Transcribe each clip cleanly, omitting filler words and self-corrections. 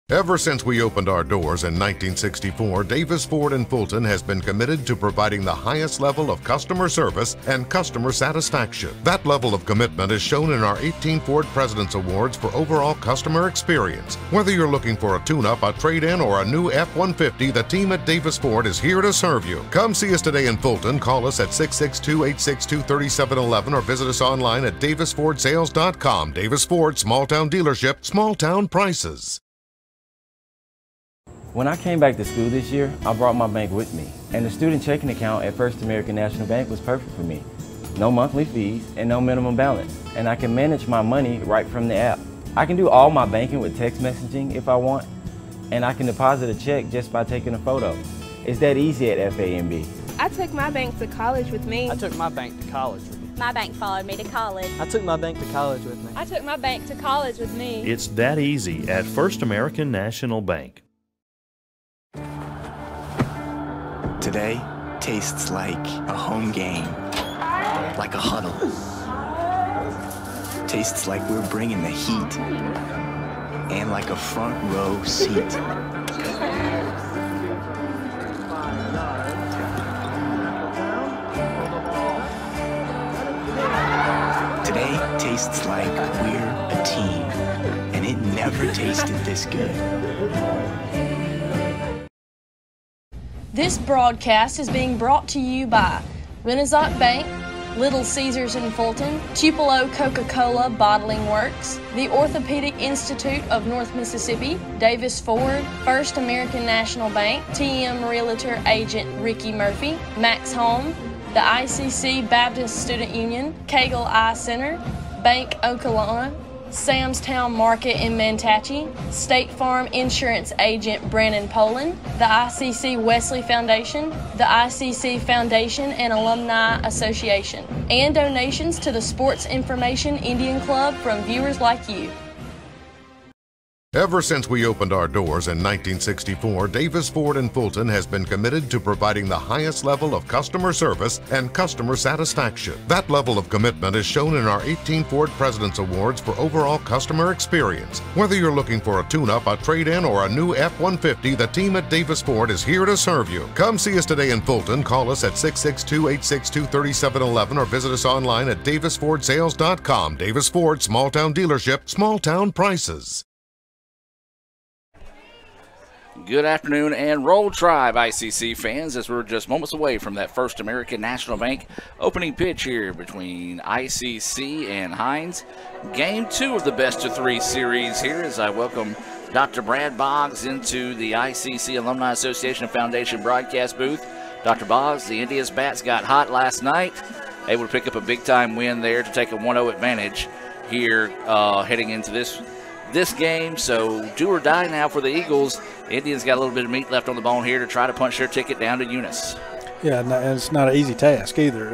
Ever since we opened our doors in 1964, Davis Ford in Fulton has been committed to providing the highest level of customer service and customer satisfaction. That level of commitment is shown in our 18 Ford President's Awards for overall customer experience. Whether you're looking for a tune-up, a trade-in, or a new F-150, the team at Davis Ford is here to serve you. Come see us today in Fulton. Call us at 662-862-3711 or visit us online at davisfordsales.com. Davis Ford, small-town dealership, small-town prices. When I came back to school this year, I brought my bank with me, and the student checking account at First American National Bank was perfect for me. No monthly fees and no minimum balance, and I can manage my money right from the app. I can do all my banking with text messaging if I want, and I can deposit a check just by taking a photo. It's that easy at FAMB. I took my bank to college with me. I took my bank to college with me. My bank followed me to college. I took my bank to college with me. I took my bank to college with me. It's that easy at First American National Bank. Today tastes like a home game, like a huddle. Tastes like we're bringing the heat, and like a front row seat. Today tastes like we're a team, and it never tasted this good. This broadcast is being brought to you by Renaissance Bank, Little Caesars in Fulton, Tupelo Coca-Cola Bottling Works, the Orthopedic Institute of North Mississippi, Davis Ford, First American National Bank, TM Realtor Agent Ricky Murphy, Max Home, the ICC Baptist Student Union, Cagle Eye Center, Bank Okolona, Sam's Town Market in Mantachie, State Farm Insurance Agent Brandon Poland, the ICC Wesley Foundation, the ICC Foundation and Alumni Association, and donations to the Sports Information Indian Club from viewers like you. Ever since we opened our doors in 1964, Davis Ford in Fulton has been committed to providing the highest level of customer service and customer satisfaction. That level of commitment is shown in our 18 Ford President's Awards for overall customer experience. Whether you're looking for a tune-up, a trade-in, or a new F-150, the team at Davis Ford is here to serve you. Come see us today in Fulton. Call us at 662-862-3711 or visit us online at davisfordsales.com. Davis Ford, small-town dealership, small-town prices. Good afternoon and Roll Tribe ICC fans, as we're just moments away from that First American National Bank opening pitch here between ICC and Hinds. Game 2 of the best of 3 series here as I welcome Dr. Brad Boggs into the ICC Alumni Association Foundation broadcast booth. Dr. Boggs, the Indians bats got hot last night, able to pick up a big time win there to take a 1-0 advantage here heading into this game, so do or die now for the Eagles. Indians got a little bit of meat left on the bone here to try to punch their ticket down to Eunice. Yeah, and it's not an easy task either.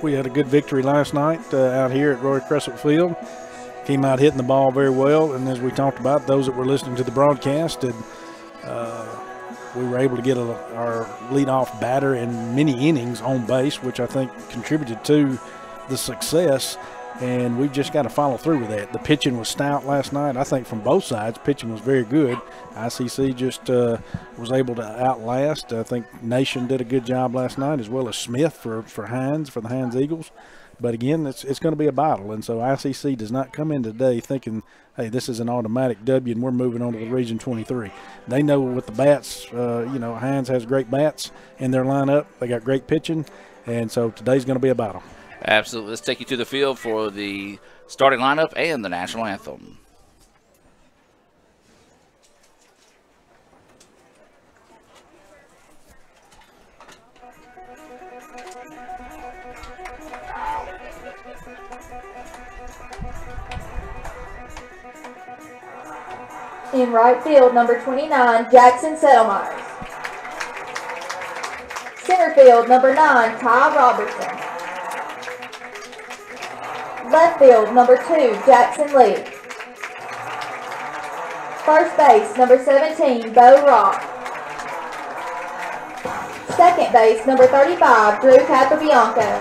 We had a good victory last night out here at Roy Crescent Field. Came out hitting the ball very well, and as we talked about, those that were listening to the broadcast, we were able to get our leadoff batter in many innings on base, which I think contributed to the success. And we've just got to follow through with that. The pitching was stout last night. I think from both sides, pitching was very good. ICC just was able to outlast. I think Nation did a good job last night, as well as Smith for Hinds, for the Hinds Eagles. But again, it's going to be a battle. And so ICC does not come in today thinking, hey, this is an automatic W and we're moving on to the Region 23. They know with the bats, Hinds has great bats in their lineup. They got great pitching. And so today's going to be a battle. Absolutely. Let's take you to the field for the starting lineup and the national anthem. In right field, number 29, Jackson Settlemyers. Center field, number 9, Ty Robertson. Left field, number 2, Jackson Lee. First base, number 17, Bo Rock. Second base, number 35, Drew Capobianco.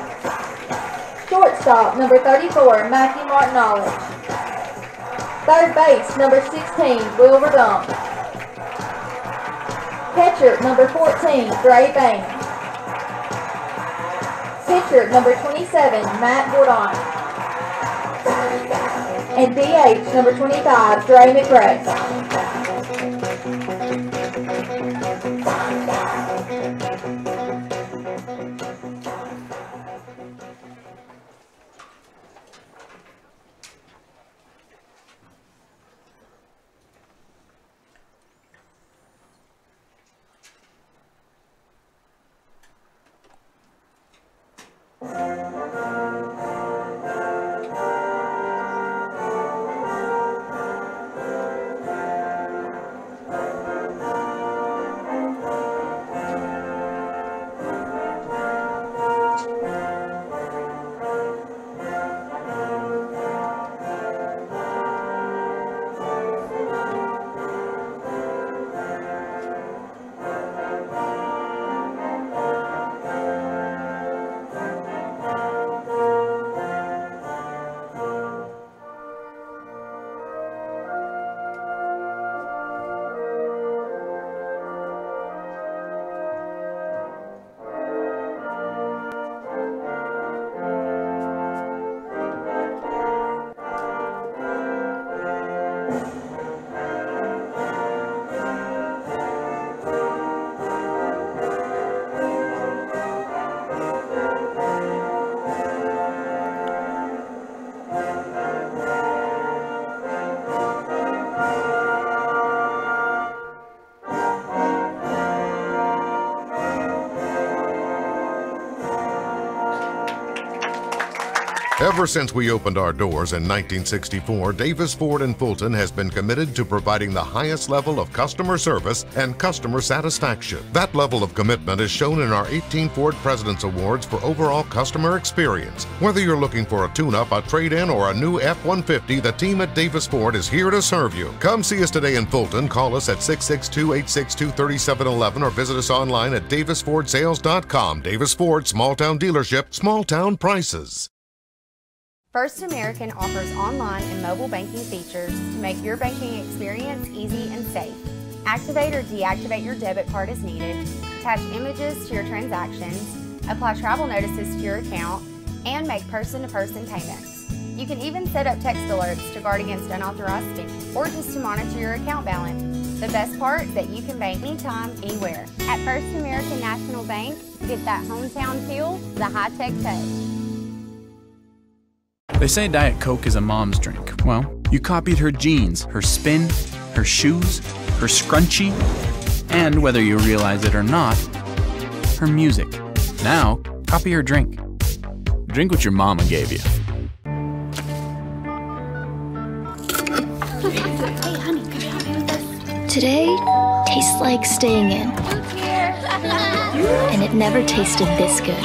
Shortstop, number 34, Matthew Martinoli. Third base, number 16, Will Verdon. Catcher, number 14, Dre Bain. Pitcher, number 27, Matt Gordon. And DH, number 25, Dre McRae. Ever since we opened our doors in 1964, Davis Ford in Fulton has been committed to providing the highest level of customer service and customer satisfaction. That level of commitment is shown in our 18 Ford President's Awards for overall customer experience. Whether you're looking for a tune-up, a trade-in, or a new F-150, the team at Davis Ford is here to serve you. Come see us today in Fulton. Call us at 662-862-3711 or visit us online at davisfordsales.com. Davis Ford, small-town dealership, small-town prices. First American offers online and mobile banking features to make your banking experience easy and safe. Activate or deactivate your debit card as needed, attach images to your transactions, apply travel notices to your account, and make person-to-person payments. You can even set up text alerts to guard against unauthorized spending or just to monitor your account balance. The best part is that you can bank anytime, anywhere. At First American National Bank, get that hometown feel, the high-tech touch. They say Diet Coke is a mom's drink. Well, you copied her jeans, her spin, her shoes, her scrunchie, and whether you realize it or not, her music. Now, copy her drink. Drink what your mama gave you. Hey, honey, could you help me with this? Today tastes like staying in. And it never tasted this good.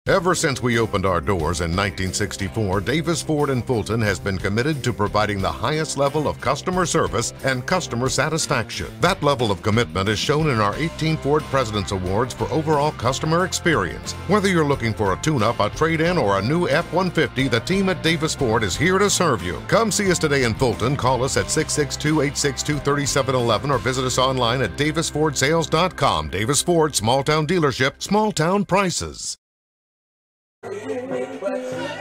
Ever since we opened our doors in 1964, Davis Ford in Fulton has been committed to providing the highest level of customer service and customer satisfaction. That level of commitment is shown in our 18 Ford President's Awards for overall customer experience. Whether you're looking for a tune-up, a trade-in, or a new F-150, the team at Davis Ford is here to serve you. Come see us today in Fulton. Call us at 662-862-3711 or visit us online at davisfordsales.com. Davis Ford, small-town dealership, small-town prices.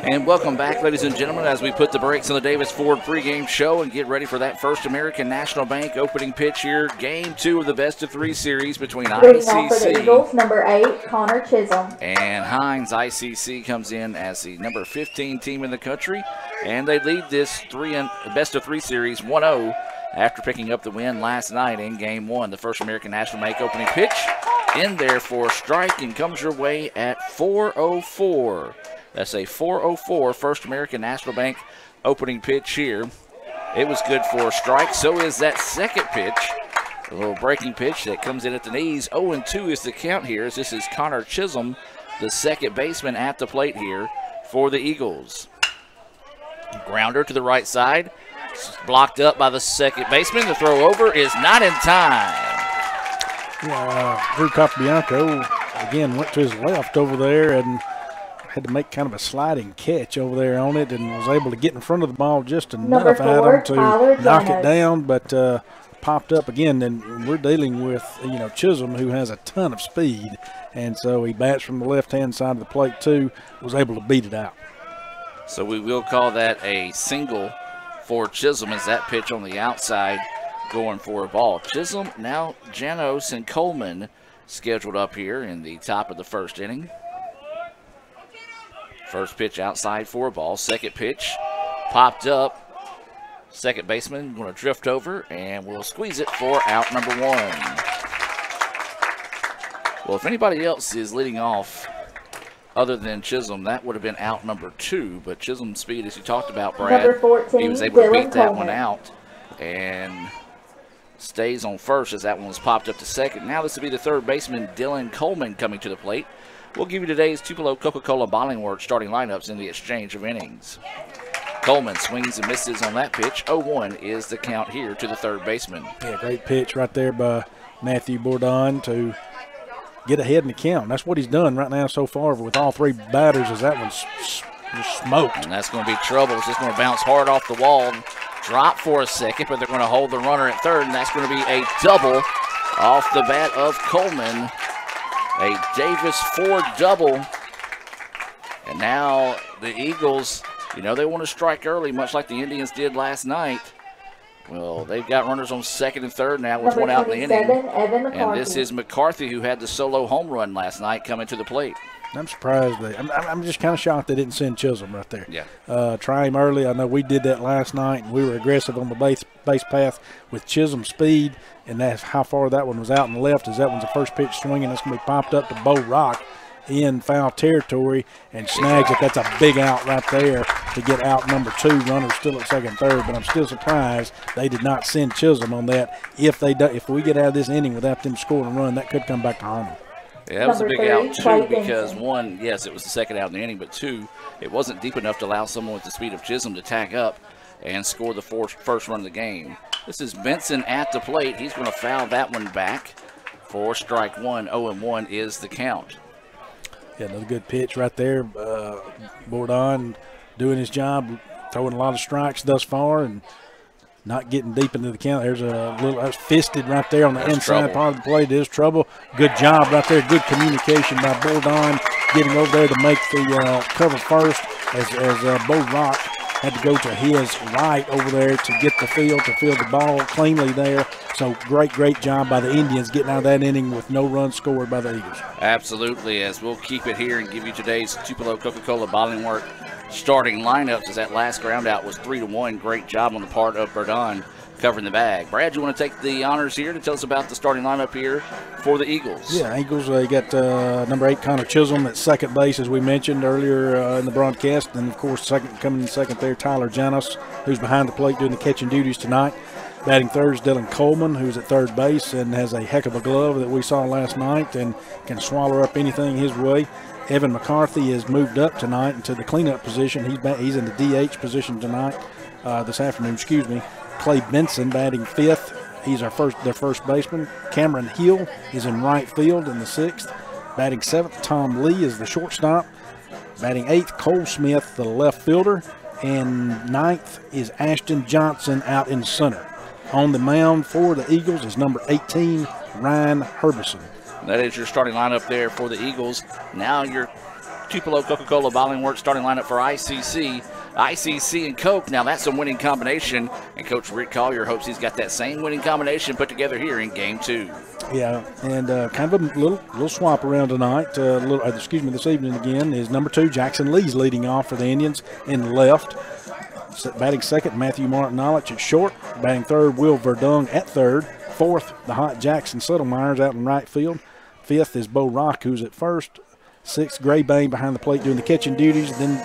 And welcome back, ladies and gentlemen, as we put the brakes on the Davis Ford pregame show and get ready for that First American National Bank opening pitch here. Game 2 of the best-of-3 series between ICC for the Eagles, number 8, Connor Chisholm. And Hinds. ICC comes in as the number 15 team in the country, and they lead this best-of-3 series 1-0 after picking up the win last night in Game 1. The First American National Bank opening pitch in there for a strike and comes your way at 4:04. That's a 4:04 First American National Bank opening pitch here. It was good for a strike. So is that second pitch. A little breaking pitch that comes in at the knees. 0-2 is the count here, as this is Connor Chisholm, the second baseman at the plate here for the Eagles. Grounder to the right side. Blocked up by the second baseman. The throw over is not in time. Yeah, Drew Capobianco, again, went to his left over there and had to make kind of a sliding catch over there on it and was able to get in front of the ball just Number enough out 4, of to Tyler knock it Janos. down, but popped up again. And we're dealing with, Chisholm, who has a ton of speed, and so he bats from the left-hand side of the plate too, was able to beat it out. So we will call that a single for Chisholm as that pitch on the outside going for a ball. Chisholm, now Janos and Coleman scheduled up here in the top of the first inning. First pitch outside for a ball. Second pitch popped up. Second baseman going to drift over and we'll squeeze it for out number 1. Well, if anybody else is leading off other than Chisholm, that would have been out number 2. But Chisholm's speed, as you talked about, Brad, Number 14, he was able to Dylan beat that Coleman. one out and stays on first as that one was popped up to second. Now this will be the third baseman, Dylan Coleman, coming to the plate. We'll give you today's Tupelo Coca-Cola Bottling Works starting lineups in the exchange of innings. Coleman swings and misses on that pitch. 0-1 is the count here to the third baseman. Yeah, great pitch right there by Matthew Bourdon to get ahead in the count. That's what he's done right now so far with all 3 batters, as that one's just smoked. And that's going to be trouble. It's just going to bounce hard off the wall and drop for a second, but they're going to hold the runner at third, and that's going to be a double off the bat of Coleman. A Davis Ford double. And now the Eagles, they want to strike early, much like the Indians did last night. Well, they've got runners on second and third now with Number one out in the inning. 27, Evan And McCarthy. this is McCarthy, who had the solo home run last night, coming to the plate. I'm surprised. I'm just kind of shocked they didn't send Chisholm right there. Yeah. Try him early. I know we did that last night, and we were aggressive on the base path with Chisholm's speed, and that's how far that one was out and left, as that one's the first pitch swinging. That's going to be popped up to Bo Rock in foul territory and snags it. That's a big out right there to get out number 2. Runners still at second, third, but I'm still surprised they did not send Chisholm on that. If we get out of this inning without them scoring a run, that could come back to harm them. Yeah, that was a Number big 3, out, too, Clay because Benson. 1, yes, it was the second out in the inning, but 2, it wasn't deep enough to allow someone with the speed of Chisholm to tag up and score the first run of the game. This is Benson at the plate. He's going to foul that one back for strike 1. 0-1 is the count. Yeah, another good pitch right there. Bourdon doing his job, throwing a lot of strikes thus far and not getting deep into the count. There's a little, that's fisted right there on the inside part of the plate. It is trouble. Good job right there. Good communication by Bourdon getting over there to make the cover first as Bo Rock had to go to his right over there to get the field, to field the ball cleanly there. So great job by the Indians getting out of that inning with no run scored by the Eagles. Absolutely, as we'll keep it here and give you today's Tupelo Coca-Cola Bottling Works starting lineups, as that last ground out was 3-1. Great job on the part of Bourdon covering the bag. Brad, you want to take the honors here to tell us about the starting lineup here for the Eagles? Yeah, Eagles, you got number 8, Connor Chisholm at second base, as we mentioned earlier in the broadcast. And, of course, coming in second there, Tyler Janos, who's behind the plate doing the catching duties tonight. Batting third is Dylan Coleman, who's at third base and has a heck of a glove that we saw last night and can swallow up anything his way. Evan McCarthy has moved up tonight into the cleanup position. He's in the DH position tonight, this afternoon, excuse me. Clay Benson batting fifth. He's their first baseman. Cameron Hill is in right field in the sixth. Batting seventh, Tom Lee is the shortstop. Batting eighth, Cole Smith, the left fielder. And ninth is Ashton Johnson out in center. On the mound for the Eagles is number 18, Ryan Herbison. That is your starting lineup there for the Eagles. Now your Tupelo Coca-Cola Bottling Works starting lineup for ICC. ICC and Coke, now that's a winning combination, and Coach Rick Collier hopes he's got that same winning combination put together here in Game 2. Yeah, and kind of a little swap around tonight. This evening again is number 2, Jackson Lee's leading off for the Indians in left. Batting second, Matthew Martin-Nolich at short. Batting third, Will Verdung at third. Fourth, the hot Jackson Settlemeyers out in right field. Fifth is Bo Rock, who's at first. Sixth, Gray Bain behind the plate doing the catching duties. Then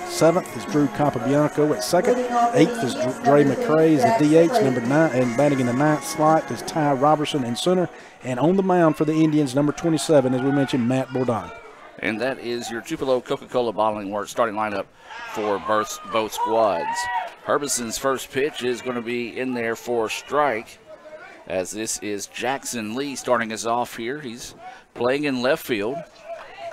seventh is Drew Capabianco at second. Eighth is Dre McCrae is at DH. Number 9, and batting in the ninth slot is Ty Robertson in center. And on the mound for the Indians, number 27, as we mentioned, Matt Bourdon. And that is your Tupelo Coca-Cola Bottling Works starting lineup for both squads. Herbison's first pitch is going to be in there for a strike, as this is Jackson Lee starting us off here. He's playing in left field.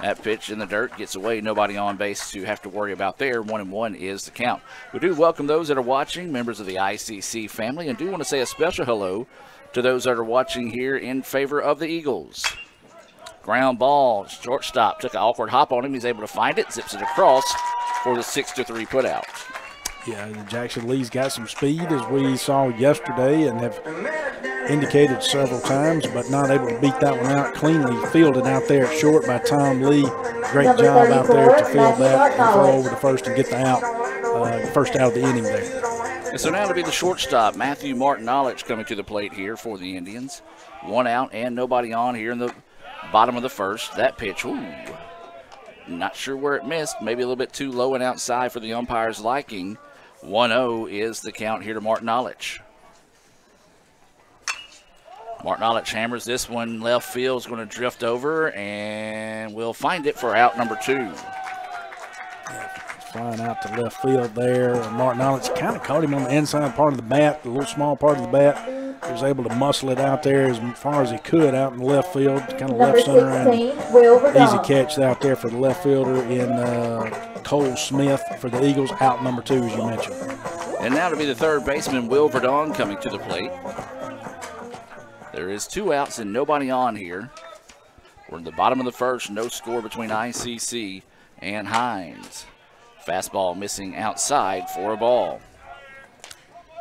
That pitch in the dirt gets away. Nobody on base to have to worry about there. 1-1 is the count. We do welcome those that are watching, members of the ICC family, and do want to say a special hello to those that are watching here in favor of the Eagles. Ground ball, shortstop took an awkward hop on him. He's able to find it, zips it across for the 6-3 putout. Yeah, Jackson Lee's got some speed, as we saw yesterday and have indicated several times, but not able to beat that one out cleanly. Fielded out there at short by Tom Lee. Great job out there to field that and throw over to first and get the out, first out of the inning there. And so now to be the shortstop, Matthew Martin-Knowledge coming to the plate here for the Indians. 1 out and nobody on here in the bottom of the first. That pitch, ooh, not sure where it missed. Maybe a little bit too low and outside for the umpire's liking. 1-0 is the count here to Martin-Knowledge. Martin-Knowledge hammers this one left field, is going to drift over, and we'll find it for out number 2. Yeah, flying out to left field there. Martin-Knowledge kind of caught him on the inside part of the bat, the little small part of the bat. He was able to muscle it out there as far as he could out in the left field, kind of left center, and easy catch out there for the left fielder in Cole Smith for the Eagles, out number 2, as you mentioned. And now to be the third baseman, Will Verdon, coming to the plate. There is 2 outs and nobody on here. We're in the bottom of the first, no score between ICC and Hinds. Fastball missing outside for a ball.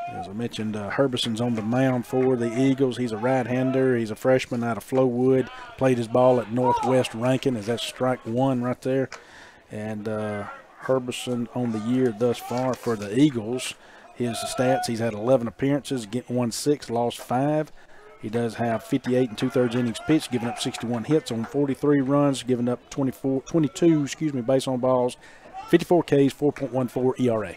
As I mentioned, Herbison's on the mound for the Eagles. He's a right-hander. He's a freshman out of Flowood. Played his ball at Northwest Rankin, as that's strike 1 right there. And Herbison on the year thus far for the Eagles. His stats, he's had 11 appearances, won 6, lost 5. He does have 58 2/3 innings pitched, giving up 61 hits on 43 runs, giving up 22 base on balls, 54 Ks, 4.14 ERA.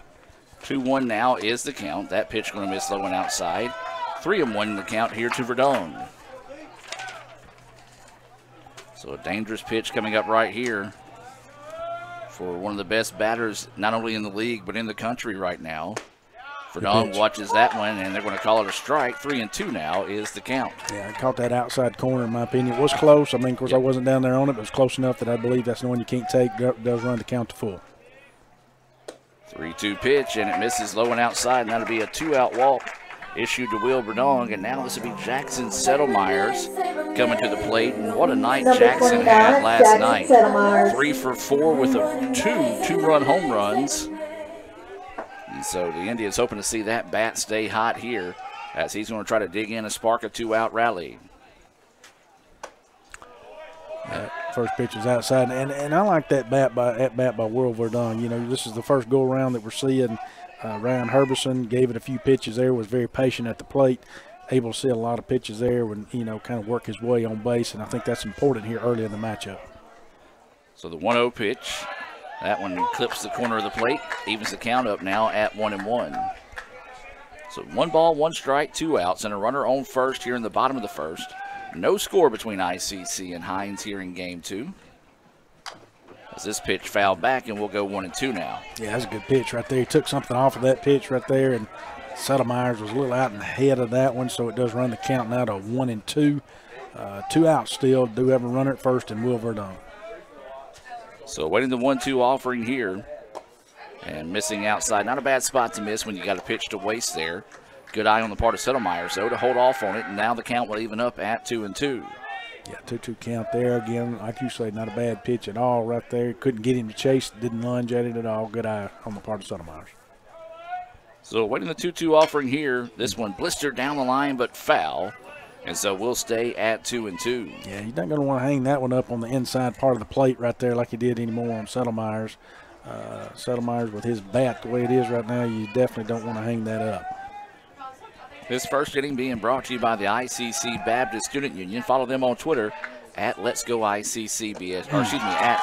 2-1 now is the count. That pitch going to miss low and outside. 3-1 in the count here to Verdon. So a dangerous pitch coming up right here for one of the best batters, not only in the league, but in the country right now. Verdon watches that one, and they're going to call it a strike. 3-2 now is the count. Yeah, I caught that outside corner, in my opinion. It was close. I mean, of course, I wasn't down there on it, but it was close enough that I believe that's the one you can't take. Does run the count to full. 3-2 pitch, and it misses low and outside, and that'll be a 2-out walk issued to Will Verdon. And now this will be Jackson Settlemyers coming to the plate. And what a night Jackson had last night. 3 for 4 with two-run home runs. And so the Indians hoping to see that bat stay hot here as he's going to try to dig in and spark a 2-out rally. First pitch is outside, and I like that bat by Will Verdon. You know, this is the first go-around that we're seeing. Ryan Herbison gave it a few pitches there, was very patient at the plate, able to see a lot of pitches there and, you know, kind of work his way on base, and I think that's important here early in the matchup. So the 1-0 pitch, that one clips the corner of the plate, evens the count up now at 1-1. So 1 ball, 1 strike, 2 outs, and a runner on first here in the bottom of the first. No score between ICC and Hinds here in game 2. As this pitch fouled back, and we'll go 1-2 now. Yeah, that's a good pitch right there. He took something off of that pitch right there, and Settlemyers was a little out in the head of that one, so it does run the count now to 1-2. 2 outs still. Do have a runner at first, and Will Verdon. So waiting the 1-2 offering here, and missing outside. Not a bad spot to miss when you got a pitch to waste there. Good eye on the part of Settlemyers, though, to hold off on it, and now the count will even up at 2-2. Yeah, 2-2 count there again. Like you say, not a bad pitch at all right there. Couldn't get him to chase, didn't lunge at it at all. Good eye on the part of Settlemyers. So waiting the 2-2 offering here. This one blistered down the line, but foul. And so we'll stay at 2-2. Yeah, you're not going to want to hang that one up on the inside part of the plate right there like you did anymore on Settlemyers. Settlemyers with his bat the way it is right now, you definitely don't want to hang that up. This first inning being brought to you by the ICC Baptist Student Union. Follow them on Twitter at Let's Go ICCBS, or excuse me, at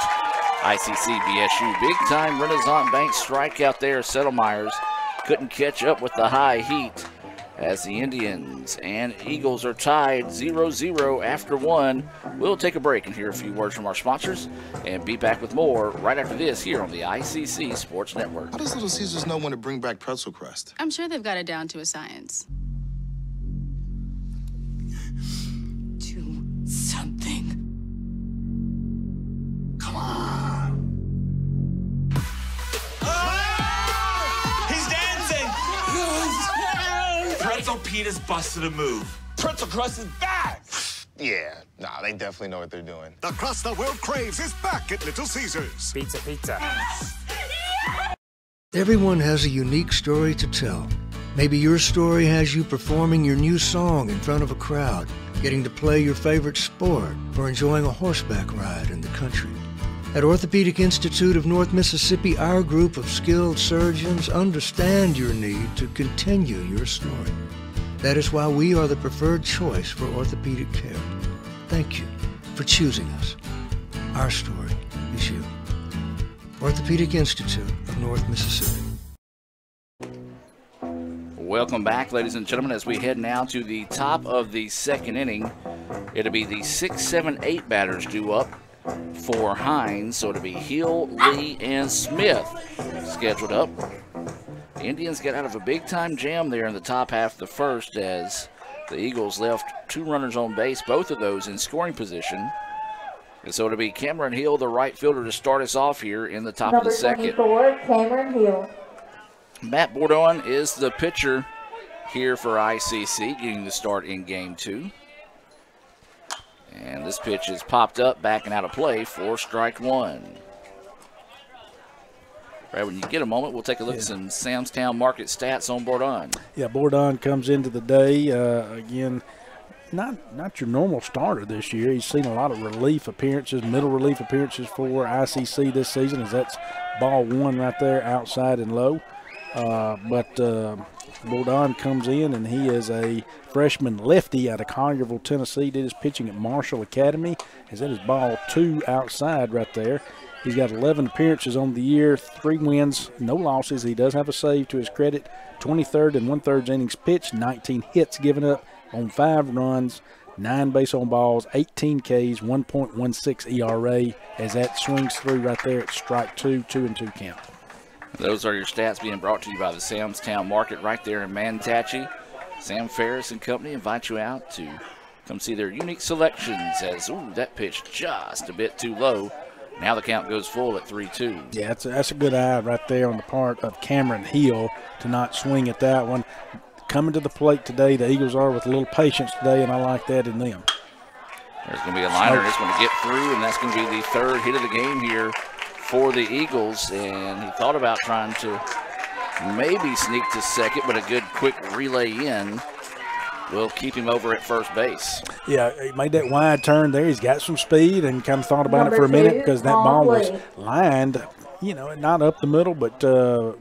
ICCBSU. Big time Renaissance Bank strikeout there. Settlemyers couldn't catch up with the high heat as the Indians and Eagles are tied 0-0 after 1. We'll take a break and hear a few words from our sponsors and be back with more right after this here on the ICC Sports Network. How does Little Caesars know when to bring back pretzel crust? I'm sure they've got it down to a science. Something. Come Pretzel Pita's busted a move. Pretzel crust is back. Yeah, nah, they definitely know what they're doing. The crust the world craves is back at Little Caesars. Pizza. Everyone has a unique story to tell. Maybe your story has you performing your new song in front of a crowd, getting to play your favorite sport, or enjoying a horseback ride in the country. At Orthopedic Institute of North Mississippi, our group of skilled surgeons understand your need to continue your story. That is why we are the preferred choice for orthopedic care. Thank you for choosing us. Our story is you. Orthopedic Institute of North Mississippi. Welcome back, ladies and gentlemen, as we head now to the top of the second inning. It'll be the 6, 7, 8 batters due up for Hinds, so it'll be Hill, Lee, and Smith scheduled up. The Indians get out of a big-time jam there in the top half of the first as the Eagles left 2 runners on base, both of those in scoring position. And so it'll be Cameron Hill, the right fielder, to start us off here in the top of the second. Number 24, Cameron Hill. Matt Bourdon is the pitcher here for ICC, getting the start in game 2. And this pitch is popped up, backing out of play for strike 1. Right, when you get a moment, we'll take a look at some Samstown market stats on Bourdon. Yeah, Bourdon comes into the day, again, not your normal starter this year. He's seen a lot of relief appearances, middle relief appearances for ICC this season, as that's ball 1 right there, outside and low. But Bourdon comes in, and he is a freshman lefty out of Collierville, Tennessee. Did his pitching at Marshall Academy. Is that his ball 2 outside right there. He's got 11 appearances on the year, 3 wins, no losses. He does have a save to his credit. 23rd and 1/3 innings pitched, 19 hits given up on 5 runs, 9 base on balls, 18 Ks, 1.16 ERA, as that swings through right there at strike 2, 2-2 count. Those are your stats being brought to you by the Samstown Market right there in Manatachee. Sam Ferris and company invite you out to come see their unique selections as, ooh, that pitch just a bit too low. Now the count goes full at 3-2. Yeah, that's a good eye right there on the part of Cameron Hill to not swing at that one. Coming to the plate today, the Eagles are with a little patience today, and I like that in them. There's going to be a liner that's going to get through, and that's going to be the 3rd hit of the game here for the Eagles. And he thought about trying to maybe sneak to second, but a good quick relay in will keep him over at first base. Yeah, he made that wide turn there. He's got some speed and kind of thought about it for a minute because that ball was lined, you know, not up the middle, but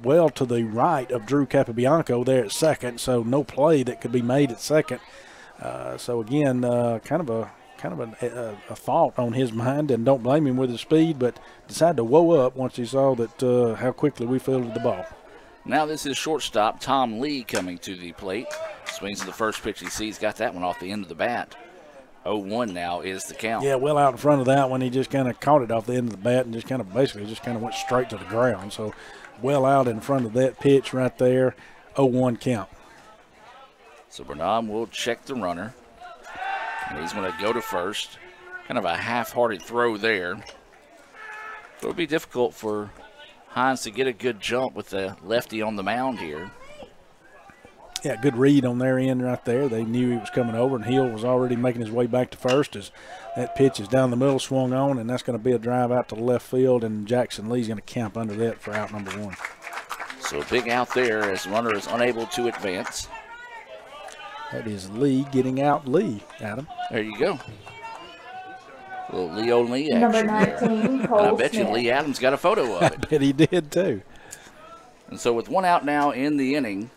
well to the right of Drew Capobianco there at second, so no play that could be made at second. So, again, kind of a thought on his mind, and don't blame him with his speed, but decided to whoa up once he saw that how quickly we fielded the ball. Now this is shortstop Tom Lee coming to the plate. Swings to the first pitch he sees, got that one off the end of the bat. 0-1 now is the count. Yeah, well out in front of that one. He just kind of caught it off the end of the bat and just kind of went straight to the ground. So well out in front of that pitch right there. 0-1 count. So Bernard will check the runner. And he's going to go to first. Kind of a half-hearted throw there. It would be difficult for Hinds to get a good jump with the lefty on the mound here. Yeah, good read on their end right there. They knew he was coming over, and Hill was already making his way back to first as that pitch is down the middle, swung on, and that's going to be a drive out to the left field, and Jackson Lee's going to camp under that for out number 1. So a big out there as the runner is unable to advance. That is Lee getting out Lee, Adam. There you go. A little Leo Lee action Number 19, there. Cole And I bet Smith. you Lee Adams got a photo of I it. bet he did too. And so with 1 out now in the inning,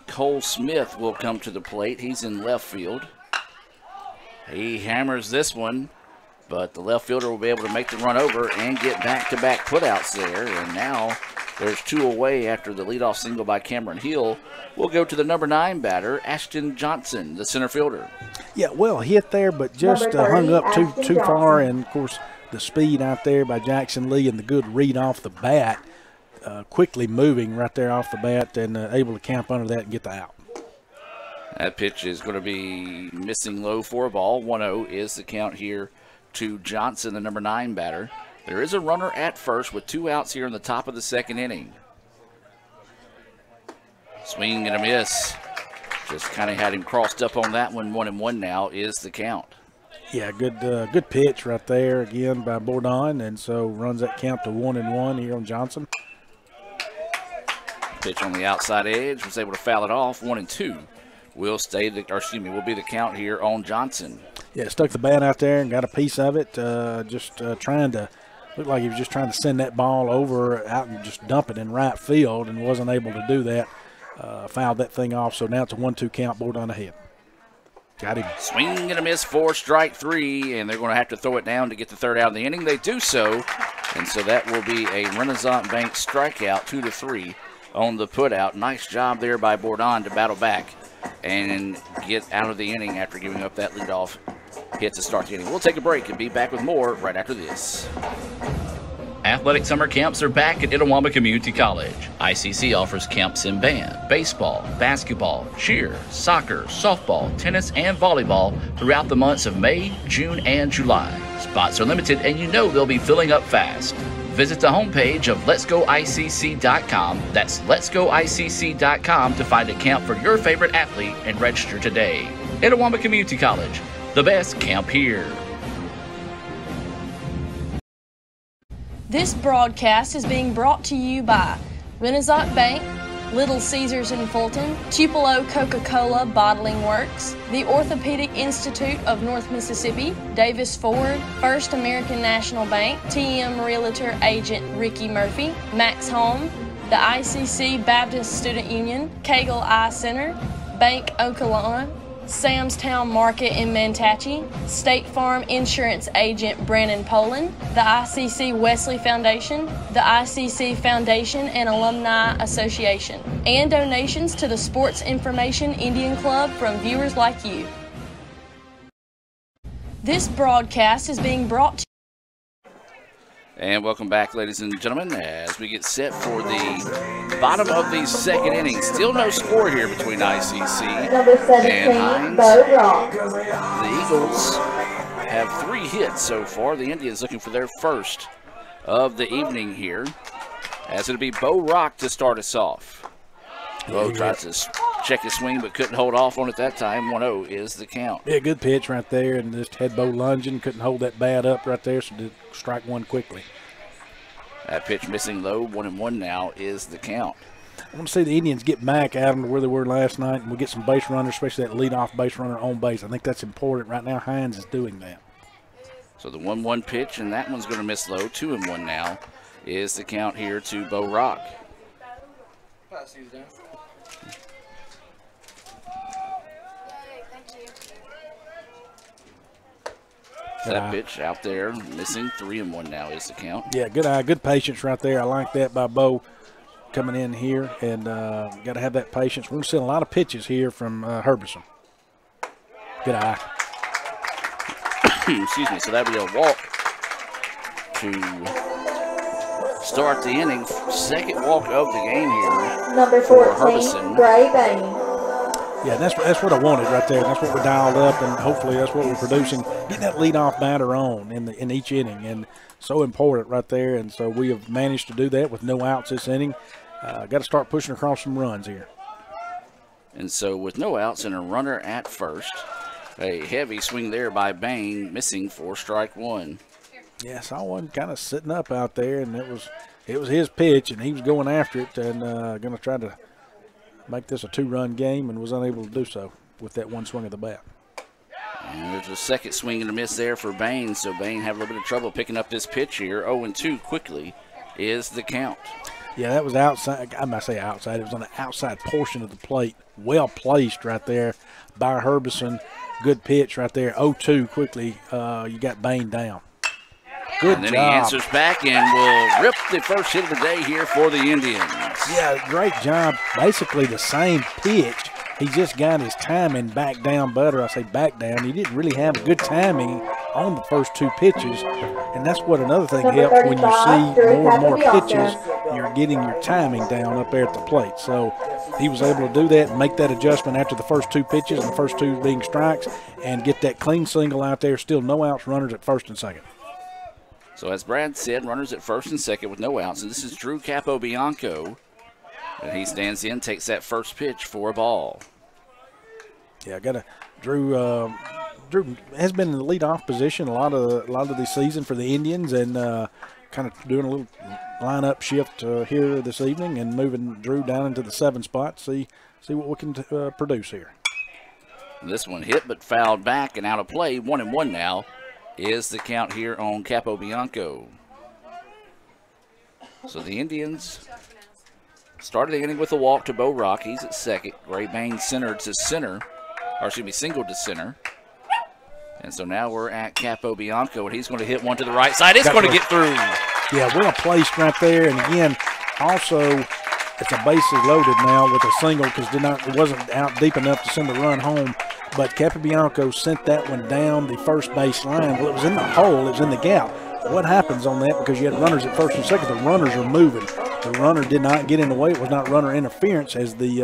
Cole Smith will come to the plate. He's in left field. He hammers this one, but the left fielder will be able to make the run over and get back-to-back putouts there. And now there's 2 away after the leadoff single by Cameron Hill. We'll go to the number 9 batter, Ashton Johnson, the center fielder. Yeah, well hit there, but just Number 30, hung up too Ashton far, Johnson. and of course the speed out there by Jackson Lee and the good read off the bat, quickly moving right there off the bat and able to camp under that and get the out. That pitch is going to be missing low for a ball. 1-0 is the count here to Johnson, the number 9 batter. There is a runner at first with 2 outs here in the top of the second inning. Swing and a miss. Just kind of had him crossed up on that one. 1-1 now is the count. Yeah, good pitch right there again by Bourdon, and so runs that count to 1-1 here on Johnson. Pitch on the outside edge, was able to foul it off. 1-2 will be the count here on Johnson. Yeah, stuck the bat out there and got a piece of it. Trying to look like he was just trying to send that ball over out and just dump it in right field, and wasn't able to do that. Fouled that thing off, so now it's a 1-2 count. Bourdon ahead. Got him. Swing and a miss for strike 3, and they're going to have to throw it down to get the third out of the inning. They do so, and so that will be a Renaissance Bank strikeout, 2-3 on the putout. Nice job there by Bourdon to battle back and get out of the inning after giving up that leadoff hit to start the inning. We'll take a break and be back with more right after this. Athletic summer camps are back at Itawamba Community College. ICC offers camps in band, baseball, basketball, cheer, soccer, softball, tennis, and volleyball throughout the months of May, June, and July. Spots are limited, and you know they'll be filling up fast. Visit the homepage of letsgoicc.com. That's letsgoicc.com to find a camp for your favorite athlete and register today. Itawamba Community College, the best camp here. This broadcast is being brought to you by Renaissance Bank, Little Caesars in Fulton, Tupelo Coca-Cola Bottling Works, the Orthopedic Institute of North Mississippi, Davis Ford, First American National Bank, TM Realtor Agent Ricky Murphy, Max Home, the ICC Baptist Student Union, Cagle Eye Center, Bank Okalon, Sam's Town Market in Mantachie, State Farm Insurance Agent Brandon Poland, the ICC Wesley Foundation, the ICC Foundation and Alumni Association, and donations to the Sports Information Indian Club from viewers like you. This broadcast is being brought to And welcome back, ladies and gentlemen, as we get set for the bottom of the second inning. Still no score here between ICC and Hinds. The Eagles have 3 hits so far. The Indians looking for their first of the evening here, as it'll be Bo Rock to start us off. Bo tries to check his swing but couldn't hold off on it that time. 1-0 is the count. Yeah, good pitch right there, and just had Bo lunging, couldn't hold that bat up right there, so did strike 1 quickly. That pitch missing low. 1-1 now is the count. I want to see the Indians get back out to where they were last night, and we get some base runners, especially that leadoff base runner on base. I think that's important. Right now, Hinds is doing that. So the 1-1 pitch, and that one's going to miss low. 2-1 now is the count here to Bo Rock. That pitch out there, missing. 3-1 now is the count. Yeah, good eye, good patience right there. I like that by Bo coming in here, and got to have that patience. We're going to see a lot of pitches here from Herbison. Good eye. Excuse me. So that'll be a walk to start the inning. Second walk of the game here. Number 14, Gray Bain. Yeah, that's what I wanted right there. That's what we dialed up, and hopefully that's what we're producing. Get that leadoff batter on in each inning, and so important right there. And so we have managed to do that with no outs this inning. Got to start pushing across some runs here. And so with no outs and a runner at first, a heavy swing there by Bain, missing for strike 1. Yeah, saw one kind of sitting up out there, and it was his pitch, and he was going after it and going to try to make this a 2-run game, and was unable to do so with that one swing of the bat. And there's a second swing and a miss there for Bain, so Bain had a little bit of trouble picking up this pitch here. 0-2 quickly is the count. Yeah, that was outside. I might say outside. It was on the outside portion of the plate. Well placed right there by Herbison. Good pitch right there. 0-2 quickly. You got Bain down. Good and then job. He answers back and will rip the first hit of the day here for the Indians. Yeah, great job. Basically the same pitch. He just got his timing back down better. I say back down. He didn't really have good timing on the first 2 pitches. And that's what another thing helps when you see more and more pitches. You're getting your timing down up there at the plate. So he was able to do that and make that adjustment after the first 2 pitches, and the first 2 being strikes, and get that clean single out there. Still no outs, runners at first and second. So as Brad said, runners at first and second with no outs. And this is Drew Capobianco And he stands in, takes that first pitch for a ball. Yeah, Drew has been in the leadoff position a lot of the season for the Indians, and kind of doing a little lineup shift here this evening and moving Drew down into the 7 spot. See what we can produce here. This one hit but fouled back and out of play. 1-1 now is the count here on Capobianco. So the Indians started the inning with a walk to Bo Rock. He's at second. Gray Bain singled to center. And so now we're at Capobianco, and he's going to hit one to the right side. It's going to get through. Yeah, well placed right there. And again, also, it's a bases loaded now with a single because it wasn't out deep enough to send the run home. But Capobianco sent that one down the first base line. Well, it was in the hole. It was in the gap. What happens on that, because you had runners at first and second, the runners are moving. The runner did not get in the way. It was not runner interference as the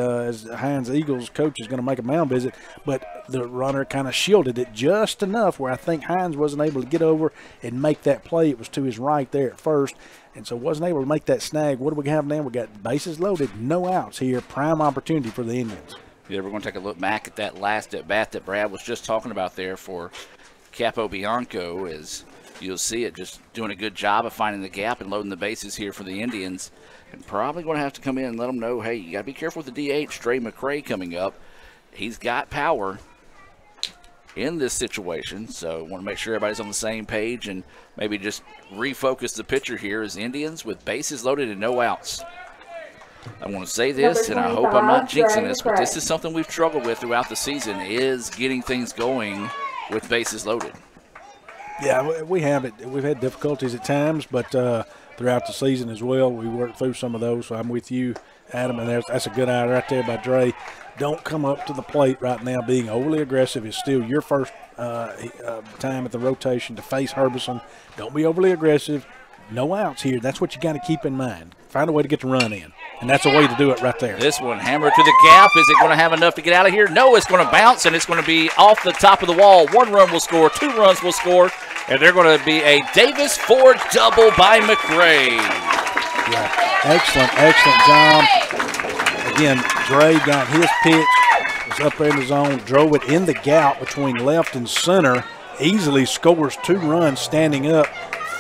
Hinds Eagles coach is going to make a mound visit, but the runner kind of shielded it just enough where I think Hinds wasn't able to get over and make that play. It was to his right there at first, and so wasn't able to make that snag. What do we have now? We got bases loaded, no outs here, prime opportunity for the Indians. Yeah, we're going to take a look back at that last at-bat that Brad was just talking about there for Capobianco. As you'll see it, just doing a good job of finding the gap and loading the bases here for the Indians. And probably going to have to come in and let them know, hey, you got to be careful with the DH, Trey McCray coming up. He's got power in this situation, so want to make sure everybody's on the same page and maybe just refocus the pitcher here as Indians with bases loaded and no outs. I want to say this, and I hope I'm not jinxing this, but this is something we've struggled with throughout the season, is getting things going with bases loaded. Yeah, we have it. We've had difficulties at times, but throughout the season as well, we worked through some of those. So I'm with you, Adam, and that's a good eye right there by Dre. Don't come up to the plate right now being overly aggressive. It's still your first time at the rotation to face Herbison. Don't be overly aggressive. No outs here. That's what you got to keep in mind. Find a way to get the run in, and that's a way to do it right there. This one hammered to the gap. Is it going to have enough to get out of here? No, it's going to bounce, and it's going to be off the top of the wall. 1 run will score, 2 runs will score, and they're going to be a Davis Ford double by McRae. Yeah, excellent job. Again, Dre got his pitch, was up there in the zone, drove it in the gap between left and center, easily scores 2 runs standing up.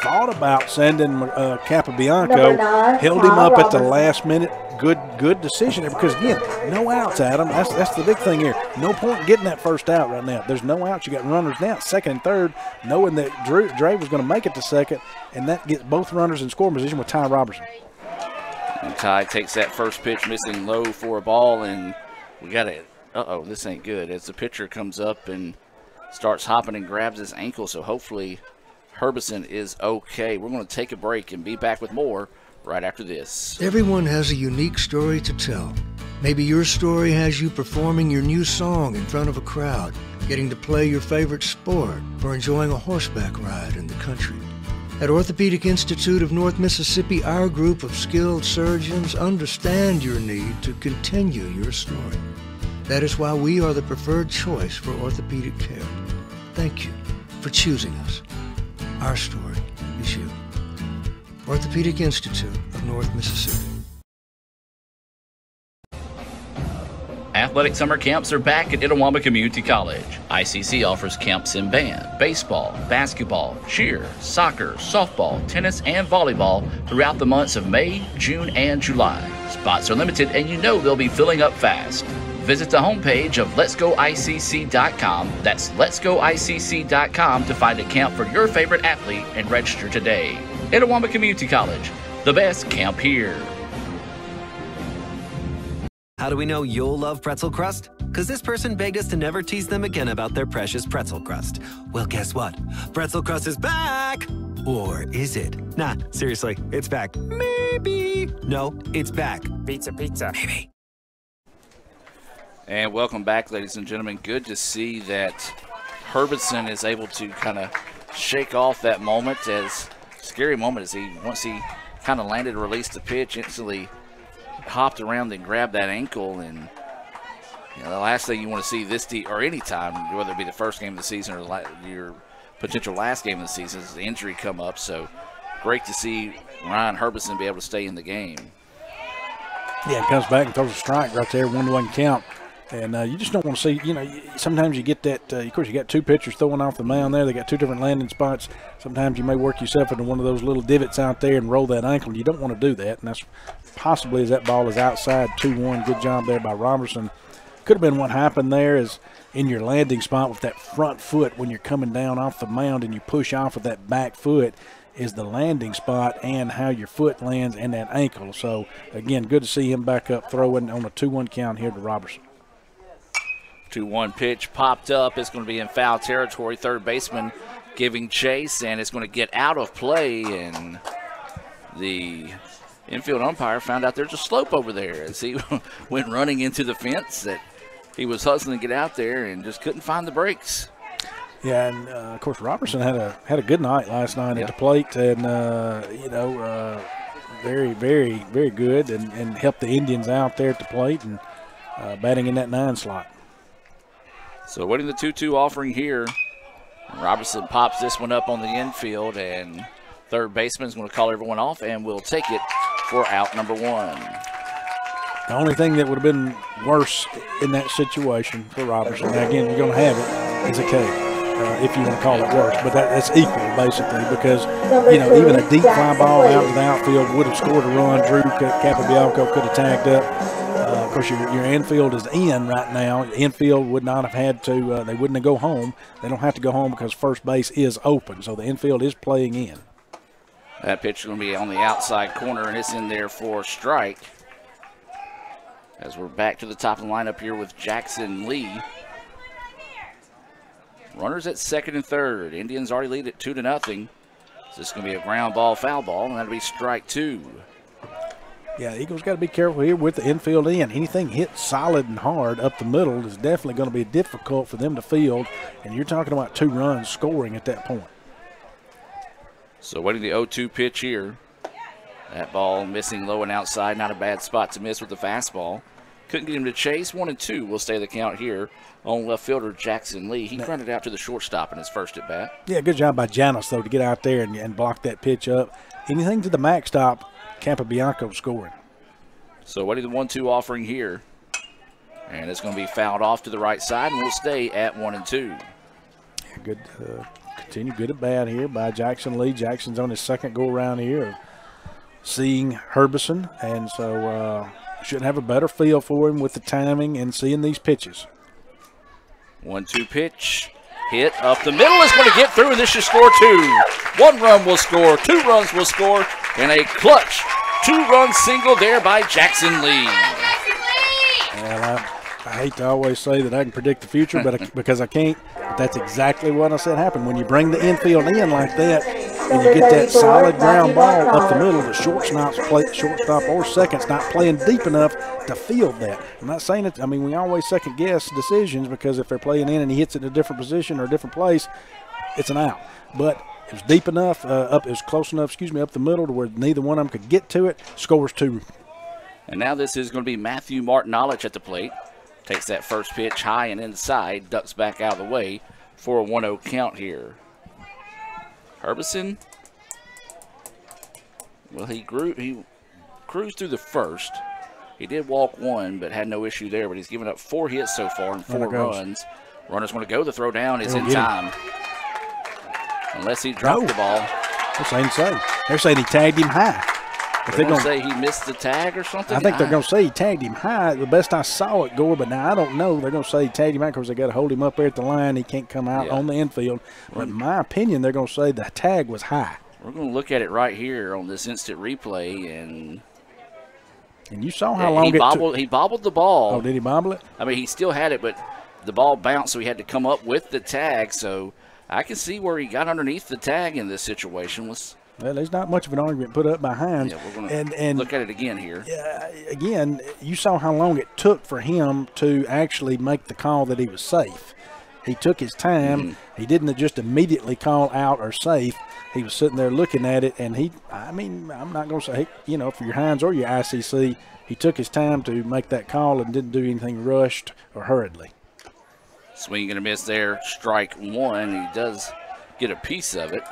Thought about sending Capobianco, held him up at the last minute. Good decision there, because again, no outs, Adam. That's the big thing here. No point in getting that first out right now. There's no outs. You got runners now, second and third, knowing that Dre was going to make it to second, and that gets both runners in scoring position with Ty Robertson. And Ty takes that first pitch, missing low for a ball, and we got it. This ain't good. As the pitcher comes up and starts hopping and grabs his ankle, so hopefully Herbison is okay. We're going to take a break and be back with more right after this. Everyone has a unique story to tell. Maybe your story has you performing your new song in front of a crowd, getting to play your favorite sport, or enjoying a horseback ride in the country. At Orthopedic Institute of North Mississippi, our group of skilled surgeons understand your need to continue your story. That is why we are the preferred choice for orthopedic care. Thank you for choosing us. Our story is you. Orthopedic Institute of North Mississippi. Athletic summer camps are back at Itawamba Community College. ICC offers camps in band, baseball, basketball, cheer, soccer, softball, tennis, and volleyball throughout the months of May, June, and July. Spots are limited, and you know they'll be filling up fast. Visit the homepage of letsgoicc.com. That's letsgoicc.com to find a camp for your favorite athlete and register today. Itawamba Community College, the best camp here. How do we know you'll love pretzel crust? Because this person begged us to never tease them again about their precious pretzel crust. Well, guess what? Pretzel crust is back! Or is it? Nah, seriously, it's back. Maybe. No, it's back. Pizza. Maybe. And welcome back, ladies and gentlemen. Good to see that Herbison is able to kind of shake off that moment, as scary moment as once he kind of landed, released the pitch, instantly hopped around and grabbed that ankle. And the last thing you want to see this or any time, whether it be the first game of the season or your potential last game of the season, is the injury come up. So great to see Ryan Herbison be able to stay in the game. Yeah, it comes back and throws a strike right there, 1-1 count. And you just don't want to see, sometimes you get that, of course, you got two pitchers throwing off the mound there. They got two different landing spots. Sometimes you may work yourself into one of those little divots out there and roll that ankle. You don't want to do that. And that's possibly as that ball is outside, 2-1. Good job there by Robertson. Could have been what happened there is in your landing spot with that front foot when you're coming down off the mound and you push off with that back foot is the landing spot and how your foot lands and that ankle. So, again, good to see him back up throwing on a 2-1 count here to Robertson. 2-1 pitch popped up. It's going to be in foul territory. Third baseman giving chase, and it's going to get out of play. And the infield umpire found out there's a slope over there as he went running into the fence that he was hustling to get out there and just couldn't find the brakes. Yeah, and of course Robertson had a good night last night at the plate, and very, very, very good, and helped the Indians out there at the plate and batting in that 9 slot. So waiting the 2-2 offering here. Robertson pops this one up on the infield, and third baseman is going to call everyone off, and we'll take it for out number 1. The only thing that would have been worse in that situation for Robertson, now again, you're going to have it, is a K, if you want to call it worse. But that's equal, basically, because, even a deep fly ball out to the outfield would have scored a run. Drew Capobianco could have tagged up. Of course, your infield is in right now. Infield would not have had to, they wouldn't have go home. They don't have to go home because first base is open. So the infield is playing in. That pitch is going to be on the outside corner, and it's in there for a strike. As we're back to the top of the lineup here with Jackson Lee. Runners at second and third. Indians already lead at 2-0. So this is going to be a ground ball, foul ball, and that'll be strike 2. Yeah, the Eagles got to be careful here with the infield in. Anything hit solid and hard up the middle is definitely going to be difficult for them to field, and you're talking about 2 runs scoring at that point. So waiting the 0-2 pitch here. That ball missing low and outside, not a bad spot to miss with the fastball. Couldn't get him to chase. 1-2 will stay the count here on left fielder Jackson Lee. He grunted out to the shortstop in his first at bat. Yeah, good job by Janis, though, to get out there and block that pitch up. Anything to the max stop, Capobianco scoring. So what is the 1-2 offering here? And it's going to be fouled off to the right side, and we'll stay at 1-2. Yeah, good, continue good at bat here by Jackson Lee. Jackson's on his second go-around here of seeing Herbison, and so should have a better feel for him with the timing and seeing these pitches. 1-2 pitch. Hit up the middle is going to get through, and this should score 2. 1 run will score, 2 runs will score, and a clutch 2-run single there by Jackson Lee. Well, I hate to always say that I can predict the future, but because I can't. But that's exactly what I said happened. When you bring the infield in like that, and you get that solid ground ball up the middle, the shortstop or second's not playing deep enough to field that. I'm not saying it. I mean, we always second guess decisions because if they're playing in and he hits it in a different position or a different place, it's an out. But it was deep enough, it was close enough, up the middle to where neither one of them could get to it. Scores 2. And now this is going to be Matthew Martinolich at the plate. Takes that first pitch high and inside, ducks back out of the way for a 1-0 count here. Herbison, well, he cruised through the first. He did walk 1, but had no issue there, but he's given up 4 hits so far and 4 runs. Runner's going to go. The throw down is in time. Unless he dropped the ball. They're saying so. They're saying he tagged him high. They're going to say he missed the tag or something? I think they're going to say he tagged him high. The best I saw it, Gore, but now I don't know. They're going to say he tagged him high because they got to hold him up there at the line. He can't come out on the infield. But in my opinion, they're going to say the tag was high. We're going to look at it right here on this instant replay. And you saw how long he bobbled the ball. Oh, did he bobble it? I mean, he still had it, but the ball bounced, so he had to come up with the tag. So I can see where he got underneath the tag in this situation. Well, there's not much of an argument put up by Hinds. Yeah, we're going to look at it again here. Yeah, again, you saw how long it took for him to actually make the call that he was safe. He took his time. He didn't just immediately call out or safe. He was sitting there looking at it, and I'm not going to say, for your Hinds or your ICC, he took his time to make that call and didn't do anything rushed or hurriedly. Swing and a miss there, strike 1. He does get a piece of it.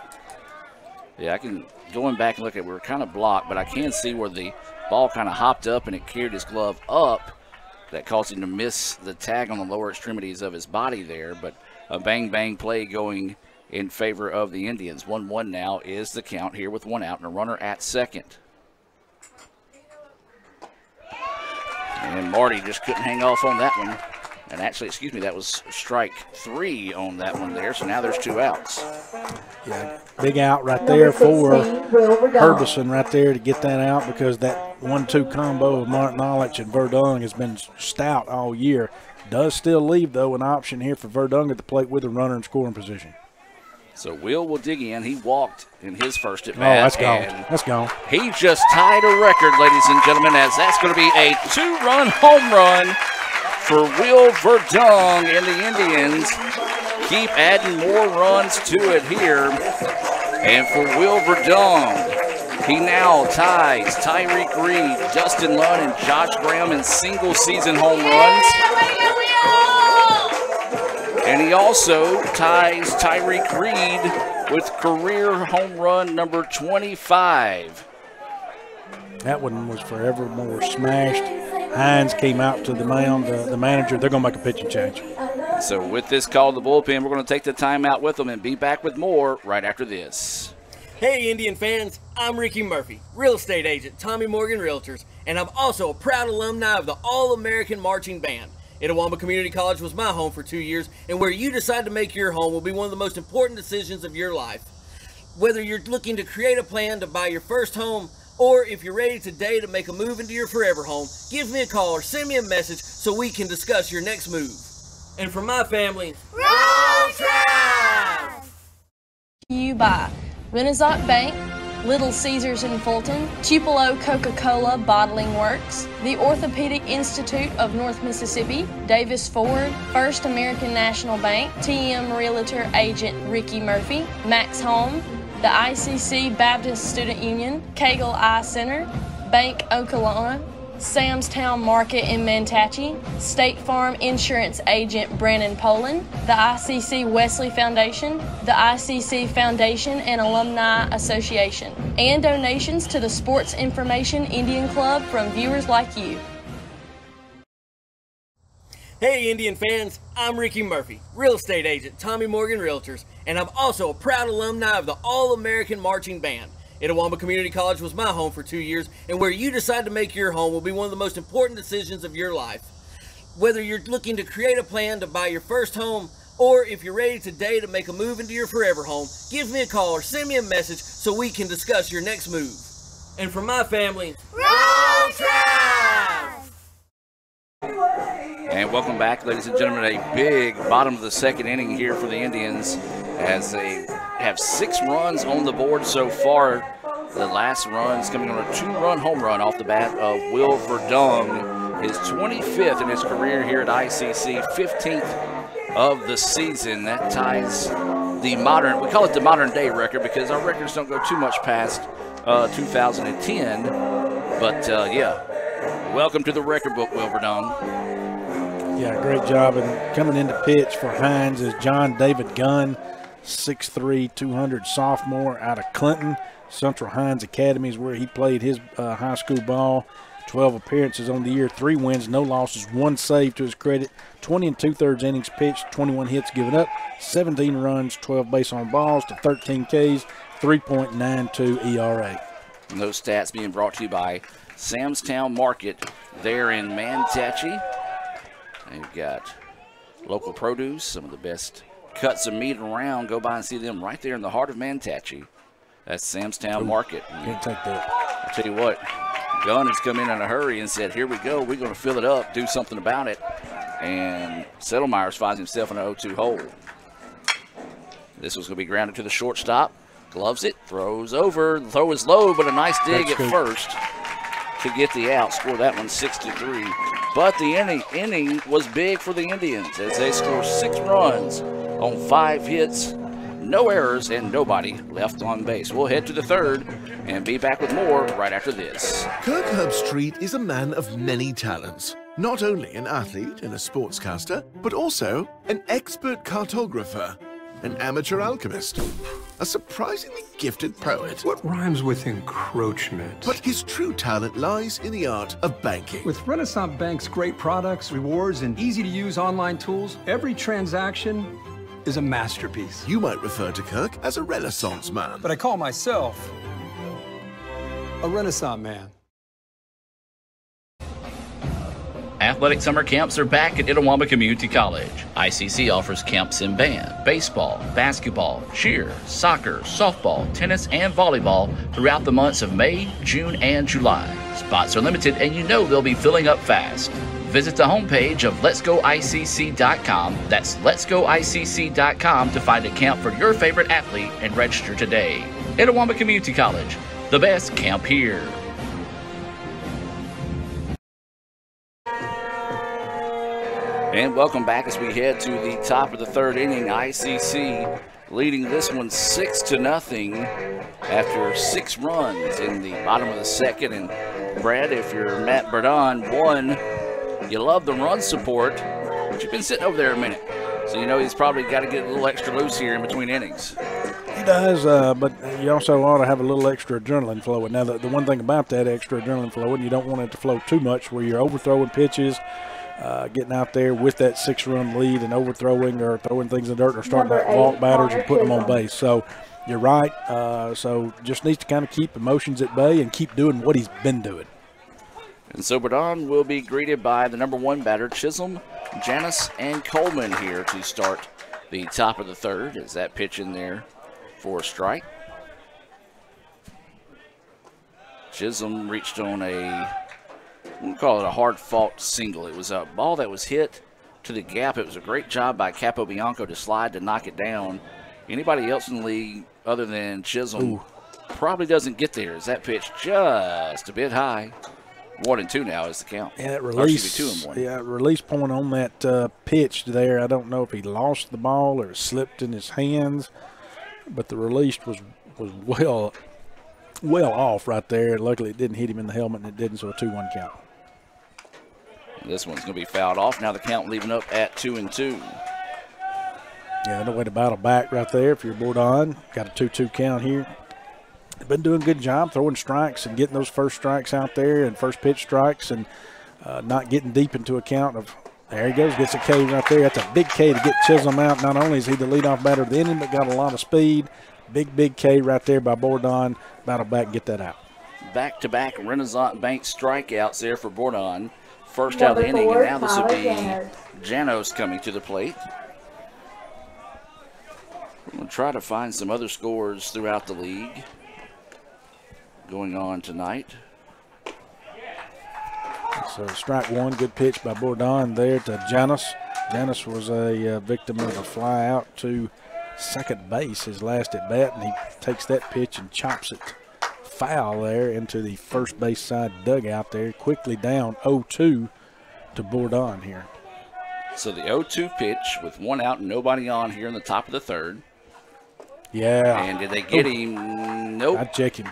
Yeah, I can, going back and look at it, we're kind of blocked, but I can see where the Ball kind of hopped up and it carried his glove up. That caused him to miss the tag on the lower extremities of his body there, but a bang-bang play going in favor of the Indians. 1-1 now is the count here with one out and a runner at second. And Marty just couldn't hang off on that one. And actually, excuse me, that was strike 3 on that one there, so now there's 2 outs. Yeah, big out right there for Herbison right there to get that out, because that 1-2 combo of Martin Olich and Verdung has been stout all year. Does still leave, though, an option here for Verdung at the plate with a runner in scoring position. So will dig in. He walked in his first at bat. Oh, that's gone. That's gone. He just tied a record, ladies and gentlemen, as that's going to be a 2-run home run for Will Verdung, and the Indians keep adding more runs to it here. And for Will Verdung, he now ties Tyreek Reed, Dustin Lunn, and Josh Graham in single-season home runs. And he also ties Tyreek Reed with career home run number 25. That one was forevermore smashed. Hinds came out to the mound, the manager. They're going to make a pitching change. So with this call to the bullpen, we're going to take the timeout with them and be back with more right after this. Hey, Indian fans, I'm Ricky Murphy, real estate agent, Tommy Morgan Realtors, and I'm also a proud alumni of the All-American Marching Band. Itawamba Community College was my home for 2 years, and where you decide to make your home will be one of the most important decisions of your life. Whether you're looking to create a plan to buy your first home, or if you're ready today to make a move into your forever home, give me a call or send me a message so we can discuss your next move. And for my family, Roll Tribe! You by Renaissance Bank, Little Caesars in Fulton, Tupelo Coca-Cola Bottling Works, the Orthopedic Institute of North Mississippi, Davis Ford, First American National Bank, TM Realtor Agent Ricky Murphy, Max Home, the ICC Baptist Student Union, Cagle Eye Center, Bank Okolona, Sam's Town Market in Manatee, State Farm Insurance Agent Brandon Poland, the ICC Wesley Foundation, the ICC Foundation and Alumni Association, and donations to the Sports Information Indian Club from viewers like you. Hey Indian fans, I'm Ricky Murphy, real estate agent, Tommy Morgan Realtors, and I'm also a proud alumni of the All-American Marching Band. Itawamba Community College was my home for 2 years, and where you decide to make your home will be one of the most important decisions of your life. Whether you're looking to create a plan to buy your first home, or if you're ready today to make a move into your forever home, give me a call or send me a message so we can discuss your next move. And for my family, Roll Tribe! And welcome back, ladies and gentlemen. A big bottom of the second inning here for the Indians as they have 6 runs on the board so far. The last run is coming on a 2-run home run off the bat of Will Verdung, his 25th in his career here at ICC, 15th of the season. That ties the modern, we call it the modern day record because our records don't go too much past 2010. But yeah, welcome to the record book, Will Verdung. Yeah, great job. And coming into pitch for Hinds is John David Gunn, 6'3", 200 sophomore out of Clinton. Central Hinds Academy is where he played his high school ball. 12 appearances on the year, 3 wins, no losses, 1 save to his credit. 20 2/3 innings pitched, 21 hits given up, 17 runs, 12 base on balls to 13 Ks, 3.92 ERA. And those stats being brought to you by Sam's Town Market there in Manatee. They've got local produce, some of the best cuts of meat around. Go by and see them right there in the heart of Manatee. That's Sam's Town Market. Can't take that. I'll tell you what, Gunn has come in a hurry and said, here we go, we're going to fill it up, do something about it. And Settlemyers finds himself in an 0-2 hole. This was going to be grounded to the shortstop. Gloves it, throws over, throw is low, but a nice dig at first to get the out. Score that one 6-3. But the inning was big for the Indians as they score 6 runs on 5 hits, no errors, and nobody left on base. We'll head to the third and be back with more right after this. Kirk Herbstreit is a man of many talents. Not only an athlete and a sportscaster, but also an expert cartographer, an amateur alchemist, a surprisingly gifted poet. What rhymes with encroachment? But his true talent lies in the art of banking. With Renaissance Bank's great products, rewards, and easy-to-use online tools, every transaction is a masterpiece. You might refer to Kirk as a Renaissance man. But I call myself a Renaissance man. Athletic summer camps are back at Itawamba Community College. ICC offers camps in band, baseball, basketball, cheer, soccer, softball, tennis, and volleyball throughout the months of May, June, and July. Spots are limited, and you know they'll be filling up fast. Visit the homepage of letsgoicc.com. That's letsgoicc.com to find a camp for your favorite athlete and register today. Itawamba Community College, the best camp here. And welcome back as we head to the top of the third inning. ICC leading this one 6-0 after 6 runs in the bottom of the second. And Brad, if you're Matt Burdon, you love the run support, but you've been sitting over there a minute. So you know he's probably got to get a little extra loose here in between innings. He does, but you also ought to have a little extra adrenaline flowing. Now, the one thing about that extra adrenaline flowing, you don't want it to flow too much where you're overthrowing pitches, getting out there with that 6-run lead and overthrowing or throwing things in the dirt or starting to walk batters and putting them on base. So you're right. So just needs to kind of keep emotions at bay and keep doing what he's been doing. And so Burdon will be greeted by the number 1 batter, Chisholm, Janis, and Coleman here to start the top of the third. Is that pitch in there for a strike? Chisholm reached on we'll call it a hard-fought single. It was a ball that was hit to the gap. It was a great job by Capobianco to slide to knock it down. Anybody else in the league other than Chisholm probably doesn't get there. Is that pitch just a bit high? 1-2 now is the count. Yeah, that release, 2-1. Yeah, release point on that pitch there. I don't know if he lost the ball or it slipped in his hands, but the release was well off right there. Luckily, it didn't hit him in the helmet, and it didn't, so a 2-1 count. This one's going to be fouled off. Now the count leaving up at 2-2. Yeah, no way to battle back right there if you're Burdon. Got a 2-2 count here. Been doing a good job throwing strikes and getting those first strikes out there and first pitch strikes and not getting deep into a count of, there he goes, gets a K right there. That's a big K to get Chisholm out. Not only is he the leadoff batter of the inning, but got a lot of speed. Big K right there by Burdon. Battle back and get that out. Back-to-back Renaissance Bank strikeouts there for Burdon. First out of the inning, and now this will be Janos coming to the plate. We're going to try to find some other scores throughout the league going on tonight. So strike one, good pitch by Burdon there to Janis. Janis was a victim of a fly out to second base his last at bat, and he takes that pitch and chops it foul there into the first base side dugout there. Quickly down 0-2 to Burdon here. So the 0-2 pitch with 1 out and nobody on here in the top of the third. Yeah. And did they get him? Nope. I'd check him.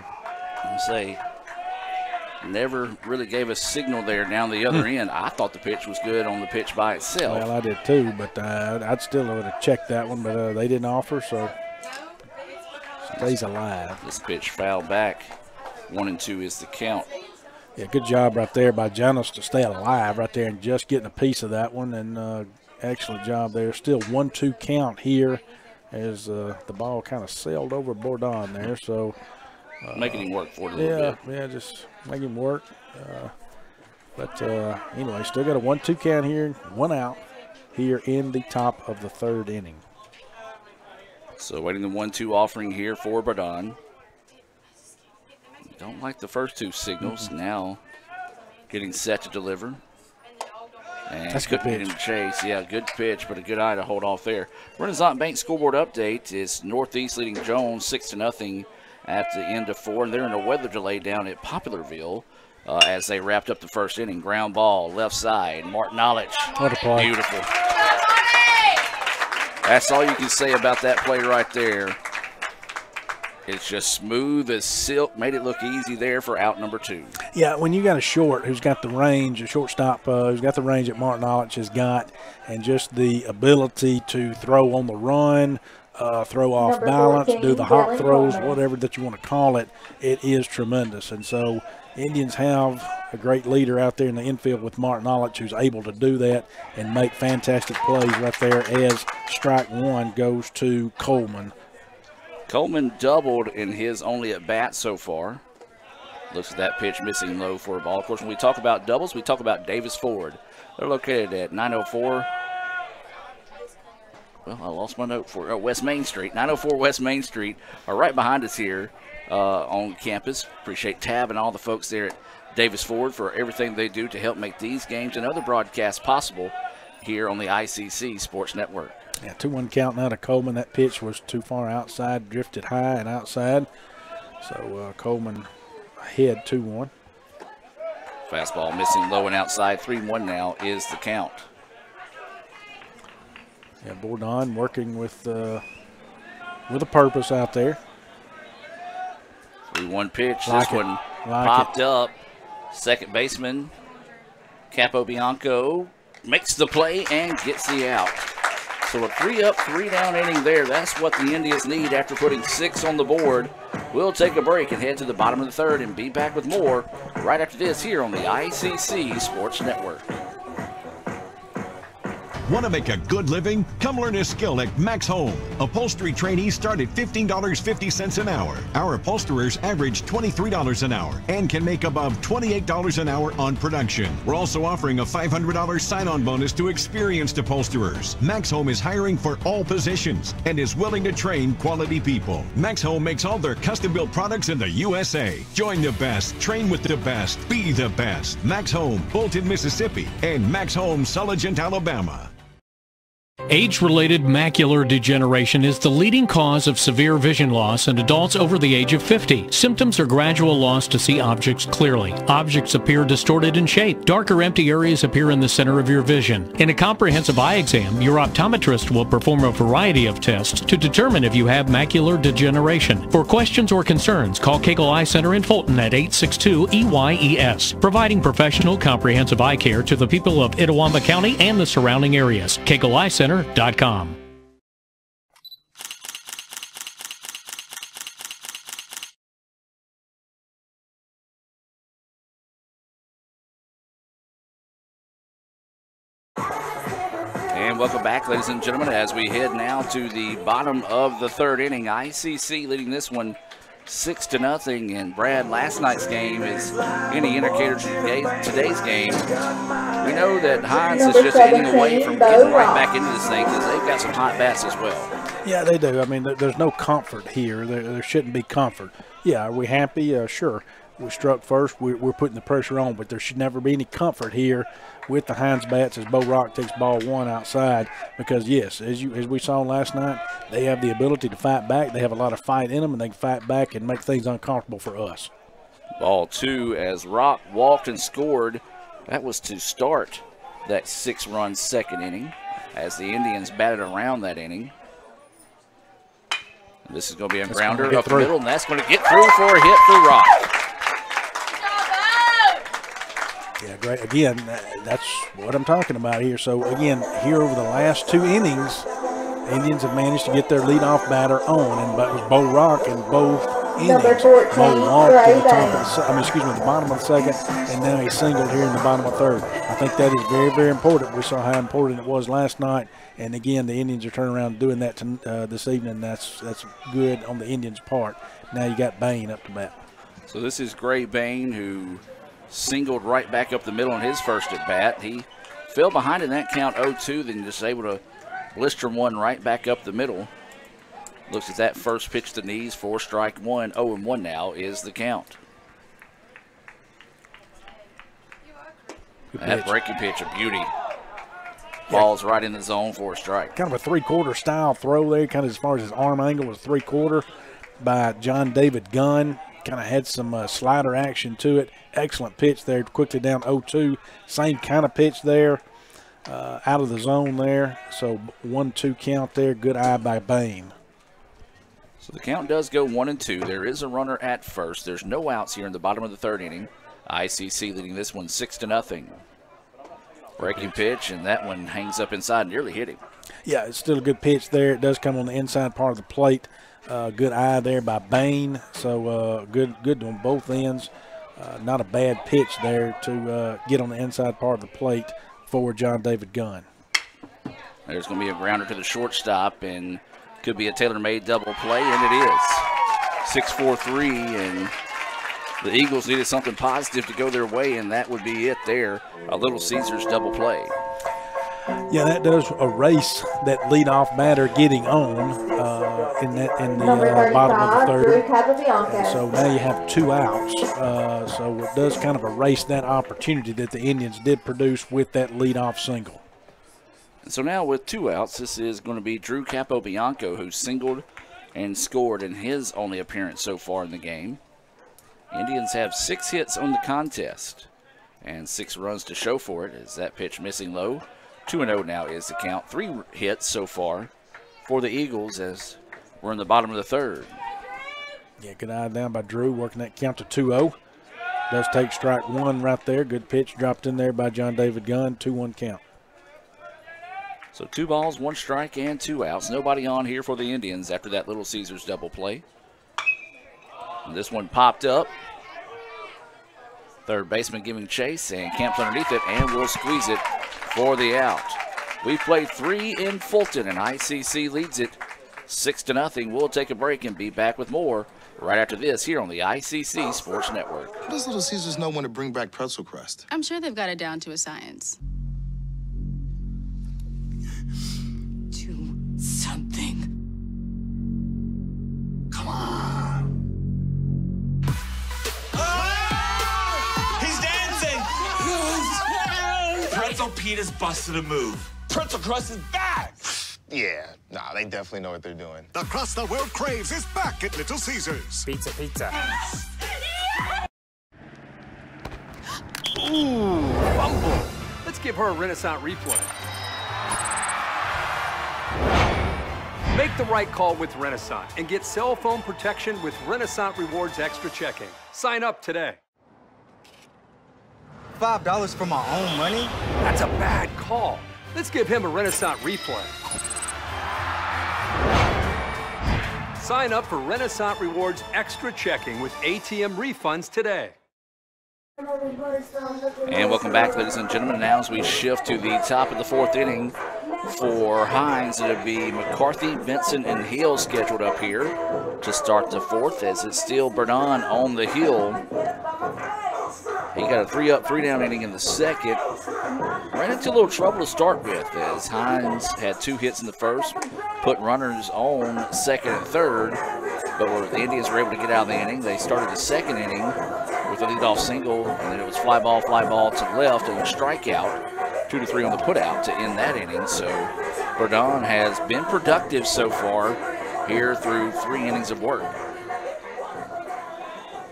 Say, never really gave a signal there down the other end. I thought the pitch was good on the pitch by itself. Well, I did too, but I'd still would have checked that one, but they didn't offer, so stays alive. This pitch fouled back. 1-2 is the count. Yeah, good job right there by Janis to stay alive right there and just getting a piece of that one, and excellent job there. Still 1-2 count here as the ball kind of sailed over Burdon there, so making him work for it a little bit. Yeah, just make him work. But anyway, still got a 1-2 count here, 1 out here in the top of the third inning. So waiting the 1-2 offering here for Burdon. Don't like the first 2 signals. Now getting set to deliver. And that's couldn't get him to chase. Yeah, good pitch, but a good eye to hold off there. Renaissance Bank scoreboard update is Northeast leading Jones 6-0 at the end of 4. And they're in a weather delay down at Popularville as they wrapped up the first inning. Ground ball, left side. Martin Knowledge. What a play. Beautiful. That's all you can say about that play right there. It's just smooth as silk. Made it look easy there for out number 2. Yeah, when you got a short who's got the range, a shortstop who's got the range that Martin Knowledge has got, and just the ability to throw on the run, throw off Number balance, 14, do the hop Dylan throws, Coleman. whatever that you want to call it. It is tremendous. And so Indians have a great leader out there in the infield with Martin Olich, who's able to do that and make fantastic plays right there as strike one goes to Coleman. Coleman doubled in his only at bat so far. Looks at that pitch missing low for a ball. Of course, when we talk about doubles, we talk about Davis Ford. They're located at 904. Well, I lost my note for West Main Street. 904 West Main Street are right behind us here on campus. Appreciate Tab and all the folks there at Davis Ford for everything they do to help make these games and other broadcasts possible here on the ICC Sports Network. Yeah, 2-1 count now to Coleman. That pitch was too far outside, drifted high and outside. So Coleman ahead 2-1. Fastball missing low and outside. 3-1 now is the count. Yeah, Bourdon working with a purpose out there. 3-1 pitch. Like this it. one Like popped it. up. Second baseman Capobianco makes the play and gets the out. So a 3-up, 3-down inning there. That's what the Indians need after putting 6 on the board. We'll take a break and head to the bottom of the third and be back with more right after this here on the ICC Sports Network. Want to make a good living? Come learn a skill at Max Home. Upholstery trainees start at $15.50 an hour. Our upholsterers average $23 an hour and can make above $28 an hour on production. We're also offering a $500 sign-on bonus to experienced upholsterers. Max Home is hiring for all positions and is willing to train quality people. Max Home makes all their custom-built products in the USA. Join the best, train with the best, be the best. Max Home, Bolton, Mississippi, and Max Home, Sulligent, Alabama. Age-related macular degeneration is the leading cause of severe vision loss in adults over the age of 50. Symptoms are gradual loss to see objects clearly. Objects appear distorted in shape. Darker empty areas appear in the center of your vision. In a comprehensive eye exam, your optometrist will perform a variety of tests to determine if you have macular degeneration. For questions or concerns, call Cagle Eye Center in Fulton at 862-EYES, providing professional comprehensive eye care to the people of Itawamba County and the surrounding areas. Cagle Eye Center.com. And welcome back, ladies and gentlemen, as we head now to the bottom of the third inning. ICC leading this one 6-0. And Brad, last night's game is any indicator to today's game. We know that Hinds is just an inning away from getting right back into this thing because they've got some hot bats as well. Yeah, they do. I mean, there's no comfort here. There shouldn't be comfort. Yeah, are we happy? Sure. We struck first. We're putting the pressure on, but there should never be any comfort here with the Hinds bats as Bo Rock takes ball one outside because, yes, as we saw last night, they have the ability to fight back. They have a lot of fight in them, and they can fight back and make things uncomfortable for us. Ball 2 as Rock walked and scored. That was to start that 6-run second inning as the Indians batted around that inning. And this is going to be a grounder up the middle, and that's going to get through for a hit for Rock. Yeah, great. Again, that's what I'm talking about here. So, again, here over the last 2 innings, Indians have managed to get their leadoff batter on, and it was Bo Rock in both innings. Bo walked to the the bottom of the second, and now he singled here in the bottom of third. I think that is very, very important. We saw how important it was last night, and again, the Indians are turning around and doing that this evening. That's good on the Indians' part. Now you got Bain up to bat. So this is Gray Bain, who singled right back up the middle in his first at bat. He fell behind in that count 0-2, then just able to blister one right back up the middle. Looks at that first pitch to knees for strike one. 0-1 now is the count. That breaking pitch, a beauty. Ball's right in the zone for a strike. Kind of a three-quarter style throw there, kind of as far as his arm angle was three-quarter by John David Gunn. Kind of had some slider action to it. Excellent pitch there, quickly down 0-2. Same kind of pitch there, out of the zone there. So 1-2 count there. Good eye by Bain. So the count does go 1-2. There is a runner at first. There's no outs here in the bottom of the third inning. ICC leading this one 6-0. Breaking pitch, and that one hangs up inside, nearly hit him. Yeah, it's still a good pitch there. It does come on the inside part of the plate. Good eye there by Bain. So good on both ends. Not a bad pitch there to get on the inside part of the plate for John David Gunn. There's going to be a grounder to the shortstop, and could be a tailor-made double play, and it is. 6-4-3, and the Eagles needed something positive to go their way, and that would be it there. A Little Caesars double play. Yeah, that does erase that leadoff batter getting on in the bottom of the third. And so now you have 2 outs. So it does kind of erase that opportunity that the Indians did produce with that leadoff single. And so now with 2 outs, this is going to be Drew Capobianco, who singled and scored in his only appearance so far in the game. Indians have 6 hits on the contest and 6 runs to show for it as that pitch missing low. 2-0 now is the count. 3 hits so far for the Eagles as we're in the bottom of the third. Yeah, good eye down by Drew, working that count to 2-0. Does take strike 1 right there. Good pitch dropped in there by John David Gunn. 2-1 count. So 2 balls, 1 strike, and 2 outs. Nobody on here for the Indians after that Little Caesars double play. And this one popped up. Third baseman giving chase, and Camp's underneath it, and will squeeze it for the out. We've played 3 in Fulton, and ICC leads it 6-0. We'll take a break and be back with more right after this here on the ICC Sports Network. How does Little Caesars know when to bring back pretzel crust? I'm sure they've got it down to a science. Do something. Come on. He's dancing! Pretzel Pete has busted a move. Pretzel crust is back! Yeah, nah, they definitely know what they're doing. The crust the world craves is back at Little Caesars. Pizza, pizza. Ooh, fumble. Let's give her a Renaissance replay. Make the right call with Renaissance and get cell phone protection with Renaissance Rewards Extra Checking. Sign up today. $5 for my own money? That's a bad call. Let's give him a Renaissance replay. Sign up for Renaissance Rewards Extra Checking with ATM refunds today. And welcome back, ladies and gentlemen. Now as we shift to the top of the 4th inning for Hinds, it'll be McCarthy, Benson, and Hill scheduled up here to start the 4th as it's still Bernard on the hill. He got a 3-up, 3-down inning in the second. Ran into a little trouble to start with as Hinds had 2 hits in the first, put runners on second and third, but the Indians were able to get out of the inning. They started the second inning with a leadoff single, and then it was fly ball to left, and a strikeout, 2-3 on the putout to end that inning. So Bernard has been productive so far here through 3 innings of work.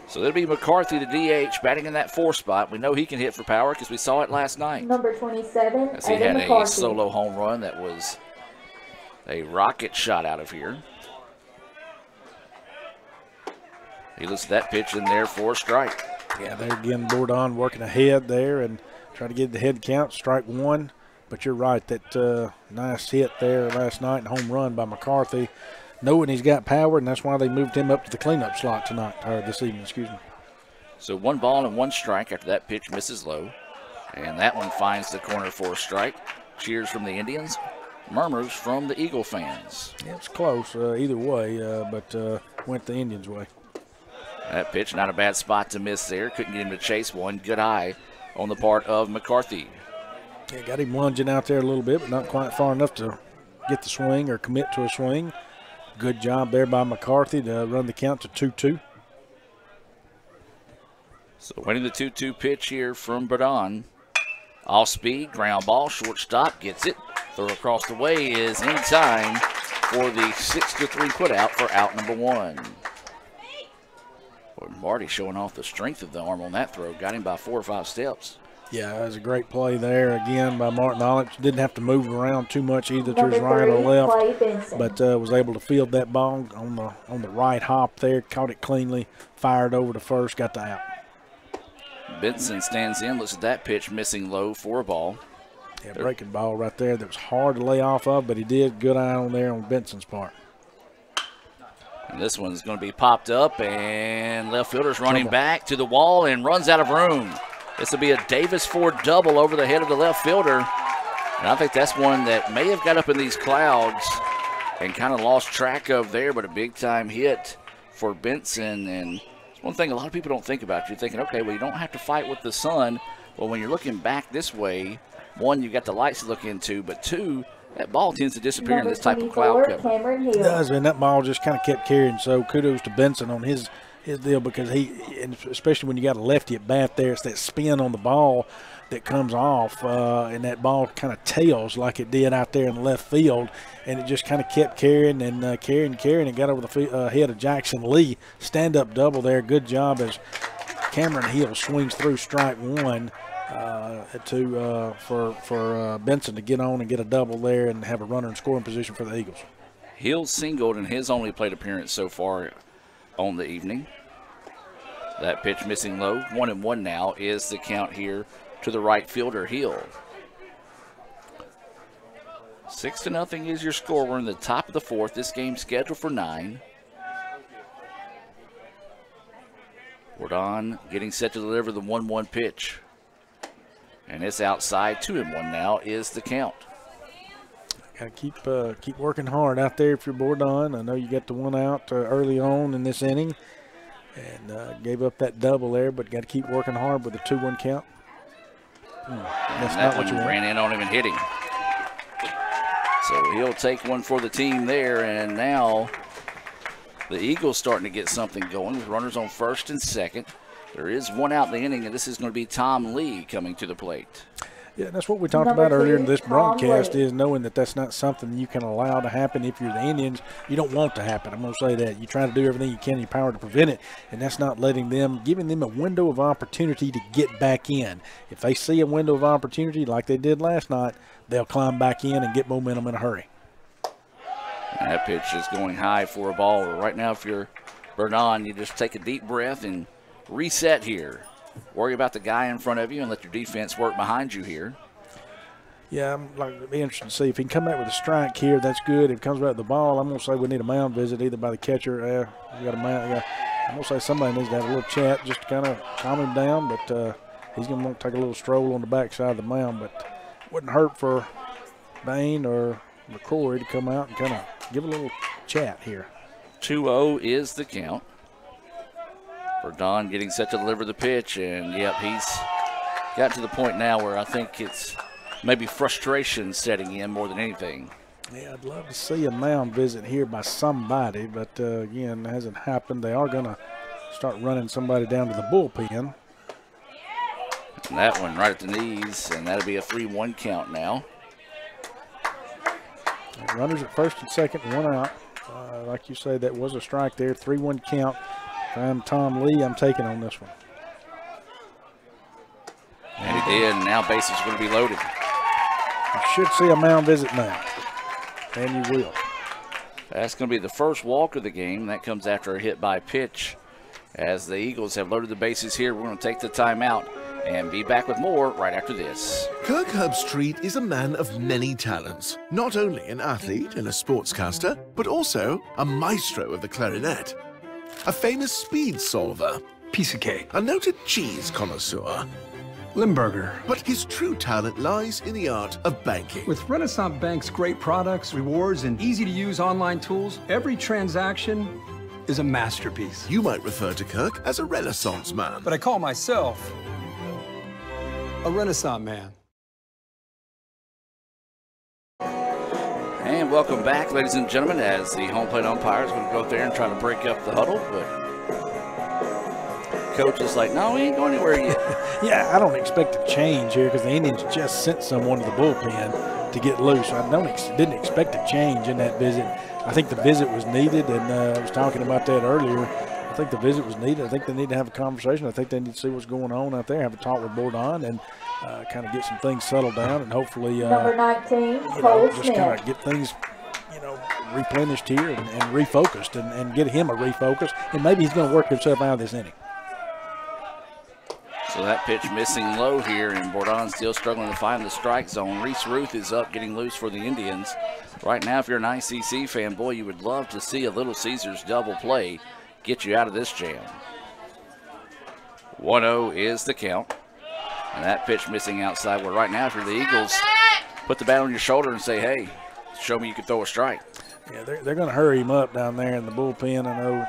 So it'll be McCarthy, the DH, batting in that 4 spot. We know he can hit for power because we saw it last night. Number 27, as he had a solo home run that was a rocket shot out of here. He looks at that pitch in there for a strike. Yeah, there again, Bourdon working ahead there and trying to get the head count, strike 1. But you're right, that nice hit there last night and home run by McCarthy. Knowing he's got power, and that's why they moved him up to the cleanup slot tonight, or this evening, excuse me. So 1 ball and 1 strike after that pitch misses low. And that one finds the corner for a strike. Cheers from the Indians, murmurs from the Eagle fans. Yeah, it's close either way, but went the Indians' way. That pitch, not a bad spot to miss there. Couldn't get him to chase one. Good eye on the part of McCarthy. Yeah, got him lunging out there a little bit, but not quite far enough to get the swing or commit to a swing. Good job there by McCarthy to run the count to 2-2. So winning the 2-2 pitch here from Berdon. Off speed, ground ball, shortstop gets it. Throw across the way is in time for the 6-3 put out for out number 1. Boy, Marty showing off the strength of the arm on that throw. Got him by 4 or 5 steps. Yeah, that was a great play there again by Martin Olich. Didn't have to move around too much either to his right or left, but was able to field that ball on the right hop there, caught it cleanly, fired over to first, got the out. Benson stands in, looks at that pitch, missing low for a ball. Yeah, breaking ball right there that was hard to lay off of, but he did. Good eye on there on Benson's part. And this one's going to be popped up, and left fielder's running back to the wall and runs out of room. This will be a Davis Ford double over the head of the left fielder. And I think that's one that may have got up in these clouds and kind of lost track of there, but a big-time hit for Benson. And it's one thing a lot of people don't think about. You're thinking, okay, well, you don't have to fight with the sun. Well, when you're looking back this way, one, you got the lights to look into, but two, that ball tends to disappear in this type of cloud cover. It does, and that ball just kind of kept carrying. So kudos to Benson on his deal, because he, and especially when you got a lefty at bat there, it's that spin on the ball that comes off, and that ball kind of tails like it did out there in the left field, and it just kind of kept carrying and carrying and got over the head of Jackson Lee. Stand-up double there. Good job as Cameron Hill swings through strike one. For Benson to get on and get a double there and have a runner in scoring position for the Eagles. Hill singled in his only plate appearance so far on the evening. That pitch missing low. 1-1 now is the count here to the right fielder, Hill. 6-0 is your score. We're in the top of the fourth. This game's scheduled for 9. Wardon getting set to deliver the 1-1 pitch. And it's outside. 2-1 now is the count. Got to keep working hard out there if you're Bourdon. I know you got the one out early on in this inning and gave up that double there, but got to keep working hard with the 2-1 count. That's that not what you want. Ran in on him and hit him. So he'll take one for the team there, and now the Eagles starting to get something going with runners on first and second. There is one out in the inning, and this is going to be Tom Lee coming to the plate. Yeah, that's what we talked about earlier in this broadcast, is knowing that that's not something you can allow to happen. If you're the Indians, you don't want to happen. I'm going to say that. You try to do everything you can in your power to prevent it, and that's not giving them a window of opportunity to get back in. If they see a window of opportunity like they did last night, they'll climb back in and get momentum in a hurry. And that pitch is going high for a ball. Right now, if you're Bernard, you just take a deep breath and reset here. Worry about the guy in front of you and let your defense work behind you here. Yeah, I'm like be interested to see if he can come back with a strike here. That's good. If it comes back with the ball, I'm going to say we need a mound visit either by the catcher. We got a mound. Yeah, I'm going to say somebody needs to have a little chat just to kind of calm him down. But he's going to want to take a little stroll on the backside of the mound. But it wouldn't hurt for Bain or McCrory to come out and kind of give a little chat here. 2-0 is the count. Verdon getting set to deliver the pitch, and yep, he's got to the point now where I think it's maybe frustration setting in more than anything. Yeah, I'd love to see a mound visit here by somebody, but again, it hasn't happened. They are going to start running somebody down to the bullpen. And that one right at the knees, and that'll be a 3-1 count now. Runners at first and second, one out. Like you say, that was a strike there, 3-1 count. If I'm Tom Lee, I'm taking on this one. And he did, and now bases are going to be loaded. You should see a mound visit now, and you will. That's going to be the first walk of the game. That comes after a hit by pitch. As the Eagles have loaded the bases here, we're going to take the timeout and be back with more right after this. Kirk Herbstreit is a man of many talents. Not only an athlete and a sportscaster, but also a maestro of the clarinet. A famous speed solver. Piece of cake. A noted cheese connoisseur. Limburger. But his true talent lies in the art of banking. With Renaissance Bank's great products, rewards, and easy-to-use online tools, every transaction is a masterpiece. You might refer to Kirk as a Renaissance man. But I call myself a Renaissance man. And welcome back, ladies and gentlemen, as the home plate umpire is going to go up there and try to break up the huddle, but coach is like, no, we ain't going anywhere yet. Yeah, I don't expect a change here because the Indians just sent someone to the bullpen to get loose. I didn't expect a change in that visit. I think the visit was needed, and I was talking about that earlier. I think the visit was needed. I think they need to have a conversation. I think they need to see what's going on out there, have a talk with Bourdon, and kind of get some things settled down, and hopefully number 19, just kind of get things replenished here and refocused and get him a refocus, and maybe he's going to work himself out of this inning. So So that pitch missing low here, and Bourdon still struggling to find the strike zone. Reese Ruth is up, getting loose for the Indians. Right now, if you're an ICC fan, boy, you would love to see a Little Caesars double play get you out of this jam. 1-0 is the count. And that pitch missing outside, where right now, if you're the Eagles, put the bat on your shoulder and say, hey, show me you can throw a strike. Yeah, they're going to hurry him up down there in the bullpen. I know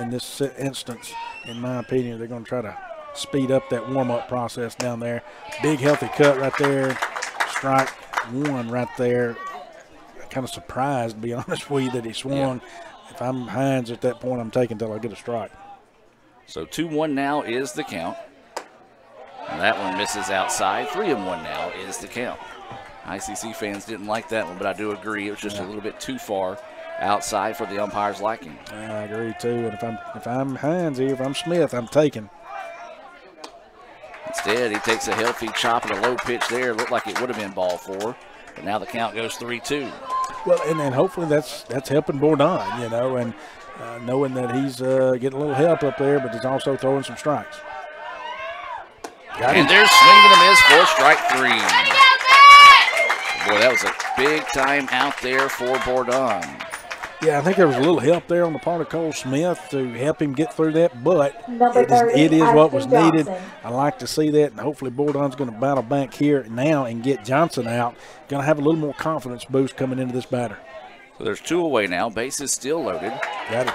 in this instance, in my opinion, they're going to try to speed up that warm-up process down there. Big, healthy cut right there. Strike one right there. Kind of surprised, to be honest with you, that he swung. Yeah. If I'm Hinds at that point, I'm taking until I get a strike. So 2-1 now is the count. And that one misses outside. 3-1 now is the count. ICC fans didn't like that one, but I do agree. It was just a little bit too far outside for the umpire's liking. I agree, too. And if I'm Hinds here, if I'm Smith, I'm taking. Instead, he takes a healthy chop and a low pitch there. Looked like it would have been ball 4. But now the count goes 3-2. Well, and then hopefully that's helping Bourdon, you know, and knowing that he's getting a little help up there, but he's also throwing some strikes. And there's swinging a miss for strike 3. Boy, that was a big time out there for Bourdon. Yeah, I think there was a little help there on the part of Cole Smith to help him get through that, but it is what was needed. I like to see that, and hopefully Bourdon's going to battle back here now and get Johnson out. Going to have a little more confidence boost coming into this batter. So there's 2 away now. Bases still loaded. Got it.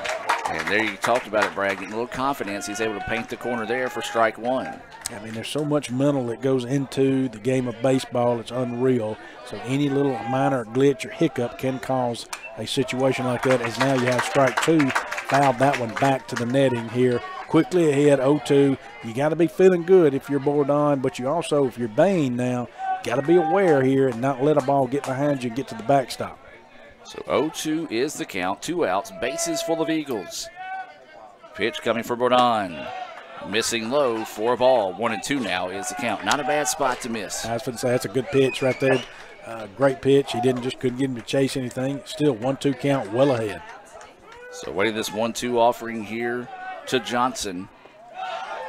And there you talked about it, Brad, getting a little confidence. He's able to paint the corner there for strike 1. I mean, there's so much mental that goes into the game of baseball. It's unreal. So any little minor glitch or hiccup can cause a situation like that. As now you have strike 2, fouled that one back to the netting here. Quickly ahead, 0-2. You got to be feeling good if you're Bourdon, but you also, if you're Bain now, got to be aware here and not let a ball get behind you and get to the backstop. So 0-2 is the count. 2 outs, bases full of Eagles. Pitch coming for Bourdon. Missing low for a ball. 1-2 now is the count. Not a bad spot to miss. I was going to say that's a good pitch right there. Great pitch. He couldn't get him to chase anything. Still 1-2 count, well ahead. So waiting this 1-2 offering here to Johnson.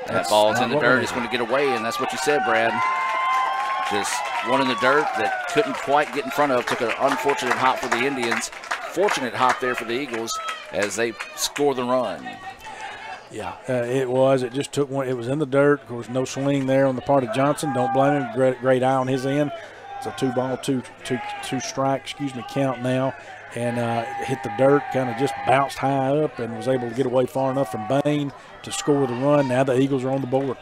That ball's in the dirt. It's going to get away, and that's what you said, Brad. Just one in the dirt that couldn't quite get in front of. Took an unfortunate hop for the Indians. Fortunate hop there for the Eagles as they score the run. Yeah, it was. It just took one. It was in the dirt. Of course, no swing there on the part of Johnson. Don't blame him. Great eye on his end. It's a 2-ball, two strike, count now. And hit the dirt, kind of just bounced high up and was able to get away far enough from Bain to score the run. Now the Eagles are on the board.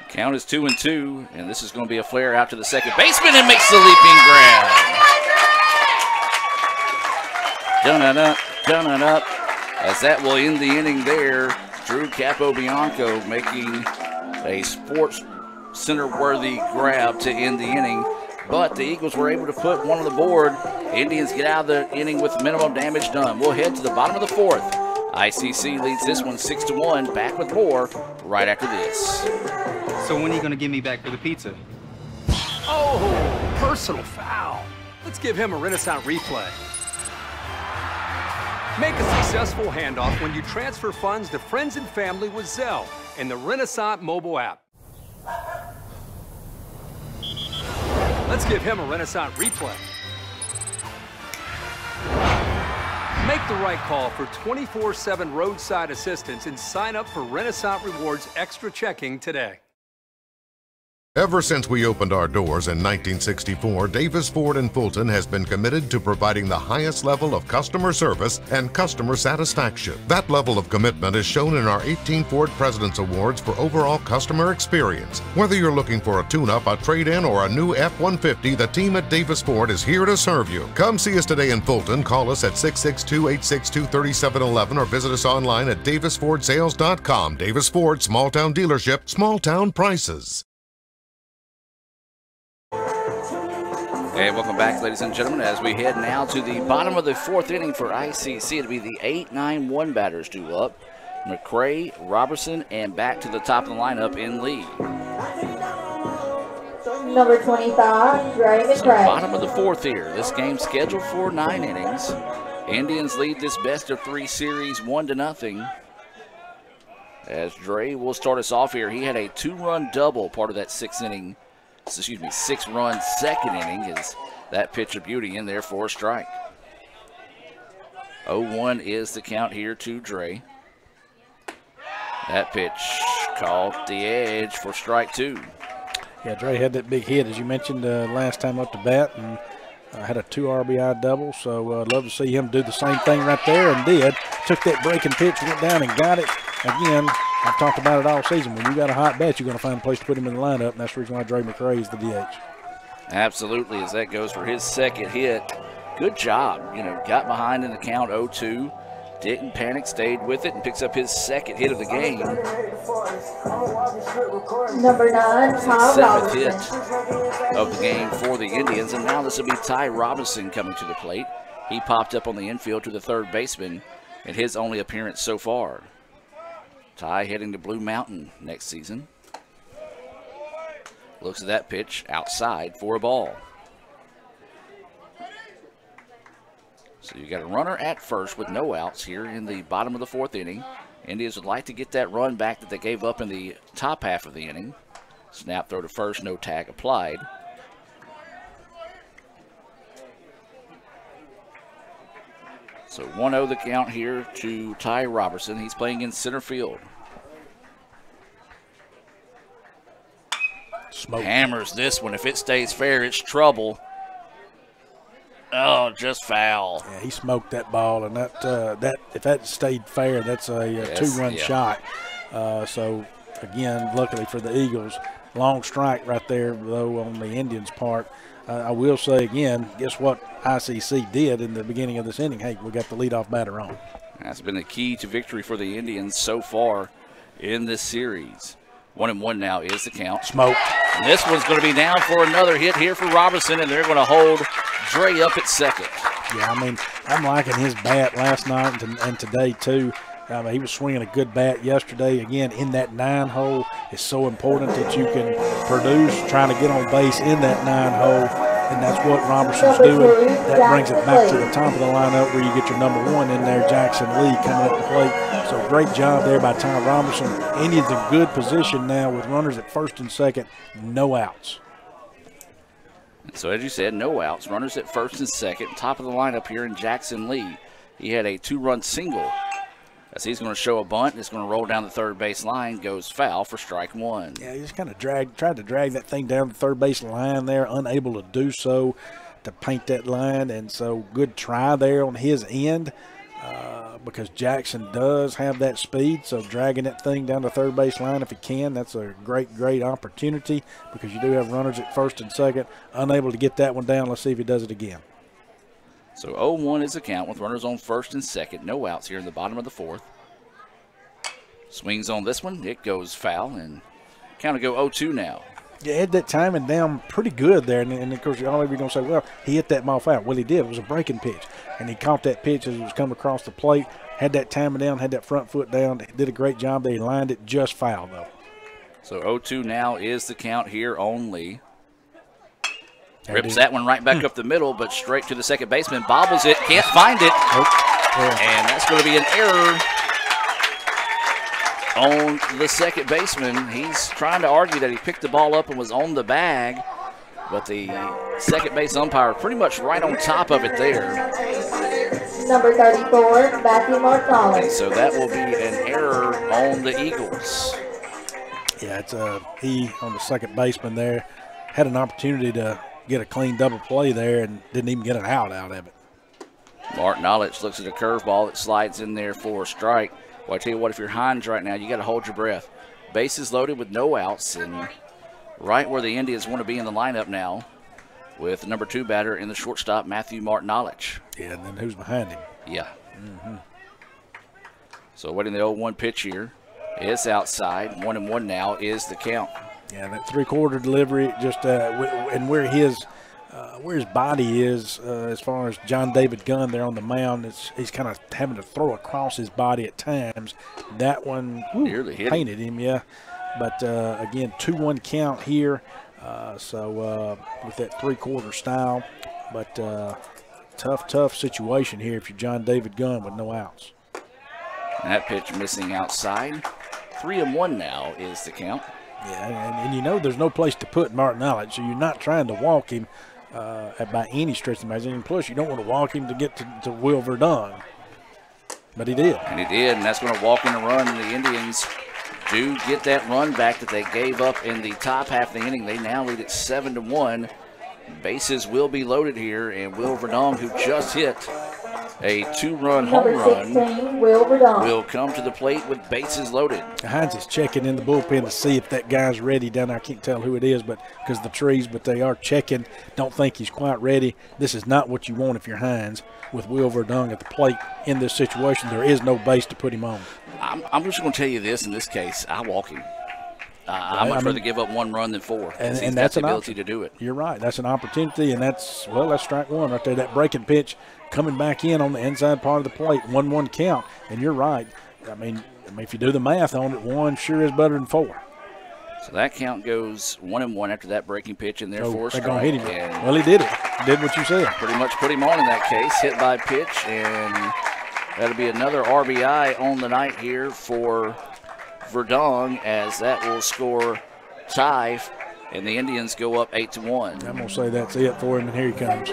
Count is 2-2, and this is going to be a flare out to the second baseman and makes the leaping grab. Dun-dun-dun, dun-dun-dun. As that will end the inning there, Drew Capobianco making a Sports Center-worthy grab to end the inning. But the Eagles were able to put one on the board. Indians get out of the inning with minimum damage done. We'll head to the bottom of the 4th. ICC leads this one 6-1. Back with more right after this. So when are you going to give me back for the pizza? Oh, personal foul. Let's give him a Renaissance replay. Make a successful handoff when you transfer funds to friends and family with Zelle and the Renaissance mobile app. Let's give him a Renaissance replay. Make the right call for 24/7 roadside assistance and sign up for Renaissance Rewards Extra Checking today. Ever since we opened our doors in 1964, Davis Ford in Fulton has been committed to providing the highest level of customer service and customer satisfaction. That level of commitment is shown in our 18 Ford President's Awards for overall customer experience. Whether you're looking for a tune-up, a trade-in, or a new F-150, the team at Davis Ford is here to serve you. Come see us today in Fulton. Call us at 662-862-3711 or visit us online at davisfordsales.com. Davis Ford, small-town dealership, small-town prices. And welcome back, ladies and gentlemen, as we head now to the bottom of the 4th inning for ICC. It'll be the 8-9-1 batters due up. McCray, Robertson, and back to the top of the lineup in Lee. Number 25, Dre McCray. So bottom of the 4th here. This game scheduled for 9 innings. Indians lead this best-of-3 series 1-0. as Dre will start us off here. He had a 2-run double, part of that 6-run second inning, as that pitch of beauty in there for a strike. 0-1 is the count here to Dre. That pitch caught the edge for strike 2. Yeah, Dre had that big hit, as you mentioned, last time up to bat, and had a 2 RBI double, so I'd love to see him do the same thing right there, and did. Took that breaking pitch, went down and got it. Again, I've talked about it all season. When you got a hot bat, you're going to find a place to put him in the lineup, and that's the reason why Dre McRae is the DH. Absolutely, as that goes for his second hit. Good job, got behind in the count 0-2. Didn't panic, stayed with it, and picks up his second hit of the game. Number 9, Ty Robinson. Hit of the game for the Indians, and now this will be Ty Robinson coming to the plate. He popped up on the infield to the third baseman in his only appearance so far. Ty heading to Blue Mountain next season. Looks at that pitch outside for a ball. So you got a runner at first with no outs here in the bottom of the 4th inning. Indians would like to get that run back that they gave up in the top half of the inning. Snap throw to first, no tag applied. So 1-0 the count here to Ty Robertson. He's playing in center field. Smoke. Hammers this one. If it stays fair, it's trouble. Oh, just foul. Yeah, he smoked that ball, and that if that stayed fair, that's a 2-run shot. So, again, luckily for the Eagles, long strike right there, though, on the Indians' part. I will say again, guess what ICC did in the beginning of this inning? Hey, we got the leadoff batter on. That's been the key to victory for the Indians so far in this series. 1-1 now is the count. Smoke. And this one's going to be down for another hit here for Robertson, and they're going to hold Dre up at second. Yeah, I mean, I'm liking his bat last night and today, too. He was swinging a good bat yesterday. Again, in that 9-hole, it's so important that you can produce, trying to get on base in that 9-hole, and that's what Robertson's doing. That brings it back to the top of the lineup where you get your number 1 in there, Jackson Lee, coming at the plate. So great job there by Ty Robertson. Indians in good position now with runners at first and second, no outs. So as you said, no outs. Runners at first and second. Top of the lineup here in Jackson Lee. He had a 2-run single. As he's going to show a bunt, it's going to roll down the third base line, goes foul for strike 1. Yeah, he just kind of tried to drag that thing down the third base line there, unable to do so to paint that line. And so good try there on his end because Jackson does have that speed. So dragging that thing down the third base line if he can, that's a great opportunity because you do have runners at first and second. Unable to get that one down. Let's see if he does it again. So 0-1 is the count with runners on first and second. No outs here in the bottom of the 4th. Swings on this one. It goes foul, and count to go 0-2 now. Yeah, had that timing down pretty good there. And of course, you're always going to say, well, he hit that ball foul. Well, he did. It was a breaking pitch. And he caught that pitch as it was coming across the plate. Had that timing down, had that front foot down. Did a great job there. He lined it just foul, though. So 0-2 now is the count here on Lee. Rips that one right back up the middle, but straight to the second baseman. Bobbles it, can't find it. And that's going to be an error on the second baseman. He's trying to argue that he picked the ball up and was on the bag, but the second base umpire pretty much right on top of it there. Number 34, Matthew Martinez. And so that will be an error on the Eagles. Yeah, it's he on the second baseman there. Had an opportunity to get a clean double play there and didn't even get an out of it. Martinez looks at a curveball that slides in there for a strike. Well, I tell you what, if you're Hinds right now, you got to hold your breath. Bases loaded with no outs, and right where the Indians want to be in the lineup now with the number 2 batter in the shortstop, Matthew Martinez. Yeah, and then who's behind him? Yeah. So waiting the 0-1 pitch here. It's outside. 1-1 now is the count. Yeah, that 3-quarter delivery, just and where his body is as far as John David Gunn there on the mound, he's kind of having to throw across his body at times. That one nearly painted him, yeah. But again, 2-1 count here. So with that 3-quarter style, but tough situation here if you're John David Gunn with no outs. And that pitch missing outside. 3-1 now is the count. Yeah, and you know there's no place to put Martin Allen, so you're not trying to walk him by any stretch of the imagination. Plus, you don't want to walk him to get to Will Verdon. But he did. And he did, and that's going to walk in the run. The Indians do get that run back that they gave up in the top half of the inning. They now lead it 7-1. Bases will be loaded here, and Will Verdon, who just hit a 2-run home run, 16, will come to the plate with bases loaded. Hinds is checking in the bullpen to see if that guy's ready down there. I can't tell who it is, but because of the trees, but they are checking. Don't think he's quite ready. This is not what you want if you're Hinds. With Will Verdon at the plate in this situation, there is no base to put him on. I'm just going to tell you this in this case. I walk him. I'd much rather give up 1 run than 4. And that's the an ability option to do it. You're right. That's an opportunity, and that's strike one right there. That breaking pitch coming back in on the inside part of the plate, 1-1 count. And you're right. I mean, if you do the math on it, 1 sure is better than 4. So that count goes 1-1 after that breaking pitch in there for a strike. They're going to hit him. Well, he did it. Did what you said. Pretty much put him on in that case. Hit by pitch, and that'll be another RBI on the night here for Verdon, as that will score tie, and the Indians go up 8-1. I'm going to say that's it for him, and here he comes.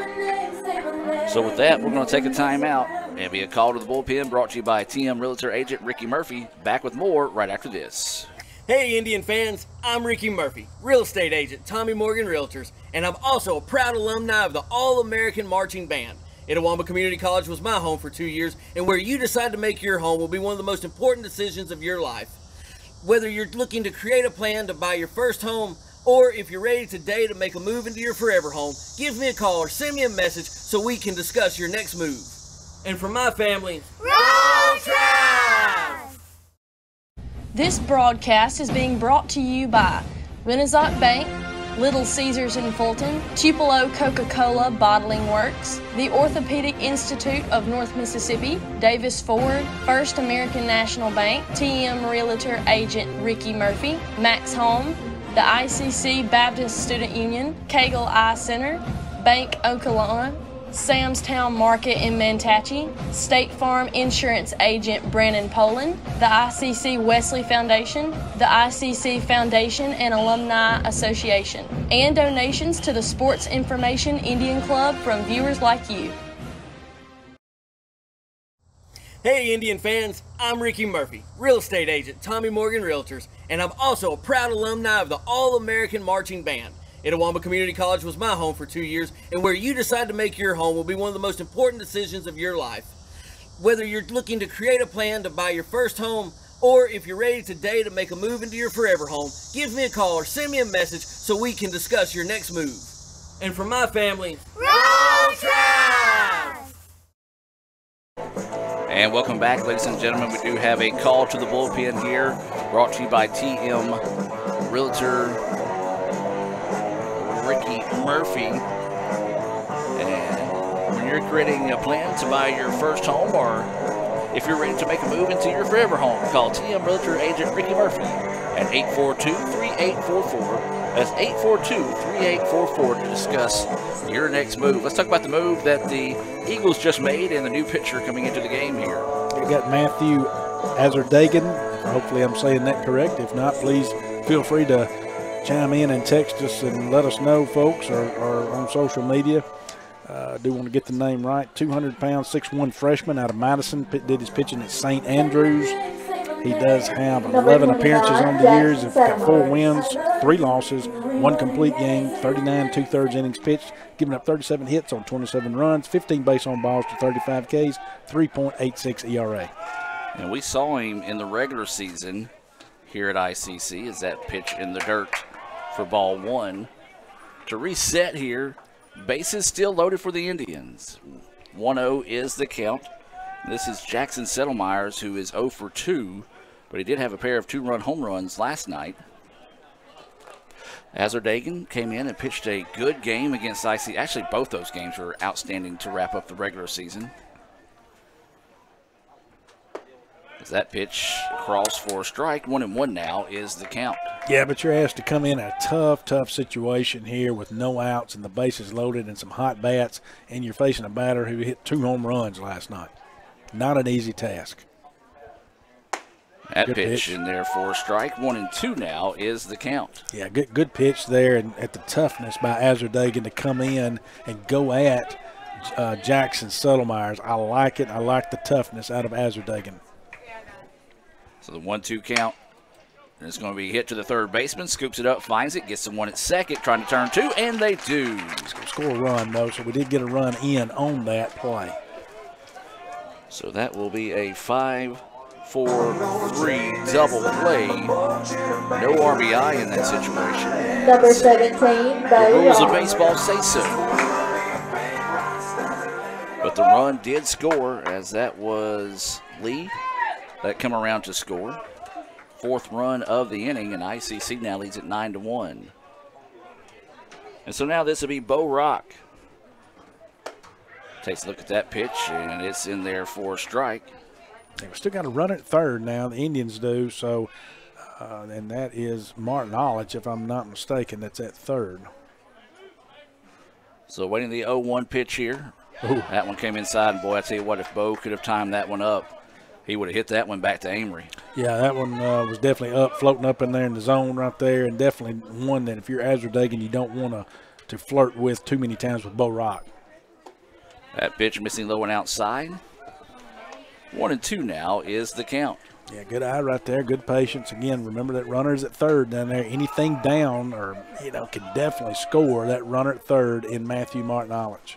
So with that, we're going to take a timeout. It'll be a call to the bullpen brought to you by TM Realtor agent Ricky Murphy. Back with more right after this. Hey Indian fans, I'm Ricky Murphy, real estate agent Tommy Morgan Realtors, and I'm also a proud alumni of the All-American Marching Band. Itawamba Community College was my home for 2 years, and where you decide to make your home will be one of the most important decisions of your life. Whether you're looking to create a plan to buy your first home, or if you're ready today to make a move into your forever home, give me a call or send me a message so we can discuss your next move. And for my family, Roll Tribe! This broadcast is being brought to you by Renaissance Bank, Little Caesars in Fulton, Tupelo Coca-Cola Bottling Works, the Orthopedic Institute of North Mississippi, Davis Ford, First American National Bank, TM Realtor agent Ricky Murphy, Max Home, the ICC Baptist Student Union, Cagle Eye Center, Bank Okolona, Sam's Town Market in Manatee, State Farm Insurance Agent Brandon Poland, the ICC Wesley Foundation, the ICC Foundation and Alumni Association, and donations to the Sports Information Indian Club from viewers like you. Hey Indian fans, I'm Ricky Murphy, real estate agent Tommy Morgan Realtors, and I'm also a proud alumni of the All-American Marching Band. Itawamba Community College was my home for 2 years, and where you decide to make your home will be one of the most important decisions of your life. Whether you're looking to create a plan to buy your first home, or if you're ready today to make a move into your forever home, give me a call or send me a message so we can discuss your next move. And for my family, Roll Tribe! And welcome back, ladies and gentlemen. We do have a call to the bullpen here, brought to you by TM Realtor Ricky Murphy. And when you're creating a plan to buy your first home, or if you're ready to make a move into your forever home, call TM Realtor agent Ricky Murphy at 842-3844. That's 842-3844 to discuss your next move. Let's talk about the move that the Eagles just made and the new pitcher coming into the game here. We got Matthew Azardagan. Hopefully I'm saying that correct. If not, please feel free to chime in and text us and let us know, folks, or on social media. I do want to get the name right. 200-pound, 6'1" freshman out of Madison. Did his pitching at St. Andrews. He does have 11 appearances on the years. He's got 4 wins, 3 losses, 1 complete game, 39 2/3 innings pitched, giving up 37 hits on 27 runs, 15 base on balls to 35 Ks, 3.86 ERA. And we saw him in the regular season here at ICC as that pitch in the dirt for ball 1. To reset here, bases still loaded for the Indians. 1-0 is the count. This is Jackson Settlemyers, who is 0 for 2, but he did have a pair of 2-run home runs last night. Azardagan came in and pitched a good game against ICC. Actually, both those games were outstanding to wrap up the regular season. As that pitch across for a strike, 1-1 now is the count. Yeah, but you're asked to come in a tough situation here with no outs and the bases loaded and some hot bats, and you're facing a batter who hit 2 home runs last night. Not an easy task. That pitch in there for a strike. 1-2 now is the count. Yeah, good pitch there, and at the toughness by Azurdagan to come in and go at Jackson Settlemyers. I like it. I like the toughness out of Azurdagan. So the 1-2 count. And it's going to be hit to the third baseman. Scoops it up, finds it, gets the one at second, trying to turn two, and they do. He's going to score a run, though, so we did get a run in on that play. So that will be a 5-4-3 double play. No RBI in that situation. Number 17, The rules of baseball say so. But the run did score, as that was Lee that come around to score. Fourth run of the inning, and ICC now leads at 9-1. And so now this will be Bo Rock. Takes a look at that pitch, and it's in there for a strike. They've still got to run at third now, the Indians do, so, and that is Martin Olich, if I'm not mistaken, that's at third. So waiting the 0-1 pitch here. Ooh. That one came inside, and boy, I tell you what, if Bo could have timed that one up, he would have hit that one back to Amory. Yeah, that one was definitely up, floating up in there in the zone right there, and definitely one that if you're Azurdagan, you don't want to flirt with too many times with Bo Rock. That pitch missing low and outside. 1-2 now is the count. Yeah, good eye right there, good patience. Again, remember that runner's at third down there. Anything down or, can definitely score that runner at third in Matthew Martin Olich.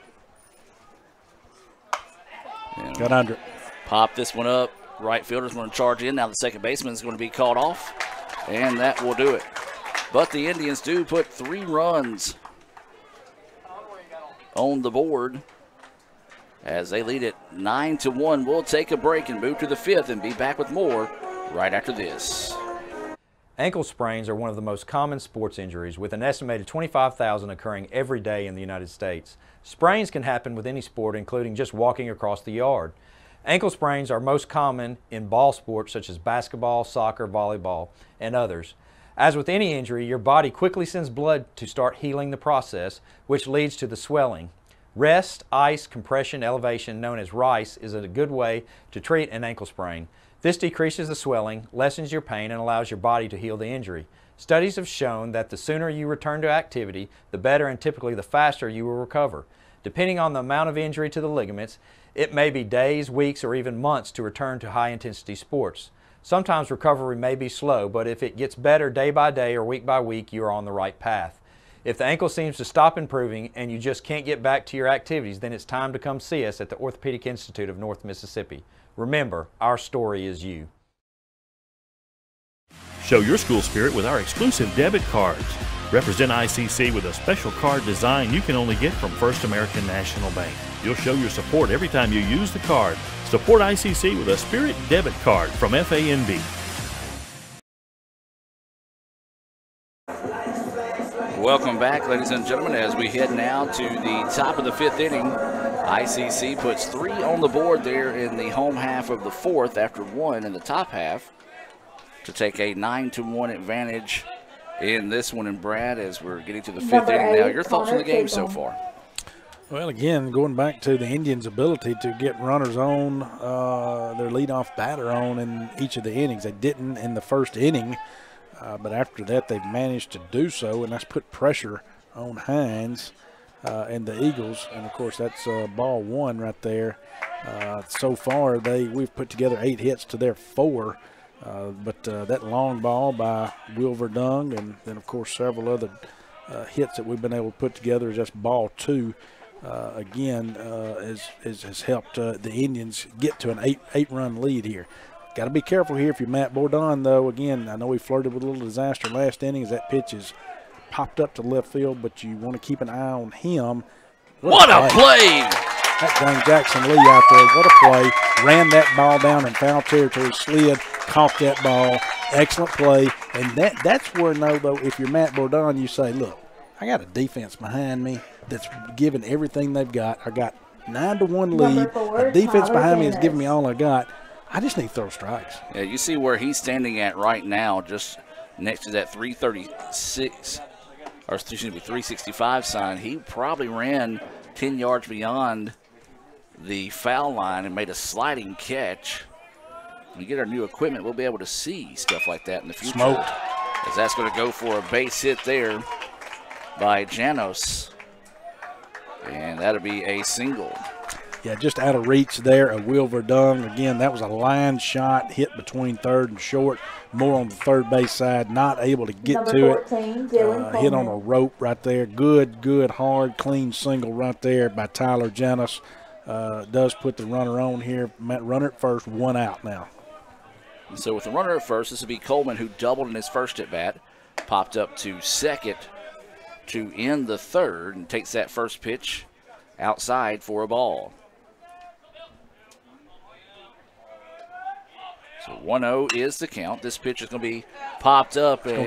Got under it. Pop this one up. Right fielder's going to charge in. Now the second baseman is going to be called off, and that will do it. But the Indians do put 3 runs on the board as they lead it 9-1. We'll take a break and move to the 5th and be back with more right after this. Ankle sprains are one of the most common sports injuries, with an estimated 25,000 occurring every day in the United States. Sprains can happen with any sport, including just walking across the yard. Ankle sprains are most common in ball sports such as basketball, soccer, volleyball, and others. As with any injury, your body quickly sends blood to start healing the process, which leads to the swelling. Rest, ice, compression, elevation, known as RICE, is a good way to treat an ankle sprain. This decreases the swelling, lessens your pain, and allows your body to heal the injury. Studies have shown that the sooner you return to activity, the better and typically the faster you will recover. Depending on the amount of injury to the ligaments, it may be days, weeks, or even months to return to high-intensity sports. Sometimes recovery may be slow, but if it gets better day by day or week by week, you are on the right path. If the ankle seems to stop improving and you just can't get back to your activities, then it's time to come see us at the Orthopedic Institute of North Mississippi. Remember, our story is you. Show your school spirit with our exclusive debit cards. Represent ICC with a special card design you can only get from First American National Bank. You'll show your support every time you use the card. Support ICC with a Spirit debit card from FANB. Welcome back, ladies and gentlemen, as we head now to the top of the 5th inning. ICC puts 3 on the board there in the home half of the 4th after 1 in the top half to take a 9-1 advantage in this one. And Brad, as we're getting to the 5th inning now, your thoughts on the game so far? Well, again, going back to the Indians' ability to get runners on, their leadoff batter on in each of the innings. They didn't in the first inning, but after that they've managed to do so, and that's put pressure on Hinds and the Eagles. And, of course, that's ball 1 right there. So far, we've put together 8 hits to their 4. But that long ball by Will Verdung, and then, of course, several other hits that we've been able to put together is just ball 2. Again, has helped the Indians get to an 8-run lead here. Got to be careful here if you're Matt Bourdon, though. Again, I know we flirted with a little disaster last inning as that pitch is popped up to left field, but you want to keep an eye on him. What a play! That dang Jackson Lee out there, what a play. Ran that ball down in foul territory, slid, caught that ball. Excellent play. And that's where, though, if you're Matt Bourdon, you say, look, I got a defense behind me that's giving everything they've got. I got 9-1 lead. A defense behind me is giving me all I got. I just need to throw strikes. Yeah, you see where he's standing at right now, just next to that 336, or excuse me, 365 sign. He probably ran 10 yards beyond the foul line and made a sliding catch when we get our new equipment, we'll be able to see stuff like that in the future. Smoked. As that's going to go for a base hit there by Janos. And that'll be a single. Yeah, just out of reach there of Will Verdung. Again, that was a line shot hit between third and short, more on the third base side, not able to get to it. Hit on a rope right there. Good, hard, clean single right there by Tyler Janos. Does put the runner on here. Runner at first, 1 out now. And so with the runner at first, this will be Coleman, who doubled in his first at-bat, popped up to second to end the third, and takes that first pitch outside for a ball. So 1-0 is the count. This pitch is going to be popped up, and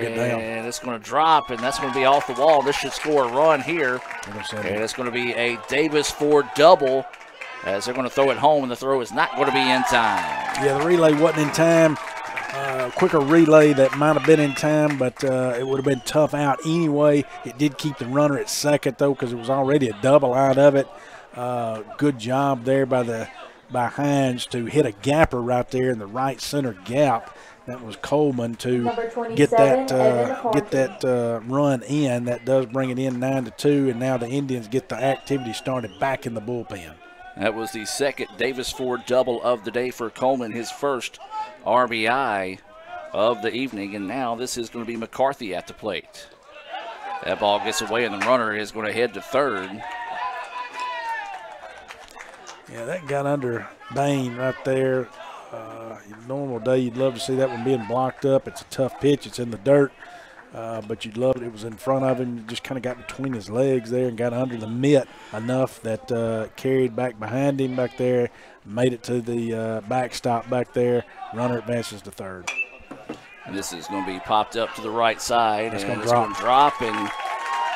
it's going to drop, and that's going to be off the wall. This should score a run here, and it's going to be a Davis Ford double, as they're going to throw it home, and the throw is not going to be in time. Yeah, the relay wasn't in time. Quicker relay that might have been in time, but it would have been tough out anyway. It did keep the runner at second, though, because it was already a double out of it. Good job there by Hinds to hit a gapper right there in the right center gap. That was Coleman to get that run in. That does bring it in 9-2, and now the Indians get the activity started back in the bullpen. That was the second Davis Ford double of the day for Coleman, his first RBI of the evening, and now this is going to be McCarthy at the plate. That ball gets away, and the runner is going to head to third. Yeah, that got under Bain right there. Normal day, you'd love to see that one being blocked up. It's a tough pitch. It's in the dirt, but you'd love it was in front of him. Just kind of got between his legs there and got under the mitt enough that carried back behind him back there, made it to the backstop back there. Runner advances to third. And this is going to be popped up to the right side. It's and going to drop. And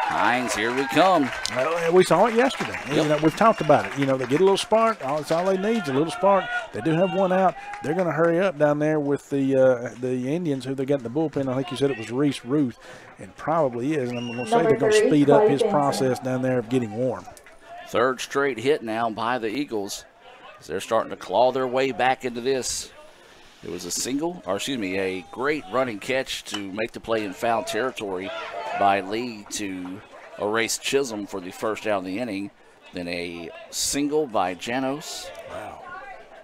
Hinds, here we come. Well, we saw it yesterday. Yep. You know, we've talked about it. You know, they get a little spark. That's all they need is a little spark. They do have 1 out. They're going to hurry up down there with the Indians, who they got in the bullpen. I think you said it was Reese Ruth, and probably is. And I'm going to say they're going to speed up his process down there of getting warm. Third straight hit now by the Eagles, as they're starting to claw their way back into this. It was a great running catch to make the play in foul territory by Lee to erase Chisholm for the first out of the inning. Then a single by Janos. Wow.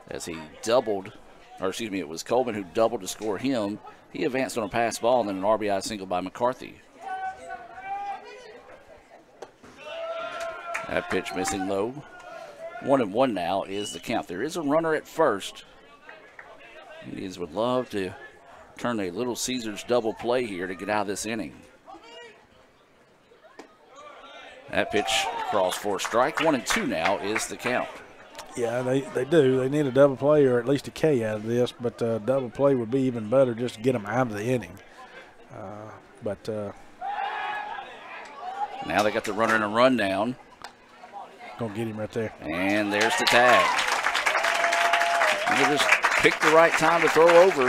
As he doubled, it was Coleman who doubled to score him. He advanced on a pass ball, and then an RBI single by McCarthy. That pitch missing low. 1-1 now is the count. There is a runner at first. Indians would love to turn a Little Caesars double play here to get out of this inning. That pitch across for strike. 1-2 now is the count. Yeah, they do. They need a double play or at least a K out of this, but double play would be even better just to get them out of the inning. Now they got the runner in a run down. Gonna get him right there. And there's the tag. And they just picked the right time to throw over,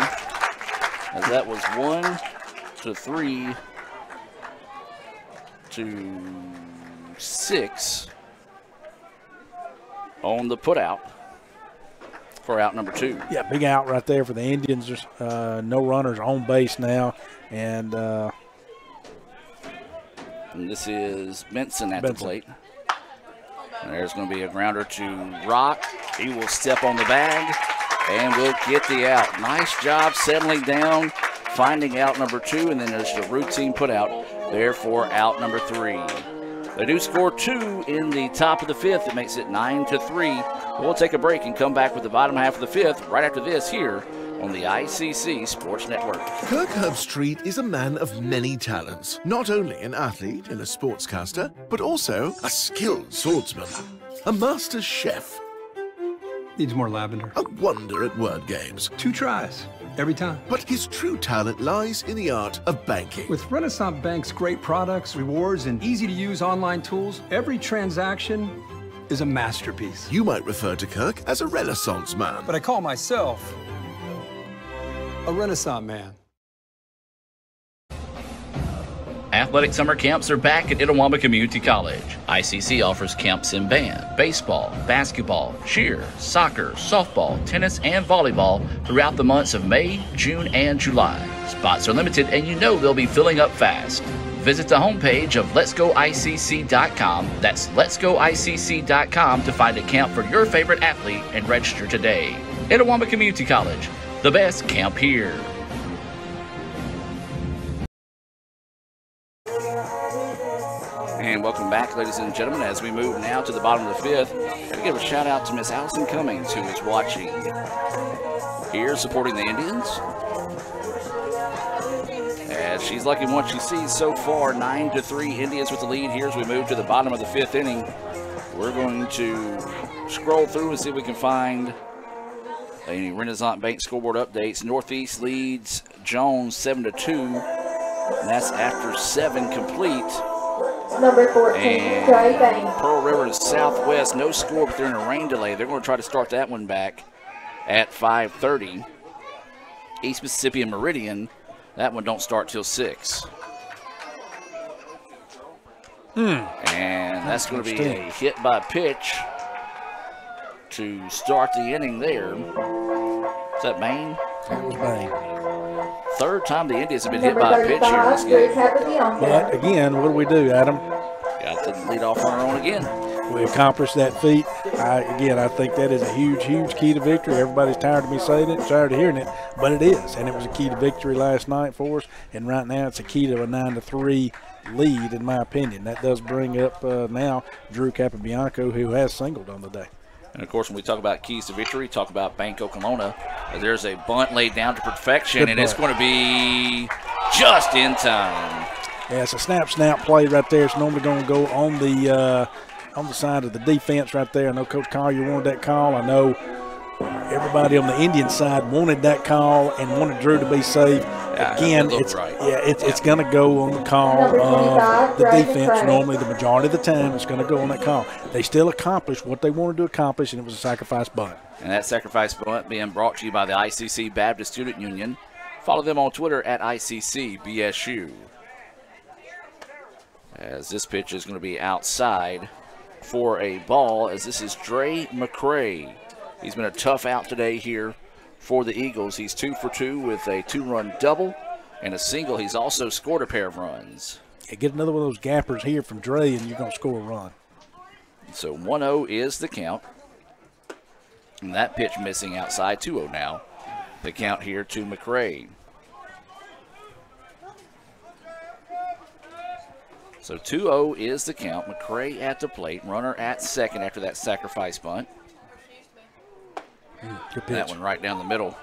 as that was 1-3 to 6 on the put out for out number 2. Yeah, big out right there for the Indians. There's no runners on base now, and this is Benson at the plate. And there's going to be a grounder to Rock. He will step on the bag and will get the out. Nice job settling down, finding out number 2, and then there's the routine put out there for out number 3. They do score 2 in the top of the 5th. It makes it 9-3. We'll take a break and come back with the bottom half of the 5th right after this here on the ICC Sports Network. Kirk Herbstreit is a man of many talents. Not only an athlete and a sportscaster, but also a skilled swordsman, a master chef. Needs more lavender. A wonder at word games. 2 tries, every time. But his true talent lies in the art of banking. With Renaissance Bank's great products, rewards, and easy-to-use online tools, every transaction is a masterpiece. You might refer to Kirk as a Renaissance man. But I call myself a Renaissance man. Athletic summer camps are back at Itawamba Community College. ICC offers camps in band, baseball, basketball, cheer, soccer, softball, tennis, and volleyball throughout the months of May, June, and July. Spots are limited, and you know they'll be filling up fast. Visit the homepage of letsgoicc.com. That's letsgoicc.com to find a camp for your favorite athlete and register today. Itawamba Community College, the best camp here. And welcome back, ladies and gentlemen, as we move now to the bottom of the fifth. Got to give a shout out to Miss Allison Cummings, who is watching here, supporting the Indians. As she's liking what she sees so far, 9-3 Indians with the lead here as we move to the bottom of the fifth inning. We're going to scroll through and see if we can find any Renaissance Bank scoreboard updates. Northeast leads Jones 7-2, and that's after 7 complete. Number 14, Trey Banks. Pearl River and Southwest, no score, but they're in a rain delay. They're going to try to start that one back at 5:30. East Mississippi and Meridian, that one don't start till 6. And that's going to be a hit by pitch to start the inning there. Is that Maine? That was Maine. Third time the Indians have been hit by a pitch here in this game. But again, what do we do, Adam? Got the lead off runner on again. We accomplished that feat. I think that is a huge, huge key to victory. Everybody's tired of me saying it, tired of hearing it, but it is. And it was a key to victory last night for us. And right now it's a key to a 9-3 lead, in my opinion. That does bring up now Drew Capobianco, who has singled on the day. And, of course, when we talk about keys to victory, talk about Bank Oklahoma. There's a bunt laid down to perfection, and it's going to be just in time. Yeah, it's a snap play right there. It's normally going to go on the side of the defense right there. I know Coach Collier wanted that call. I know everybody on the Indian side wanted that call and wanted Drew to be safe. Again, it's going to go on the call of the defense. Normally, the majority of the time, it's going to go on that call. They still accomplished what they wanted to accomplish, and it was a sacrifice bunt. And that sacrifice bunt being brought to you by the ICC Baptist Student Union. Follow them on Twitter at ICCBSU. As this pitch is going to be outside for a ball, as this is Dre McCray. He's been a tough out today here for the Eagles. He's 2 for 2 with a 2-run double and a single. He's also scored a pair of runs. Yeah, get another one of those gappers here from Dre, and you're going to score a run. So 1-0 is the count. And that pitch missing outside, 2-0 now. The count here to McCray. So 2-0 is the count. McCray at the plate. Runner at second after that sacrifice bunt. Good pitch. That one right down the middle.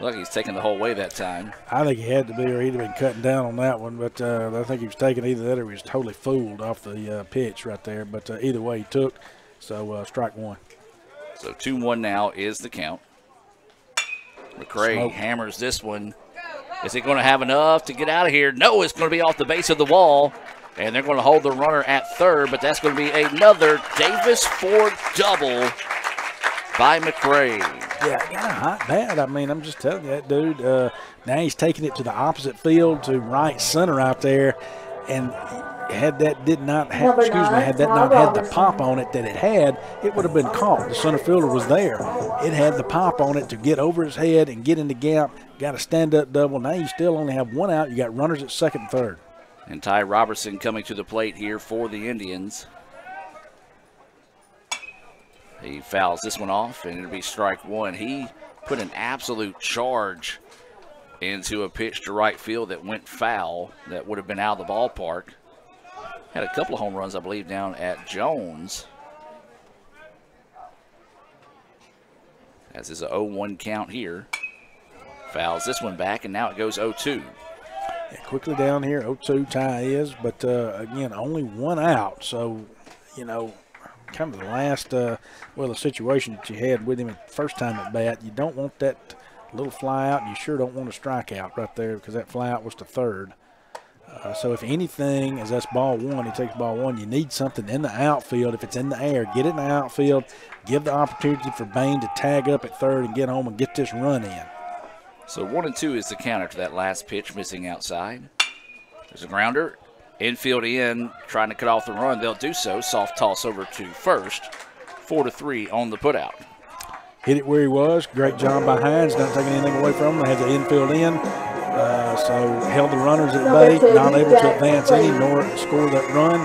Look, he's taking the whole way that time. I think he had to be, or he'd have been cutting down on that one. But I think he was taking either that or he was totally fooled off the pitch right there. But either way, he took. So strike one. So 2-1 now is the count. McCray hammers this one. Is he going to have enough to get out of here? No, it's going to be off the base of the wall. And they're going to hold the runner at third, but that's going to be another Davis Ford double by McCray. Yeah, kind of hot bad. I mean, I'm just telling you, that dude, now he's taking it to the opposite field to right center out there. And had that not had the pop on it that it had, it would have been caught. The center fielder was there. It had the pop on it to get over his head and get in the gap. Got a stand-up double. Now you still only have one out. You got runners at second and third. And Ty Robertson coming to the plate here for the Indians. He fouls this one off, and it'll be strike one. He put an absolute charge into a pitch to right field that went foul that would have been out of the ballpark. Had a couple of home runs, I believe, down at Jones. As is a 0-1 count here. Fouls this one back, and now it goes 0-2. Yeah, quickly down here, 0-2 tie is, but again, only one out. So, you know, kind of the last, the situation that you had with him the first time at bat, you don't want that little fly out, and you sure don't want a strikeout right there because that fly out was to third. So if anything, as that's ball one, he takes ball one, you need something in the outfield. If it's in the air, get it in the outfield, give the opportunity for Bain to tag up at third and get home and get this run in. So 1-2 is the count after that last pitch missing outside. There's a grounder, Infield in, trying to cut off the run. They'll do so. Soft toss over to first. 4-3 on the putout. Hit it where he was. Great job by Hinds. Not taking anything away from him. They had the infield in. So held the runners at bay, not able to advance any nor score that run.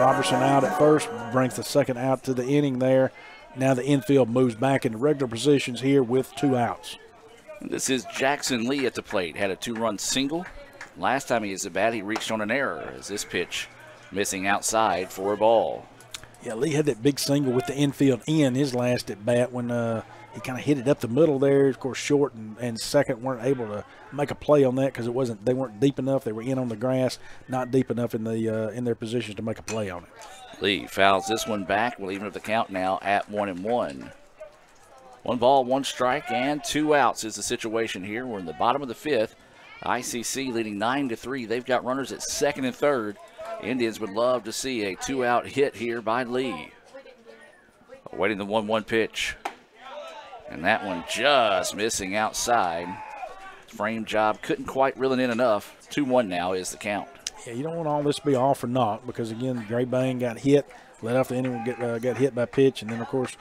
Robertson out at first, brings the second out to the inning there. Now the infield moves back into regular positions here with 2 outs. This is Jackson Lee at the plate. Had a 2-run single. Last time he was at bat, he reached on an error as this pitch missing outside for a ball. Yeah, Lee had that big single with the infield in his last at bat when he kind of hit it up the middle there. Of course, short and second weren't able to make a play on that because they weren't deep enough. They were in on the grass, not deep enough in their positions to make a play on it. Lee fouls this one back. We'll even up the count now at 1-1. 1 ball, 1 strike, and 2 outs is the situation here. We're in the bottom of the 5th. ICC leading 9-3. They've got runners at second and third. Indians would love to see a 2-out hit here by Lee. Awaiting the 1-1 pitch. And that one just missing outside. Frame job couldn't quite reel it in enough. 2-1 now is the count. Yeah, you don't want all this to be all for naught because, again, Gray Bang got hit, let off the inning, got hit by pitch, and then, of course,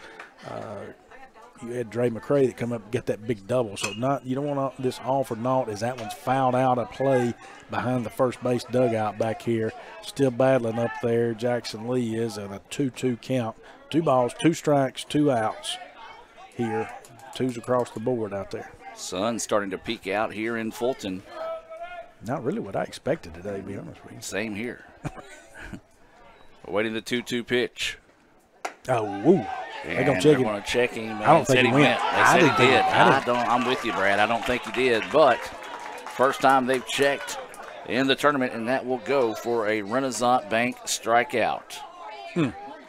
you had Dre McCray that come up and get that big double. So you don't want this all for naught as that one's fouled out of play behind the first base dugout back here. Still battling up there. Jackson Lee is at a 2-2 count. 2 balls, 2 strikes, 2 outs here. 2s across the board out there. Sun starting to peek out here in Fulton. Not really what I expected today, to be honest with you. Same here. Awaiting the 2-2 pitch. Oh, woo. They're going to check him. I don't think he went. They said he did. I'm with you, Brad. I don't think he did. But first time they've checked in the tournament, and that will go for a Renaissance Bank strikeout.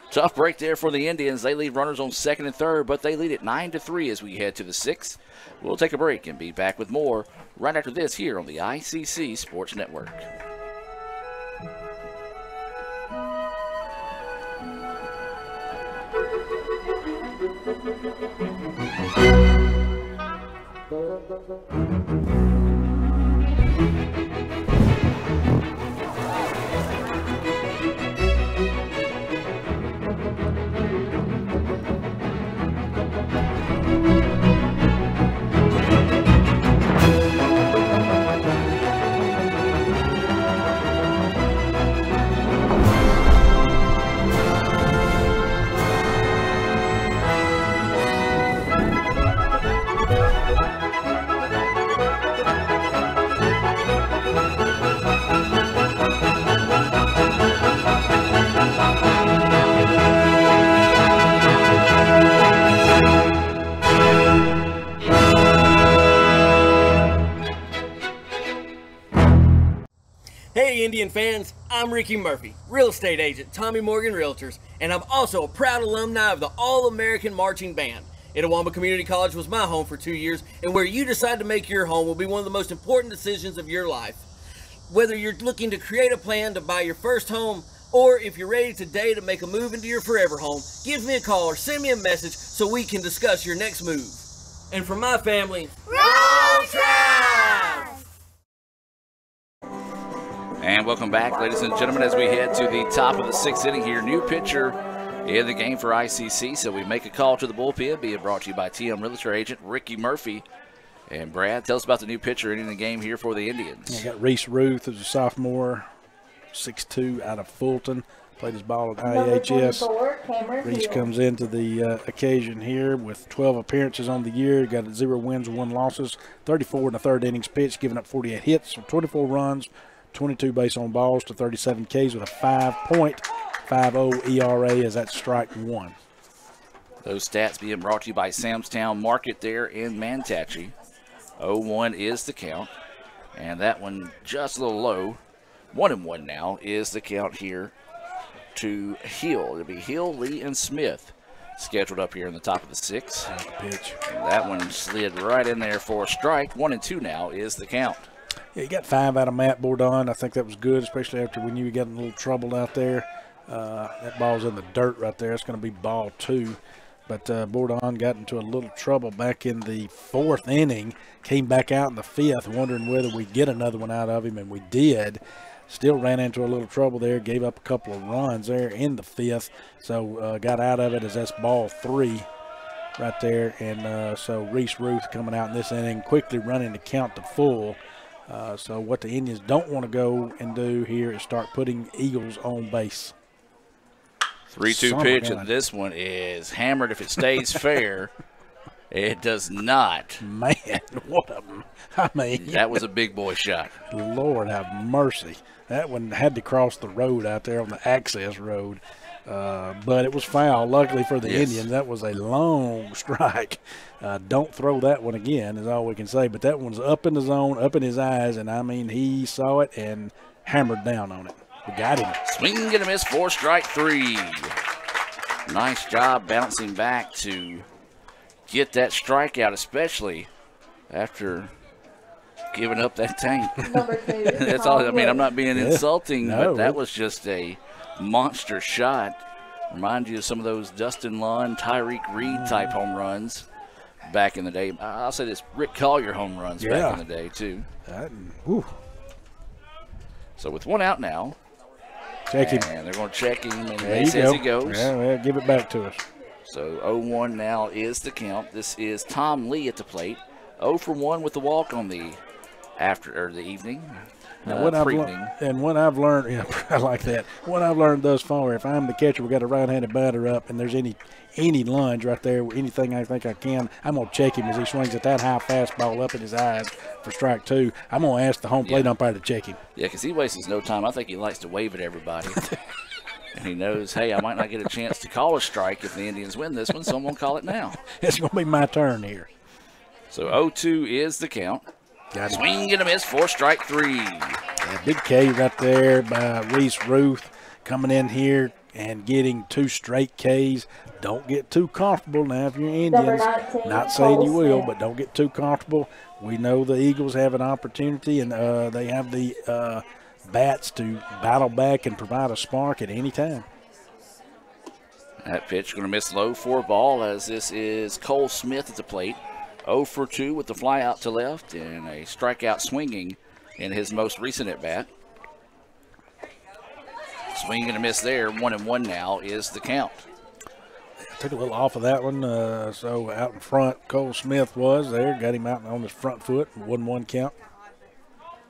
Tough break there for the Indians. They leave runners on second and third, but they lead it 9-3 as we head to the 6th. We'll take a break and be back with more right after this here on the ICC Sports Network. Hey Indian fans, I'm Ricky Murphy, real estate agent, Tommy Morgan Realtors, and I'm also a proud alumni of the All-American Marching Band. Itawamba Community College was my home for 2 years, and where you decide to make your home will be one of the most important decisions of your life. Whether you're looking to create a plan to buy your first home, or if you're ready today to make a move into your forever home, give me a call or send me a message so we can discuss your next move. And for my family, Roll Tribe! And welcome back, ladies and gentlemen, as we head to the top of the 6th inning here. New pitcher in the game for ICC, so we make a call to the bullpen, being brought to you by TM Realtor agent Ricky Murphy. And Brad, tell us about the new pitcher in the game here for the Indians. You got Reese Ruth, who's a sophomore, 6'2", out of Fulton. Played his ball at IHS. Reese comes into the occasion here with 12 appearances on the year. Got 0 wins, 1 losses, 34 in the third innings pitched, giving up 48 hits, 24 runs, 22 base on balls to 37 Ks with a 5.50 ERA as that's strike 1. Those stats being brought to you by Sam's Town Market there in Mantachie. 0-1 is the count, and that one just a little low. 1-1 now is the count here to Hill. It'll be Hill, Lee, and Smith scheduled up here in the top of the 6th. Pitch. And that one slid right in there for a strike. 1-2 now is the count. Yeah, you got 5 out of Matt Bourdon. I think that was good, especially after when you were getting a little trouble out there. That ball's in the dirt right there. It's going to be ball 2. But Bourdon got into a little trouble back in the 4th inning. Came back out in the 5th, wondering whether we'd get another one out of him, and we did. Still ran into a little trouble there, gave up a couple of runs there in the 5th, so got out of it as that's ball 3 right there. And so Reese Ruth coming out in this inning, quickly running the count to full. So what the Indians don't want to go and do here is start putting Eagles on base. 3-2 pitch, and this one is hammered if it stays fair. It does not. Man, what a, I mean. That was a big boy shot. Lord have mercy. That one had to cross the road out there on the access road. But it was foul. Luckily for the Indians, that was a long strike. Don't throw that one again is all we can say. But that one's up in the zone, up in his eyes, and, I mean, he saw it and hammered down on it. We got him. Swing and a miss, 4 strike 3. Nice job bouncing back to get that strikeout, especially after giving up that tank. That's all. I mean, I'm not being insulting, but that was just a monster shot. Remind you of some of those Dustin Lund, Tyreek Reed type home runs back in the day. I'll say this, Rick Collier home runs back in the day too. So with 1 out now. Check him. And they're going to check him, and he says he goes. Yeah, well, give it back to us. So 0-1 now is the count. This is Tom Lee at the plate. 0 for 1 with the walk on the evening. Now, what I've learned, yeah, I like that. What I've learned thus far, if I'm the catcher, we got a right-handed batter up, and there's any lunge right there, anything I think I can, I'm gonna check him as he swings at that high fastball up in his eyes for strike 2. I'm gonna ask the home plate umpire to check him. Yeah, because he wastes no time. I think he likes to wave at everybody. And he knows, hey, I might not get a chance to call a strike if the Indians win this one, so I'm going to call it now. It's going to be my turn here. So 0-2 is the count. Swing and a miss, 4 strike 3. Yeah, big K right there by Reese Ruth coming in here and getting 2 straight Ks. Don't get too comfortable. Now, if you're Indians, not saying you will, but don't get too comfortable. We know the Eagles have an opportunity, and they have the bats to battle back and provide a spark at any time. That pitch going to miss low for a ball, as this is Cole Smith at the plate. 0 for 2 with the fly out to left and a strikeout swinging in his most recent at bat. Swing and a miss there. 1-1 now is the count. Took a little off of that one. So out in front, Cole Smith was there. Got him out on his front foot. 1-1 count.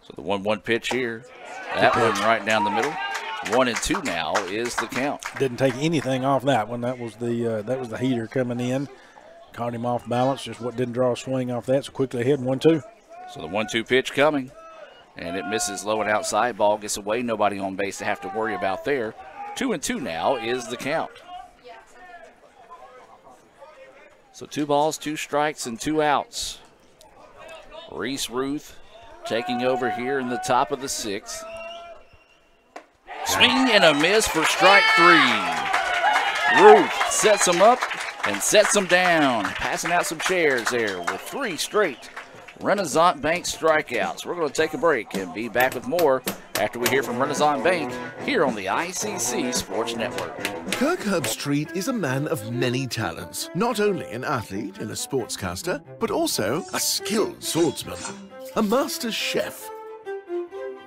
So the 1-1 pitch here. That one right down the middle. 1-2 now is the count. Didn't take anything off that one. That was the heater coming in. Caught him off balance. Just what didn't draw a swing off that. So quickly ahead, 1-2. So the 1-2 pitch coming. And it misses low and outside. Ball gets away. Nobody on base to have to worry about there. 2-2 now is the count. So 2 balls, 2 strikes, and 2 outs. Reese Ruth taking over here in the top of the 6th. Swing and a miss for strike 3. Ruth sets him up and sets him down. Passing out some chairs there with 3 straight Renaissance Bank strikeouts. We're going to take a break and be back with more after we hear from Renaissance Bank here on the ICC Sports Network. Kirk Herbstreit is a man of many talents. Not only an athlete and a sportscaster, but also a skilled swordsman, a master chef.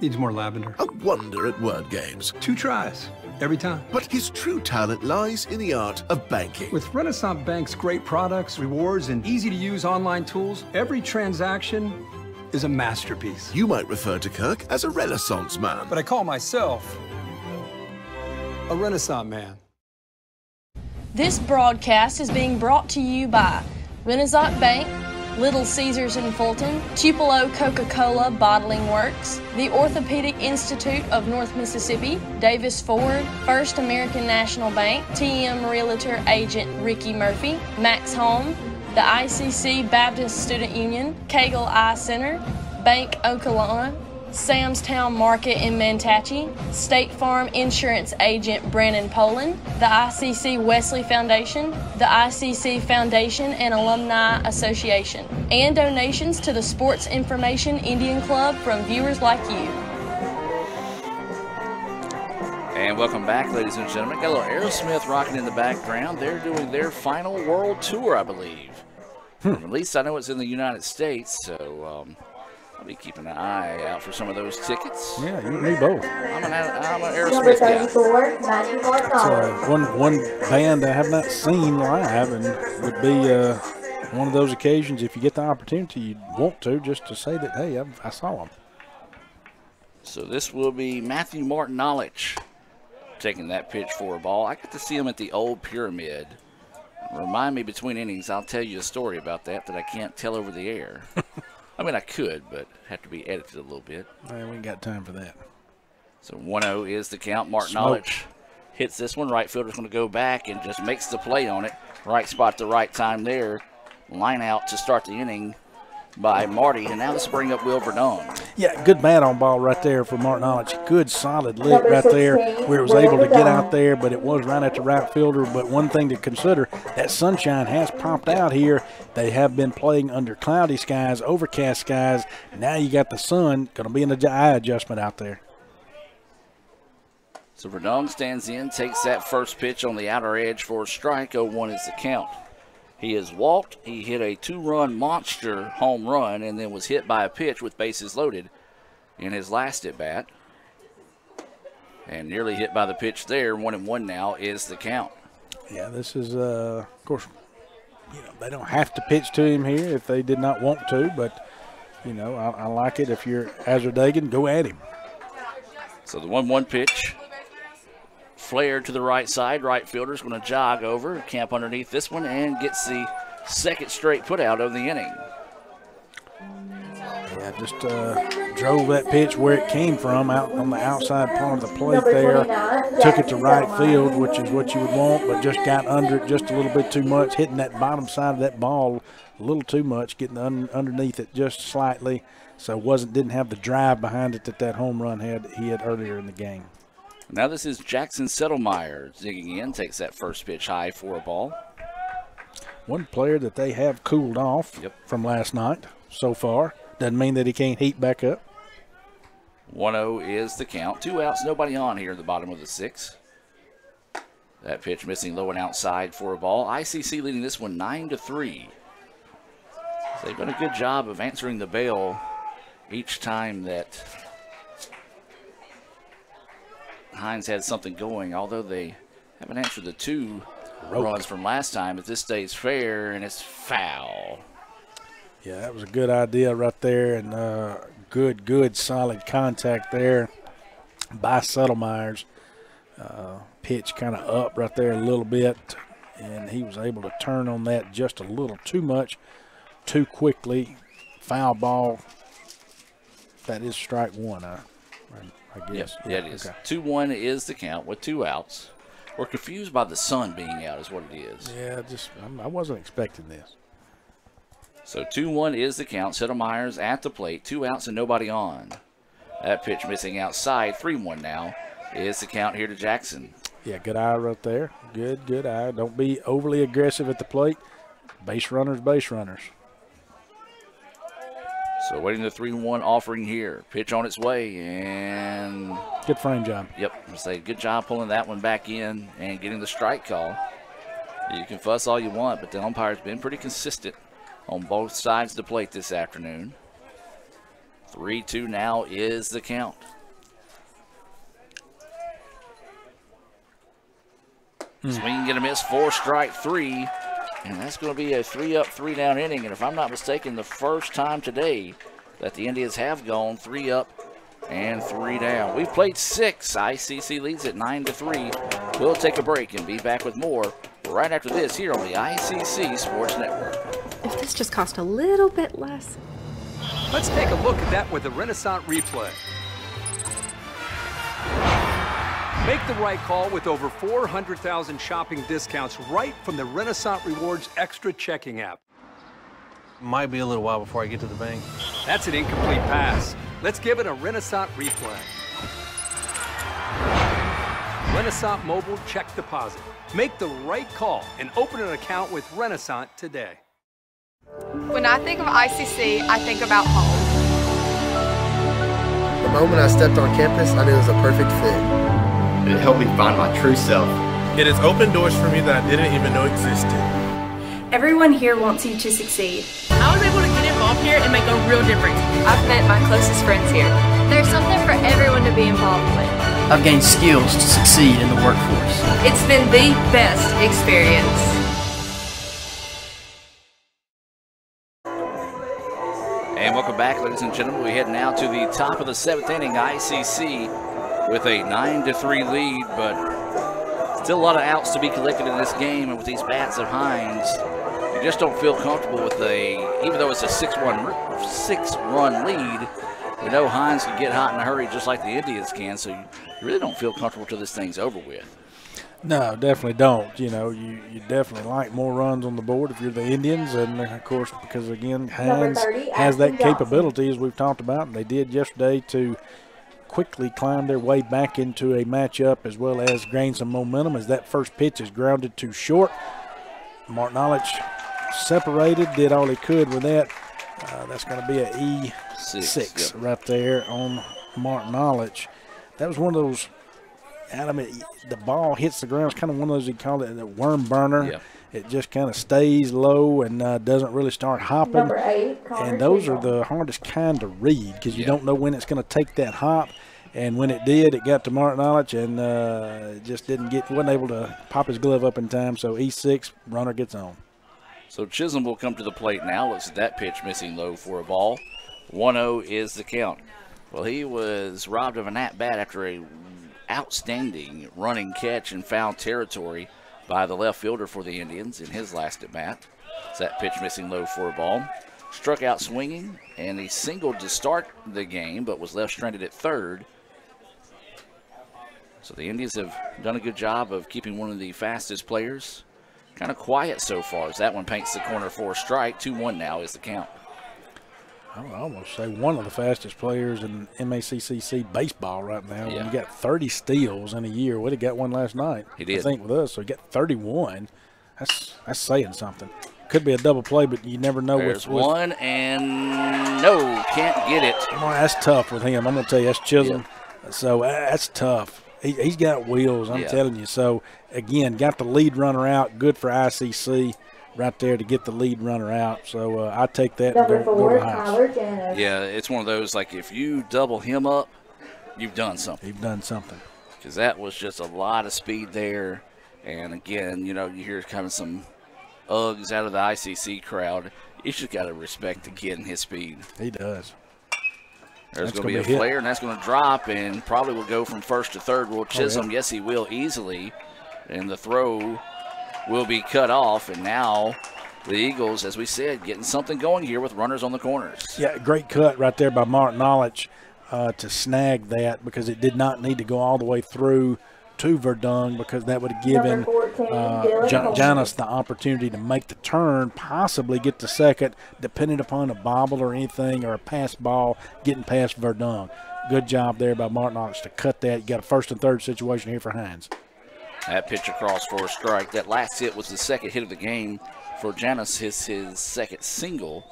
Needs more lavender. A wonder at word games. 2 tries, every time. But his true talent lies in the art of banking. With Renaissance Bank's great products, rewards, and easy-to-use online tools, every transaction is a masterpiece. You might refer to Kirk as a Renaissance man. But I call myself a Renaissance man. This broadcast is being brought to you by Renaissance Bank, Little Caesars in Fulton, Tupelo Coca-Cola Bottling Works, the Orthopedic Institute of North Mississippi, Davis Ford, First American National Bank, TM Realtor Agent Ricky Murphy, Max Home, the ICC Baptist Student Union, Cagle Eye Center, Bank Okolona, Sam's Town Market in Manatee, State Farm Insurance Agent Brandon Poland, the ICC Wesley Foundation, the ICC Foundation and Alumni Association, and donations to the Sports Information Indian Club from viewers like you. And welcome back, ladies and gentlemen. Got a little Aerosmith rocking in the background. They're doing their final world tour, I believe. At least I know it's in the United States, so I'll be keeping an eye out for some of those tickets. Yeah, you and me both. I'm an Aerosmith guy. It's one band I have not seen live, and would be one of those occasions, if you get the opportunity, you'd want to, just to say that, hey, I saw them. So this will be Matthew Martin-Knowledge taking that pitch for a ball. I got to see him at the old Pyramid. Remind me between innings, I'll tell you a story about that I can't tell over the air. I mean, I could, but have to be edited a little bit. Man, we ain't got time for that. So 1-0 is the count. Martin-Knowledge hits this one. Right fielder's going to go back and just makes the play on it. Right spot, the right time there. Line out to start the inning by Marty, and now let's bring up Will Verdon. Yeah, good bat on ball right there for Martin-Knowledge. Good solid lick right there where it was able to get out there, but it was right at the right fielder. But one thing to consider, that sunshine has popped out here. They have been playing under cloudy skies, overcast skies. Now you got the sun. Going to be an eye adjustment out there. So Verdon stands in, takes that first pitch on the outer edge for a strike. 0-1 is the count. He has walked. He hit a 2-run monster home run and then was hit by a pitch with bases loaded in his last at-bat. And nearly hit by the pitch there. 1-1 now is the count. Yeah, this is, of course, they don't have to pitch to him here if they did not want to, but, I like it. If you're Azurdagan, go at him. So the 1-1 pitch. Flared to the right side. Right fielder's going to jog over, camp underneath this one, and gets the second straight put out of the inning. Yeah, just drove that pitch where it came from, out on the outside part of the plate there. Took it to right field, which is what you would want, but just got under it just a little bit too much, hitting that bottom side of that ball a little too much, getting underneath it just slightly. So didn't have the drive behind it that home run he had earlier in the game. Now this is Jackson Settlemeyer zigging in, takes that first pitch high for a ball. One player that they have cooled off from last night so far. Doesn't mean that he can't heat back up. 1-0 is the count. 2 outs, nobody on here in the bottom of the 6th. That pitch missing low and outside for a ball. ICC leading this one 9-3. So they've done a good job of answering the bell each time that Hinds had something going, although they haven't answered the 2 runs from last time. But this stays fair, and it's foul. Yeah, that was a good idea right there, and good solid contact there by Settlemeyer's. Pitch kind of up right there a little bit, and he was able to turn on that just a little too much, too quickly. Foul ball. That is strike 1, I guess. Yeah, it is. Okay. 2-1 is the count with 2 outs. We're confused by the sun being out is what it is. Yeah, I wasn't expecting this. So 2-1 is the count. Settlemeyer's at the plate. 2 outs and nobody on. That pitch missing outside. 3-1 now is the count here to Jackson. Yeah, good eye right there. Good eye. Don't be overly aggressive at the plate. Base runners, base runners. So waiting the 3-1 offering here. Pitch on its way, and good frame job. Yep, I say good job pulling that one back in and getting the strike call. You can fuss all you want, but the umpire's been pretty consistent on both sides of the plate this afternoon. 3-2 now is the count. Swing and get a miss, 4 strike 3. And that's going to be a 3-up, 3-down inning. And if I'm not mistaken, the first time today that the Indians have gone 3-up and 3 down. We've played 6. ICC leads at 9-3. We'll take a break and be back with more right after this here on the ICC Sports Network. If this just cost a little bit less. Let's take a look at that with the Renaissance replay. Make the right call with over 400,000 shopping discounts right from the Renaissance Rewards Extra checking app. Might be a little while before I get to the bank. That's an incomplete pass. Let's give it a Renaissance replay. Renaissance Mobile Check Deposit. Make the right call and open an account with Renaissance today. When I think of ICC, I think about home. The moment I stepped on campus, I knew it was a perfect fit. It helped me find my true self. It has opened doors for me that I didn't even know existed. Everyone here wants you to succeed. I was able to get involved here and make a real difference. I've met my closest friends here. There's something for everyone to be involved with. I've gained skills to succeed in the workforce. It's been the best experience. And welcome back, ladies and gentlemen. We head now to the top of the 7th inning. ICC with a 9-3 lead, but still a lot of outs to be collected in this game. And with these bats of Hinds, you just don't feel comfortable with even though it's a 6-run lead, we know Hinds can get hot in a hurry just like the Indians can, so you really don't feel comfortable till this thing's over with. No, definitely don't. You know, you definitely like more runs on the board if you're the Indians. And, of course, because, again, Hinds has that capability, as we've talked about, and they did yesterday, to quickly climb their way back into a matchup as well as gain some momentum as that first pitch is grounded to short. Martinelli separated, did all he could with that. That's going to be an E6 right there on Martinelli. That was one of those. I mean, the ball hits the ground. It's kind of one of those, you call it a worm burner. Yeah. It just kind of stays low and doesn't really start hopping. Number 8, and those are the hardest kind to read because you don't know when it's going to take that hop. And when it did, it got to Martinelli and just wasn't able to pop his glove up in time. So E6, runner gets on. So Chisholm will come to the plate now. Looks at that pitch missing low for a ball. 1-0 is the count. Well, he was robbed of an at-bat after a outstanding running catch in foul territory by the left fielder for the Indians in his last at-bat. It's that pitch missing low for a ball. Struck out swinging, and he singled to start the game, but was left stranded at third. So the Indians have done a good job of keeping one of the fastest players kind of quiet so far as that one paints the corner for a strike. 2-1 now is the count. I would almost say one of the fastest players in MACCC baseball right now. Yeah. When you got 30 steals in a year. Well, he got one last night. He did. I think with us, so he got 31. That's saying something. Could be a double play, but you never know. There's one, and no, can't get it. Well, that's tough with him. I'm going to tell you, that's Chisholm. Yeah. So that's tough. He's got wheels, I'm telling you. So, again, got the lead runner out. Good for ICC right there to get the lead runner out. So, I take that and go to the house. Yeah, it's one of those, like, if you double him up, you've done something. You've done something. Because that was just a lot of speed there. And, again, you know, you hear kind of some Uggs out of the ICC crowd. You just got to respect the kid and his speed. He does. There's going to be a flare, and that's going to drop, and probably will go from first to third. Will Chisholm? Yes, he will easily. And the throw will be cut off. And now the Eagles, as we said, getting something going here with runners on the corners. Yeah, great cut right there by Martinelli to snag that because it did not need to go all the way through to Verdun because that would have given Janus the opportunity to make the turn, possibly get to second, depending upon a bobble or anything or a pass ball getting past Verdun. Good job there by Martinelli to cut that. You got a first and third situation here for Hinds. That pitch across for a strike. That last hit was the second hit of the game for Janus, his second single.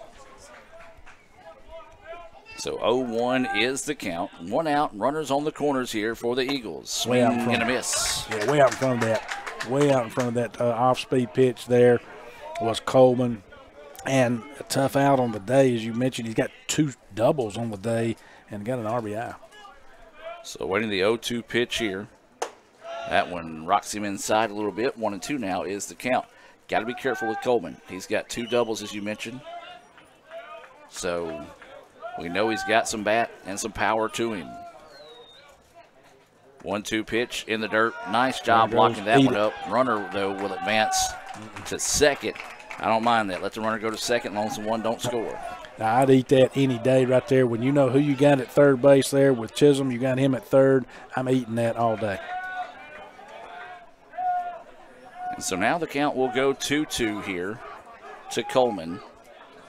So 0-1 is the count. One out, runners on the corners here for the Eagles. Swing and a miss. Yeah, way out in front of that. Way out in front of that off-speed pitch there was Coleman. And a tough out on the day, as you mentioned. He's got 2 doubles on the day and got an RBI. So waiting the 0-2 pitch here. That one rocks him inside a little bit. 1-2 now is the count. Got to be careful with Coleman. He's got 2 doubles, as you mentioned. So we know he's got some bat and some power to him. 1-2 pitch in the dirt. Nice job blocking that one up. Runner, though, will advance to second. I don't mind that. Let the runner go to second. Long as the one don't score. Now, I'd eat that any day right there. When you know who you got at third base there with Chisholm, you got him at third. I'm eating that all day. And so now the count will go 2-2 here to Coleman.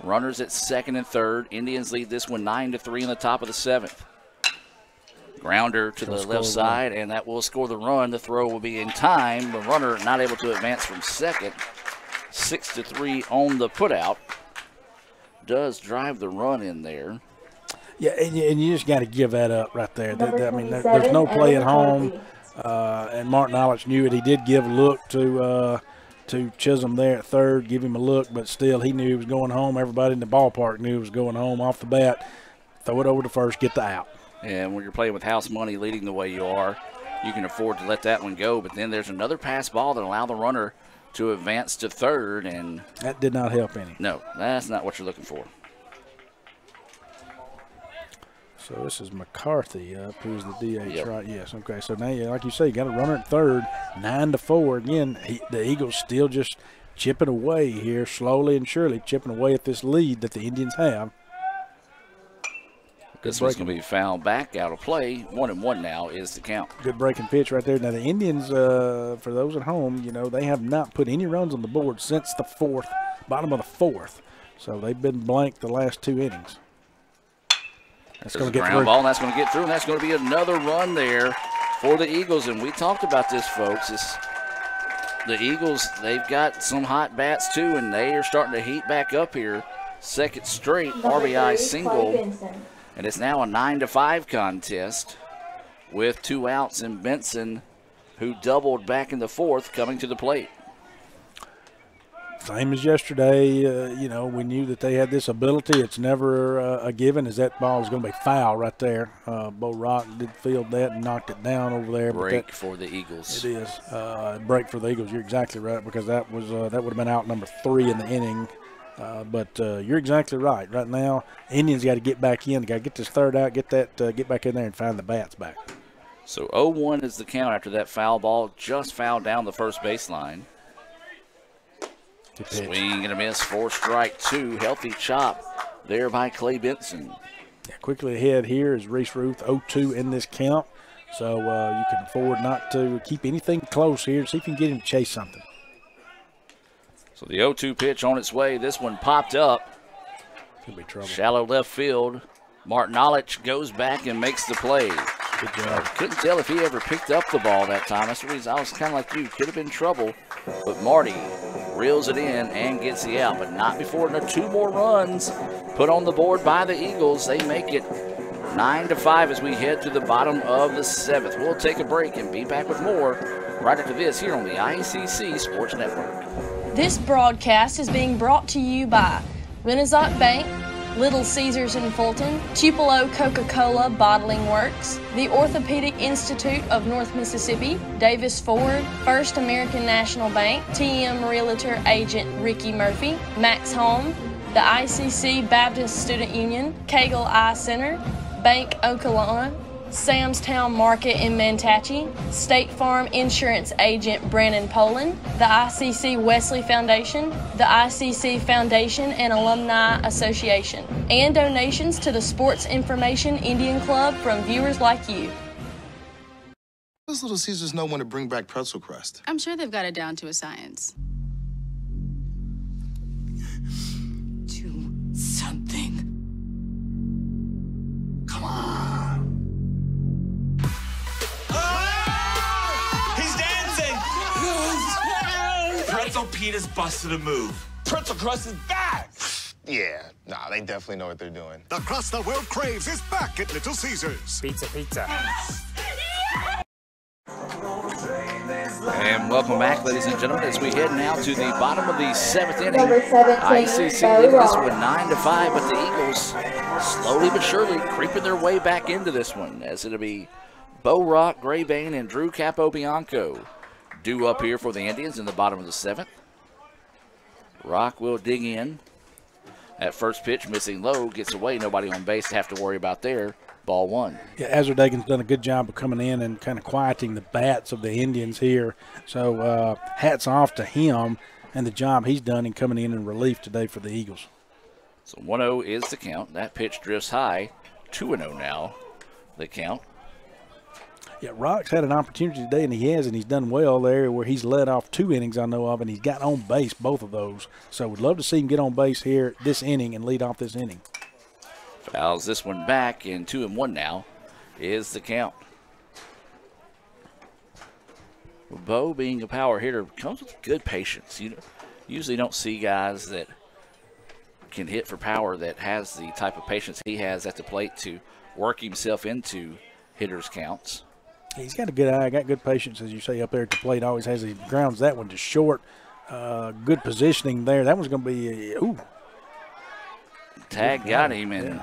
Runners at second and third. Indians lead this one 9-3 in the top of the 7th. Grounder to the left side, and that will score the run. The throw will be in time. The runner not able to advance from second. 6-3 on the putout. Does drive the run in there. Yeah, and you just got to give that up right there. I mean, there's no play at home, and Martinelli knew it. He did give a look to to Chisholm there at third, give him a look, but still he knew he was going home. Everybody in the ballpark knew he was going home off the bat. Throw it over to first, get the out. And when you're playing with house money leading the way you are, you can afford to let that one go. But then there's another pass ball that allowed the runner to advance to third. And that did not help any. No, that's not what you're looking for. So this is McCarthy up, who's the DH, Yep. right? Yes, okay. So now, like you say, you got a runner at third, 9-4. Again, the Eagles still just chipping away here, slowly and surely, chipping away at this lead that the Indians have. This one's going to be fouled back, out of play. 1-1 now is the count. Good breaking pitch right there. Now, the Indians, for those at home, you know, they have not put any runs on the board since the bottom of the fourth. So they've been blank the last 2 innings. That's going to get ground ball, and that's going to get through, and that's going to be another run there for the Eagles. And we talked about this, folks. The Eagles, they've got some hot bats too, and they are starting to heat back up here. Second straight RBI single, and it's now a 9-5 contest with 2 outs, and Benson, who doubled back in the fourth, coming to the plate. Same as yesterday, you know, we knew that they had this ability. It's never a given, as that ball is going to be foul right there. Bo Rock did field that and knocked it down over there. Break for the Eagles. It is. Break for the Eagles. You're exactly right, because that would have been out number 3 in the inning. But you're exactly right. Right now, Indians got to get back in. Got to get this third out, get back in there and find the bats back. So 0-1 is the count after that foul ball. Just fouled down the first baseline. Swing and a miss for strike 2. Healthy chop there by Clay Benson. Yeah, quickly ahead here is Reese Ruth, 0-2 in this count. So you can afford not to keep anything close here. See if you can get him to chase something. So the 0-2 pitch on its way. This one popped up. Could be trouble. Shallow left field. Martin Olich goes back and makes the play. Good job. Couldn't tell if he ever picked up the ball that time. That's the reason I was kind of like you. Could have been trouble. But Marty reels it in and gets the out. But not before 2 more runs put on the board by the Eagles. They make it 9-5 as we head to the bottom of the 7th. We'll take a break and be back with more right after this here on the ICC Sports Network. This broadcast is being brought to you by Renaissance Bank, Little Caesars in Fulton, Tupelo Coca-Cola Bottling Works, the Orthopedic Institute of North Mississippi, Davis Ford, First American National Bank, TM Realtor Agent Ricky Murphy, Max Home, the ICC Baptist Student Union, Cagle Eye Center, Bank Okolona, Sam's Town Market in Mantachie, State Farm Insurance Agent Brandon Poland, the ICC Wesley Foundation, the ICC Foundation and Alumni Association, and donations to the Sports Information Indian Club from viewers like you. Does Little Caesars know when to bring back pretzel crust? I'm sure they've got it down to a science. Do something. Come on. He's dancing! Pretzel Pete has busted a move. Pretzel crust is back! Yeah, nah, they definitely know what they're doing. The crust the world craves is back at Little Caesars. Pizza, pizza. And welcome back, ladies and gentlemen, as we head now to the bottom of the 7th inning. Number 17, ICC leading this one 9-5, but the Eagles slowly but surely creeping their way back into this one, as it'll be Bo Rock, Gray Bane, and Drew Capobianco due up here for the Indians in the bottom of the 7th. Rock will dig in. At first pitch, missing low, gets away. Nobody on base to have to worry about there. Ball 1. Yeah, Azardagan's done a good job of coming in and kind of quieting the bats of the Indians here. So hats off to him and the job he's done in coming in relief today for the Eagles. So 1-0 is the count. That pitch drifts high. 2-0 now, the count. Yeah, Rock's had an opportunity today, and he's done well there, where he's led off 2 innings I know of, and he's got on base both of those. So we'd love to see him get on base here this inning and lead off this inning. Fouls this one back, and 2-1 now is the count. Well, Bo, being a power hitter, comes with good patience. You usually don't see guys that can hit for power that has the type of patience he has at the plate to work himself into hitters' counts. He's got a good eye, got good patience, as you say, up there at the plate. Always has, he grounds that one just short. Good positioning there. That was going to be Tag got him and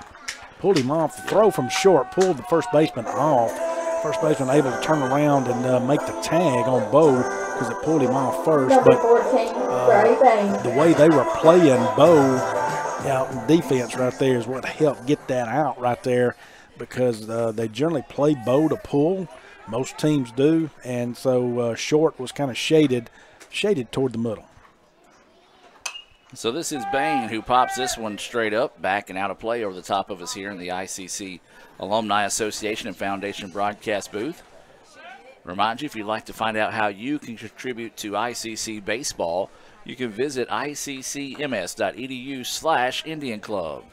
pulled him off. The throw from short pulled the first baseman off. First baseman able to turn around and make the tag on Bo because it pulled him off first. But the way they were playing Bo out in defense right there is what helped get that out right there, because they generally play Bo to pull. Most teams do, and so short was kind of shaded toward the middle. So this is Bain who pops this one straight up, back and out of play over the top of us here in the ICC Alumni Association and Foundation broadcast booth. Remind you, if you'd like to find out how you can contribute to ICC baseball, you can visit iccms.edu/Indian Club.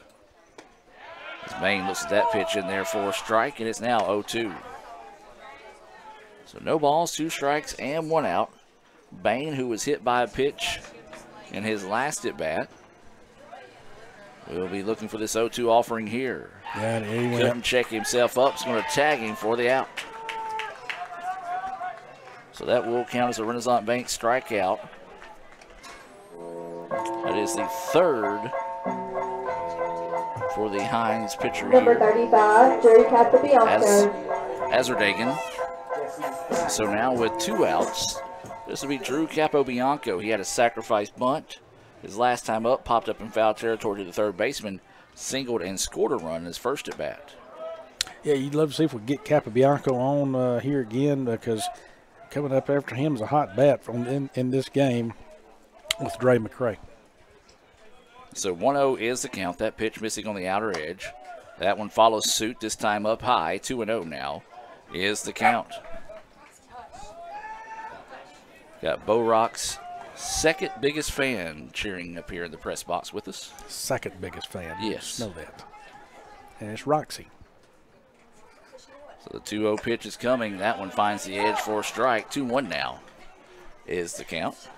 As Bain looks at that pitch in there for a strike, and it's now 0-2. So no balls, 2 strikes, and 1 out. Bain, who was hit by a pitch in his last at-bat, will be looking for this 0-2 offering here. Yeah, there he went. Couldn't check himself up. He's going to tag him for the out. So that will count as a Renaissance Bank strikeout. That is the 3rd for the Hinds pitcher Number here. 35, Drew Capabianco. Azerdagan. So now with 2 outs, this will be Drew Capobianco. He had a sacrifice bunt. His last time up, popped up in foul territory to the third baseman, singled and scored a run in his first at bat. Yeah, you'd love to see if we get Capobianco on here again, because coming up after him is a hot bat in this game with Dre McCray. So 1-0 is the count. That pitch missing on the outer edge. That one follows suit, this time up high. 2-0 now is the count. Got Bo Rock's second biggest fan cheering up here in the press box with us. Second biggest fan. Yes. Know that. And it's Roxy. So the 2-0 pitch is coming. That one finds the edge for a strike. 2-1 now is the count.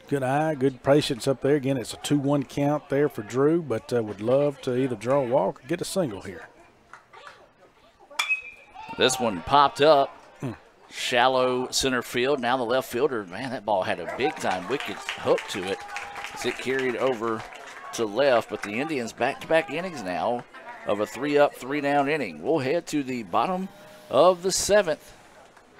Good eye, good patience up there. Again, it's a 2-1 count there for Drew, but would love to either draw a walk or get a single here. This one popped up. Shallow center field. Now the left fielder, man, that ball had a big-time wicked hook to it as it carried over to left. But the Indians back-to-back innings now of a 3-up, 3-down inning. We'll head to the bottom of the 7th.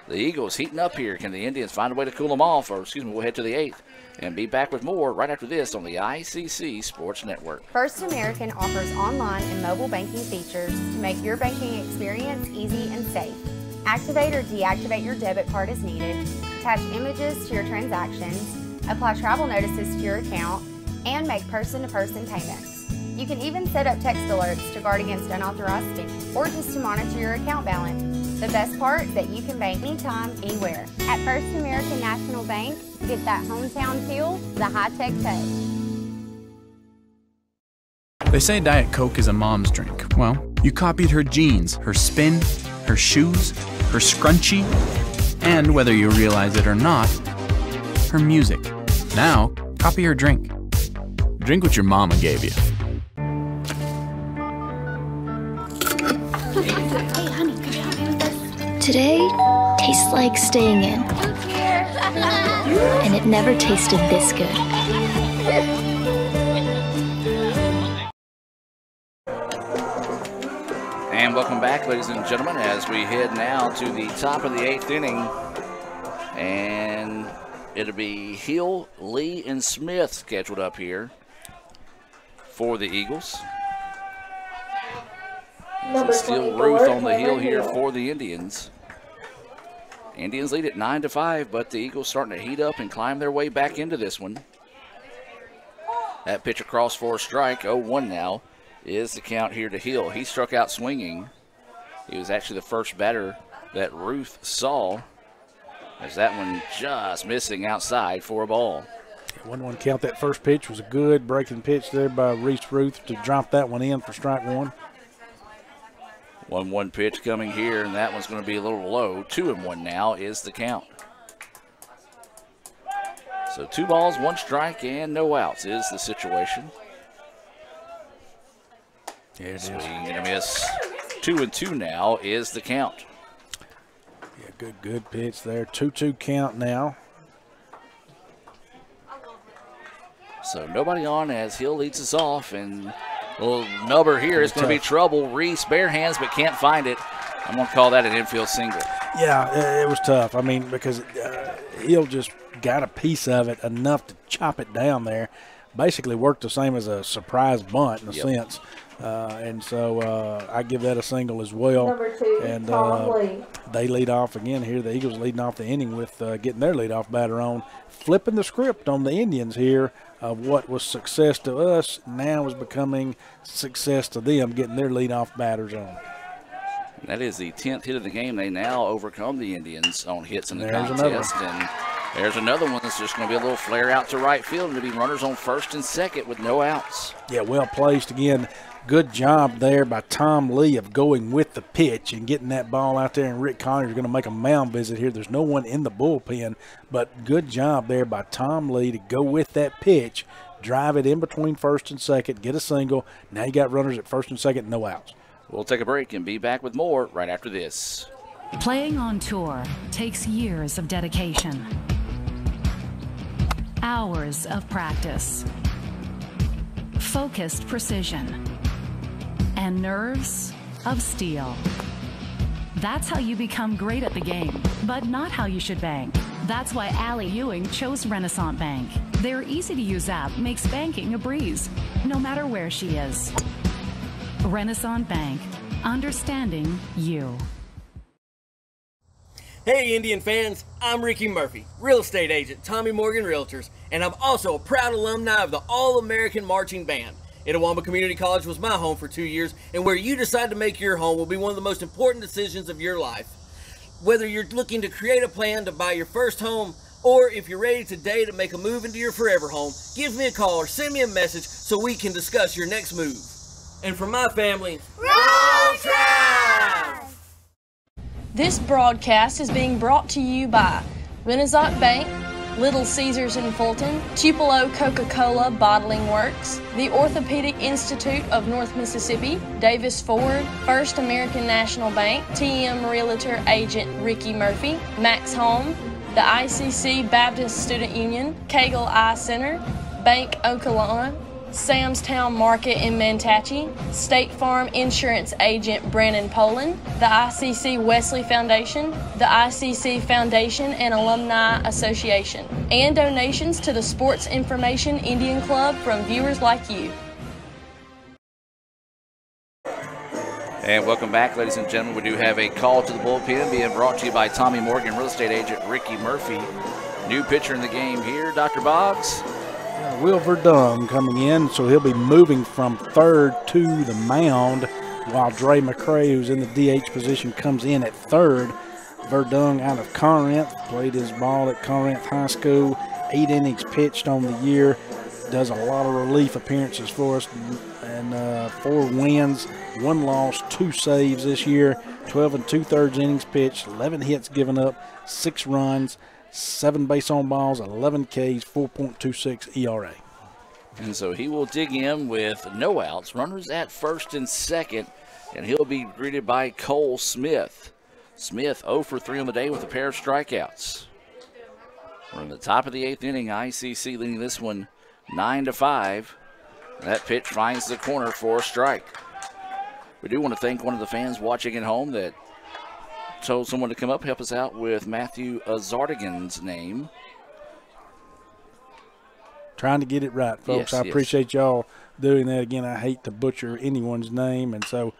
The Eagles heating up here. Can the Indians find a way to cool them off? Or, excuse me, we'll head to the 8th and be back with more right after this on the ICC Sports Network. First American offers online and mobile banking features to make your banking experience easy and safe. Activate or deactivate your debit card as needed, attach images to your transactions, apply travel notices to your account, and make person-to-person payments. You can even set up text alerts to guard against unauthorized spending or just to monitor your account balance. The best part is that you can bank anytime, anywhere. At First American National Bank, get that hometown feel the high-tech touch. They say Diet Coke is a mom's drink. Well, you copied her jeans, her spin, her shoes, her scrunchie, and whether you realize it or not, her music. Now, copy her drink. Drink what your mama gave you. Hey, honey, could you help me with this? Today tastes like staying in. And it never tasted this good. And welcome back, ladies and gentlemen, as we head now to the top of the 8th inning. And it'll be Hill, Lee, and Smith scheduled up here for the Eagles. So still Ruth on the hill here for the Indians. Indians lead at 9-5, but the Eagles starting to heat up and climb their way back into this one. That pitch across for a strike, 0-1 now, is the count here to Hill. He struck out swinging. He was actually the first batter that Ruth saw, as that one just missing outside for a ball. 1-1 count. That first pitch was a good breaking pitch there by Reese Ruth to drop that one in for strike 1. 1-1 pitch coming here, and that one's going to be a little low. 2-1 now is the count. So 2 balls, 1 strike, and no outs is the situation. Yeah, it swing and a miss. 2-2 now is the count. Yeah, Good pitch there. 2-2 count now. So nobody on as Hill leads us off, and a little nubber here is going to be trouble. Reese bare hands but can't find it. I'm going to call that an infield single. Yeah, it was tough. I mean, because Hill just got a piece of it enough to chop it down there. Basically worked the same as a surprise bunt in a sense. And so I give that a single as well. Number 2, and Tom Lee. They lead off again here. The Eagles leading off the inning with getting their leadoff batter on. Flipping the script on the Indians here of what was success to us now is becoming success to them, getting their leadoff batters on. That is the 10th hit of the game. They now overcome the Indians on hits in the There's contest. And there's another one that's just going to be a little flare out to right field and to be runners on first and second with no outs. Yeah, well placed again. Good job there by Tom Lee of going with the pitch and getting that ball out there. And Rick Connors is going to make a mound visit here. There's no one in the bullpen, but good job there by Tom Lee to go with that pitch, drive it in between first and second, get a single. Now you got runners at first and second, no outs. We'll take a break and be back with more right after this. Playing on tour takes years of dedication, hours of practice, focused precision, and nerves of steel. That's how you become great at the game, but not how you should bank. That's why Allie Ewing chose Renaissance Bank. Their easy-to-use app makes banking a breeze, no matter where she is. Renaissance Bank, understanding you. Hey Indian fans, I'm Ricky Murphy, real estate agent, Tommy Morgan Realtors, and I'm also a proud alumni of the All-American Marching Band. Itawamba Community College was my home for 2 years, and where you decide to make your home will be one of the most important decisions of your life. Whether you're looking to create a plan to buy your first home, or if you're ready today to make a move into your forever home, give me a call or send me a message so we can discuss your next move. And for my family, Roll Tide! This broadcast is being brought to you by Renaissance Bank, Little Caesars in Fulton, Tupelo Coca-Cola Bottling Works, the Orthopedic Institute of North Mississippi, Davis Ford, First American National Bank, TM Realtor Agent Ricky Murphy, Max Home, the ICC Baptist Student Union, Cagle Eye Center, Bank Okolona, Sam's Town Market in Manatee, State Farm Insurance Agent Brandon Poland, the ICC Wesley Foundation, the ICC Foundation and Alumni Association, and donations to the Sports Information Indian Club from viewers like you. And welcome back, ladies and gentlemen. We do have a call to the bullpen being brought to you by Tommy Morgan, real estate agent Ricky Murphy. New pitcher in the game here, Dr. Boggs. Will Verdung coming in, so he'll be moving from third to the mound while Dre McCray, who's in the DH position, comes in at third. Verdung out of Corinth, played his ball at Corinth High School, 8 innings pitched on the year, does a lot of relief appearances for us, and 4 wins, 1 loss, 2 saves this year, 12 2/3 innings pitched, 11 hits given up, 6 runs, 7 base on balls, 11 Ks, 4.26 ERA. And so he will dig in with no outs, runners at first and second, and he'll be greeted by Cole Smith. Smith 0 for 3 on the day with a pair of strikeouts. We're in the top of the 8th inning. ICC leading this one 9-5. That pitch finds the corner for a strike. We do want to thank one of the fans watching at home that told someone to come up, help us out with Matthew Azardigan's name. Trying to get it right, folks. Yes, I appreciate y'all doing that. Again, I hate to butcher anyone's name, and so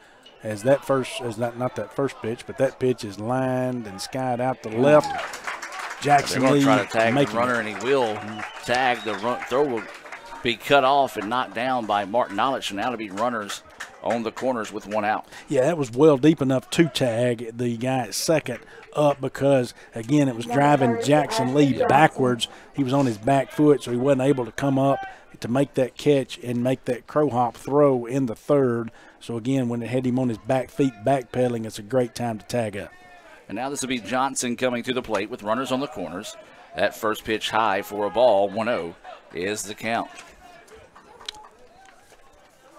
as that first, as not that first pitch, but that pitch is lined and skied out to the left. Jackson Lee try to tag the runner, and he will tag the run. Throw will be cut off and knocked down by Martin Knowledge, and now to be runners on the corners with 1 out. Yeah, that was well deep enough to tag the guy at second up because, again, it was driving Jackson Lee backwards. He was on his back foot, so he wasn't able to come up to make that catch and make that crow hop throw in the third. So, again, when it had him on his back feet backpedaling, it's a great time to tag up. And now this will be Johnson coming to the plate with runners on the corners. That first pitch high for a ball, 1-0 is the count.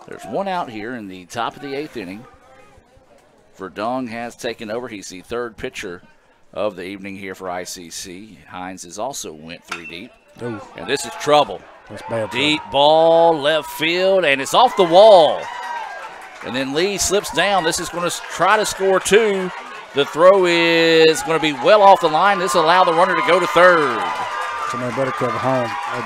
There's 1 out here in the top of the 8th inning. Verdung has taken over. He's the 3rd pitcher of the evening here for ICC. Hinds has also went 3 deep. Ooh. And this is trouble. That's bad. Deep ball, left field, and it's off the wall. And then Lee slips down. This is going to try to score 2. The throw is going to be well off the line. This will allow the runner to go to third. Somebody better cover home. I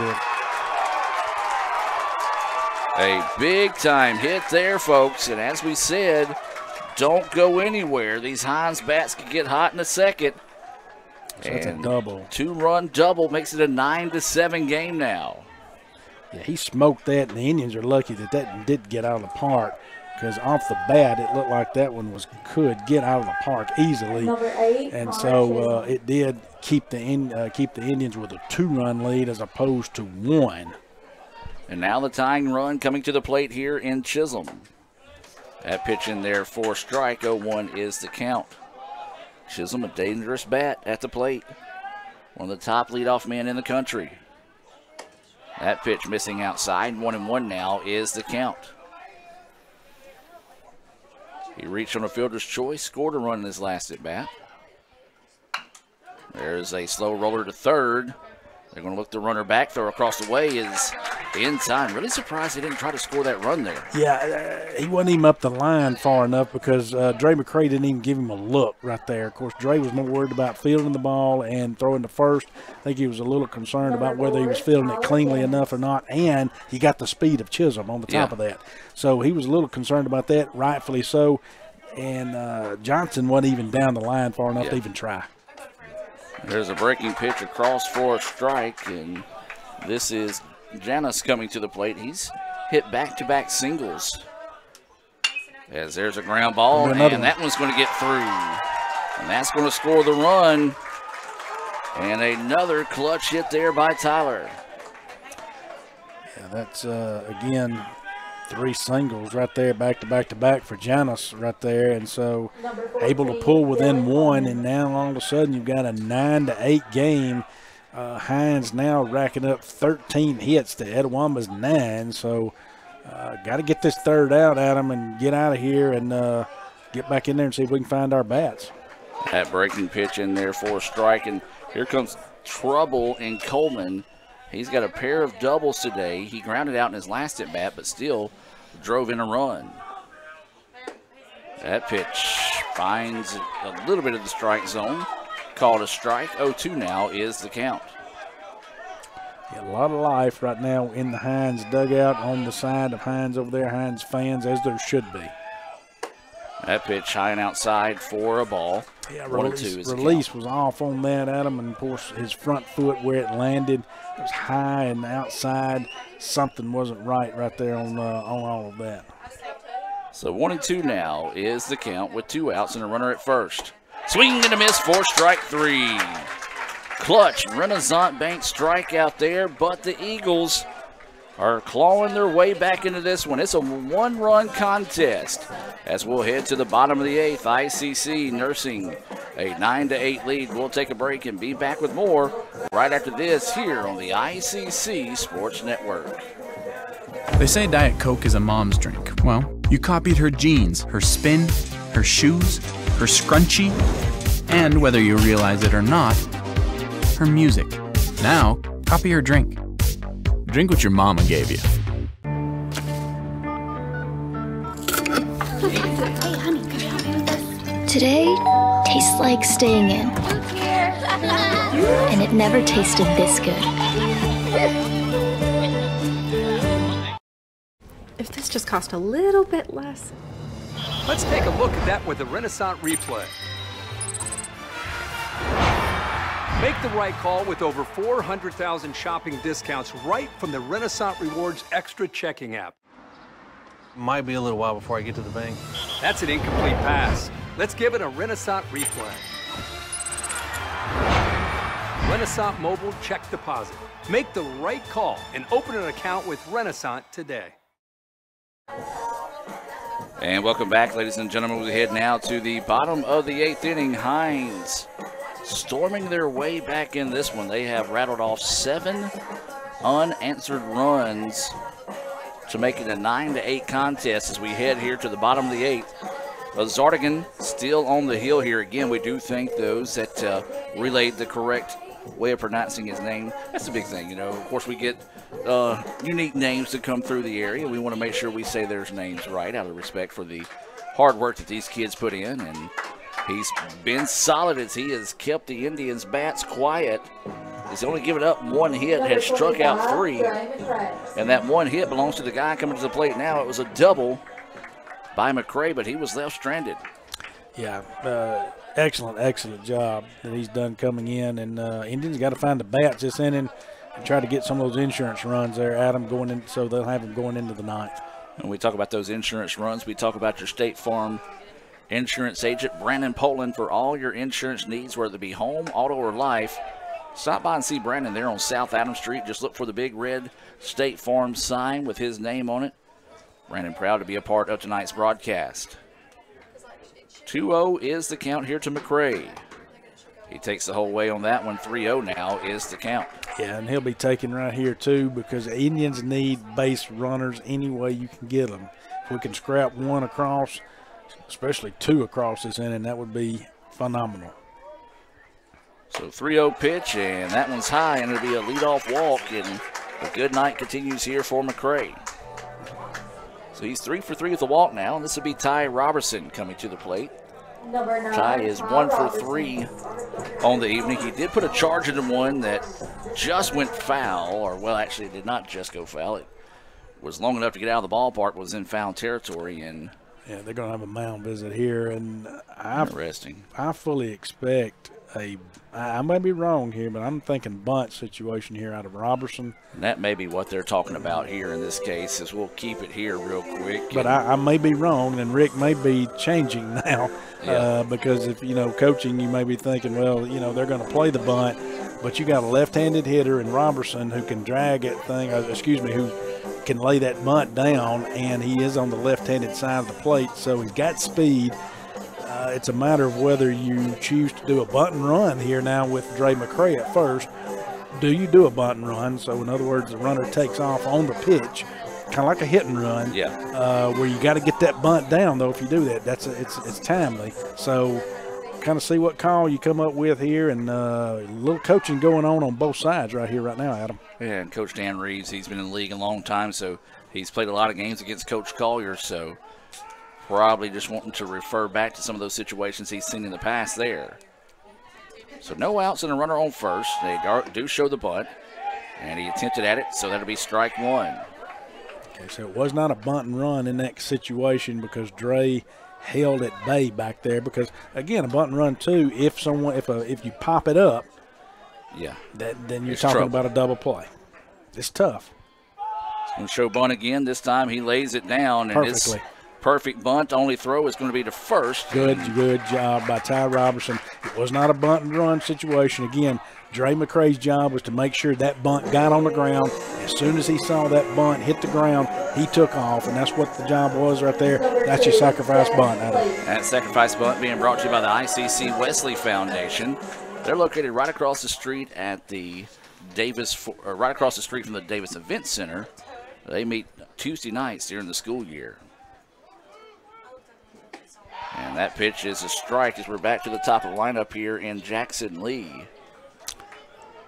A big-time hit there, folks. And as we said, don't go anywhere. These Hinds bats could get hot in a second. So that's a double. 2-run double makes it a 9-7 game now. Yeah, he smoked that, and the Indians are lucky that that did get out of the park, because off the bat it looked like that one could get out of the park easily. Number 8, and so it did keep the Indians with a 2-run lead as opposed to 1. And now the tying run coming to the plate here in Chisholm. That pitch in there for strike. 0-1 is the count. Chisholm, a dangerous bat at the plate. One of the top leadoff men in the country. That pitch missing outside. 1-1 now is the count. He reached on a fielder's choice, scored a run in his last at bat. There's a slow roller to third. They're going to look the runner back. Throw across the way is in time. Really surprised he didn't try to score that run there. Yeah, he wasn't even up the line far enough because Dre McCray didn't even give him a look right there. Of course, Dre was more worried about fielding the ball and throwing to first. I think he was a little concerned about whether he was fielding it cleanly enough or not, and he got the speed of Chisholm on the top of that. So he was a little concerned about that, rightfully so, and Johnson wasn't even down the line far enough to even try. There's a breaking pitch across for a strike, and this is Janis coming to the plate. He's hit back-to-back singles. As there's a ground ball, and that one's going to get through. And that's going to score the run. And another clutch hit there by Tyler. Yeah, that's, again, 3 singles right there, back-to-back-to-back for Janis right there. And so able to pull within 1, and now all of a sudden you've got a 9-8 game. Hinds now racking up 13 hits to Etowamba's 9. So got to get this third out, Adam, and get out of here and get back in there and see if we can find our bats. That breaking pitch in there for a strike, and here comes trouble in Coleman. He's got a pair of doubles today. He grounded out in his last at bat, but still drove in a run. That pitch finds a little bit of the strike zone. Called a strike. 0-2 now is the count. Yeah, a lot of life right now in the Hinds dugout on the side of Hinds over there, Hinds fans, as there should be. That pitch high and outside for a ball. Yeah, 1-2 is the count. Release was off on that, Adam, and of course his front foot where it landed was high and outside. Something wasn't right there on all of that. So 1-2 now is the count with 2 outs and a runner at first. Swing and a miss for strike 3. Clutch Renaissance Bank strikeout there, but the Eagles are clawing their way back into this one. It's a 1-run contest as we'll head to the bottom of the 8th. ICC nursing a 9-8 lead. We'll take a break and be back with more right after this here on the ICC Sports Network. They say Diet Coke is a mom's drink. Well, you copied her jeans, her spin, her shoes, her scrunchie, and whether you realize it or not, her music. Now, copy her drink. Drink what your mama gave you. Hey, honey, could you help me with this? Today tastes like staying in. And it never tasted this good. If this just cost a little bit less. Let's take a look at that with the Renaissance replay. Make the right call with over 400,000 shopping discounts right from the Renaissance Rewards Extra checking app. Might be a little while before I get to the bank. That's an incomplete pass. Let's give it a Renaissance replay. Renaissance Mobile Check Deposit. Make the right call and open an account with Renaissance today. And welcome back, ladies and gentlemen. We head now to the bottom of the 8th inning. Hinds storming their way back in this one. They have rattled off 7 unanswered runs to make it a 9-8 contest as we head here to the bottom of the 8th. Zardigan still on the hill here. Again, we do thank those that relayed the correct way of pronouncing his name. That's the big thing, you know. Of course, we get unique names that come through the area. We want to make sure we say their names right out of respect for the hard work that these kids put in. And he's been solid as he has kept the Indians' bats quiet. He's only given up one hit, has struck out 3. And that one hit belongs to the guy coming to the plate now. It was a double by McCray, but he was left stranded. Yeah, excellent job that he's done coming in. And Indians got to find the bats this inning and try to get some of those insurance runs there, Adam, going in, so they'll have them going into the ninth. When we talk about those insurance runs, we talk about your State Farm insurance agent, Brandon Poland, for all your insurance needs, whether it be home, auto, or life. Stop by and see Brandon there on South Adams Street. Just look for the big red State Farm sign with his name on it. Brandon proud to be a part of tonight's broadcast. 2-0 is the count here to McCray. He takes the whole way on that one. 3-0 now is the count. Yeah, and he'll be taking right here too, because the Indians need base runners any way you can get them. If we can scrap one across, especially 2 across this inning, that would be phenomenal. So 3-0 pitch, and that one's high, and it'll be a leadoff walk, and a good night continues here for McCray. So he's 3 for 3 with the walk now, and this will be Ty Robertson coming to the plate. Ty is 1 for 3 on the evening. He did put a charge into one that just went foul, or well, actually it did not just go foul. It was long enough to get out of the ballpark, was in foul territory, and yeah, they're going to have a mound visit here, and interesting. I fully expect I may be wrong here, but I'm thinking bunt situation here out of Robertson. And that may be what they're talking about here in this case, is we'll keep it here real quick. But I may be wrong, and Rick may be changing now, because if, you know, coaching, you may be thinking, well, you know, they're going to play the bunt, but you got a left-handed hitter in Robertson who can drag that thing, who can lay that bunt down, and he is on the left-handed side of the plate, so he's got speed. It's a matter of whether you choose to do a bunt and run here now with Dre McCray at first. Do you do a bunt and run? So in other words, the runner takes off on the pitch, kind of like a hit and run. Where you got to get that bunt down though. If you do that, it's timely. So kind of see what call you come up with here, and a little coaching going on both sides right here, right now, Adam. Yeah, and Coach Dan Reeves, he's been in the league a long time, so he's played a lot of games against Coach Collier. So probably just wanting to refer back to some of those situations he's seen in the past there. So no outs and a runner on first. They do show the bunt, and he attempted at it, so that'll be strike 1. Okay, so it was not a bunt and run in that situation because Dre held at bay back there. Because again, a bunt and run too, if you pop it up, then you're talking about a double play. It's tough. He's going to show bunt again. This time he lays it down, and perfectly. It's perfect bunt. Only throw is going to be to first. Good job by Ty Robertson. It was not a bunt and run situation. Again, Dre McCray's job was to make sure that bunt got on the ground. As soon as he saw that bunt hit the ground, he took off, and that's what the job was right there. That's your sacrifice bunt, Adam. That sacrifice bunt being brought to you by the ICC Wesley Foundation. They're located right across the street at the right across the street from the Davis Event Center. They meet Tuesday nights during the school year. And that pitch is a strike as we're back to the top of the lineup here in Jackson Lee.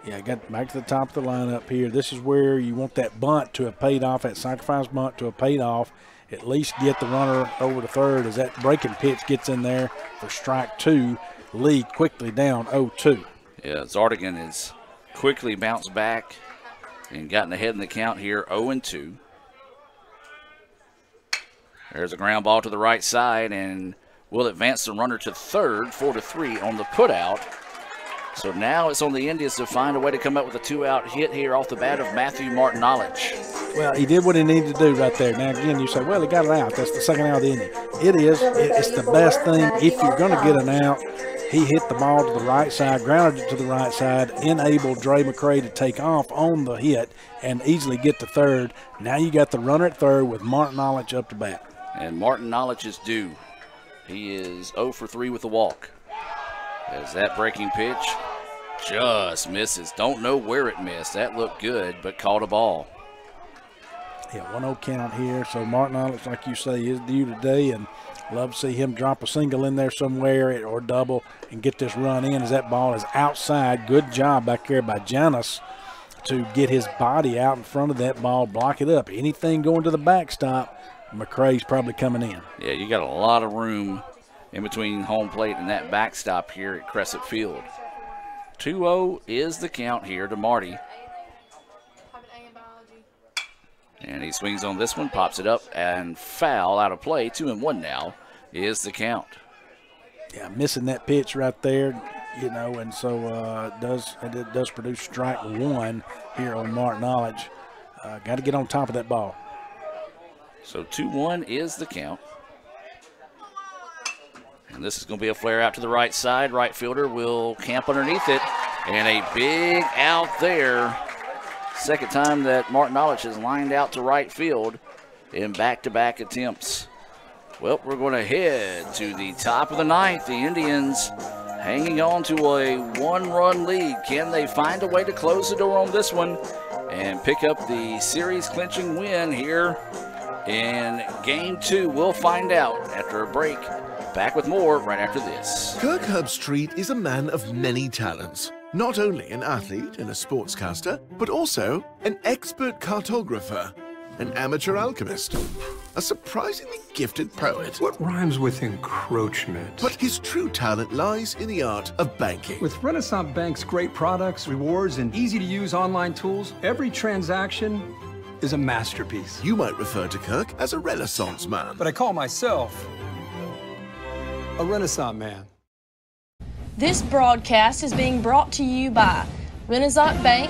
Yeah, got back to the top of the lineup here. This is where you want that bunt to have paid off, that sacrifice bunt to have paid off. At least get the runner over to third as that breaking pitch gets in there for strike 2. Lee quickly down 0-2. Yeah, Zardigan has quickly bounced back and gotten ahead in the count here, 0-2. There's a ground ball to the right side, and will advance the runner to third, 4-3 on the putout. So now it's on the Indians to find a way to come up with a 2-out hit here off the bat of Matthew Martinowicz. Well, he did what he needed to do right there. Now, again, you say, well, he got it out. That's the second out of the inning. It is. It's the best thing. If you're going to get an out, he hit the ball to the right side, grounded it to the right side, enabled Dre McCray to take off on the hit and easily get to third. Now you got the runner at third with Martinowicz up to bat. And Martinowicz is due. He is 0 for 3 with the walk. As that breaking pitch just misses. Don't know where it missed. That looked good, but caught a ball. Yeah, 1-0 count here. So Martinowicz, like you say, is due today, and Love to see him drop a single in there somewhere or double and get this run in as that ball is outside. Good job back there by Janus to get his body out in front of that ball, block it up. Anything going to the backstop, McCrae's probably coming in. Yeah, you got a lot of room in between home plate and that backstop here at Crescent Field. 2-0 is the count here to Marty. And he swings on this one, pops it up, and foul out of play. 2-1 now is the count. Yeah, missing that pitch right there, you know, and so it does produce strike one here on Martin Knowledge. Got to get on top of that ball. So 2-1 is the count. And this is going to be a flare out to the right side. Right fielder will camp underneath it. And a big out there. Second time that Martin Knowledge has lined out to right field in back-to-back attempts. Well, we're going to head to the top of the ninth. The Indians hanging on to a one-run lead. Can they find a way to close the door on this one and pick up the series-clinching win here in Game 2? We'll find out after a break. Back with more right after this. Kirk Herbstreit is a man of many talents. Not only an athlete and a sportscaster, but also an expert cartographer, an amateur alchemist, a surprisingly gifted poet. What rhymes with encroachment? But his true talent lies in the art of banking. With Renaissance Bank's great products, rewards, and easy-to-use online tools, every transaction is a masterpiece. You might refer to Kirk as a Renaissance man. But I call myself a Renaissance man. This broadcast is being brought to you by Renaissance Bank,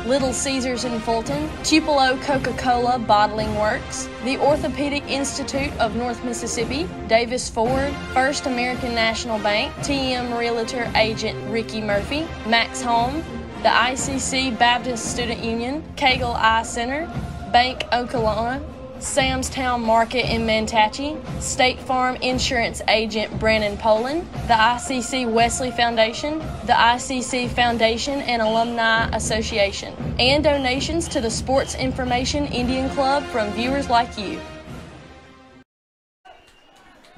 Little Caesars in Fulton, Tupelo Coca-Cola Bottling Works, the Orthopedic Institute of North Mississippi, Davis Ford, First American National Bank, TM Realtor Agent Ricky Murphy, Max Home, the ICC Baptist Student Union, Cagle Eye Center, Bank Okolona, Sam's Town Market in Mantachie, State Farm Insurance Agent Brandon Poland, the ICC Wesley Foundation, the ICC Foundation and Alumni Association, and donations to the Sports Information Indian Club from viewers like you.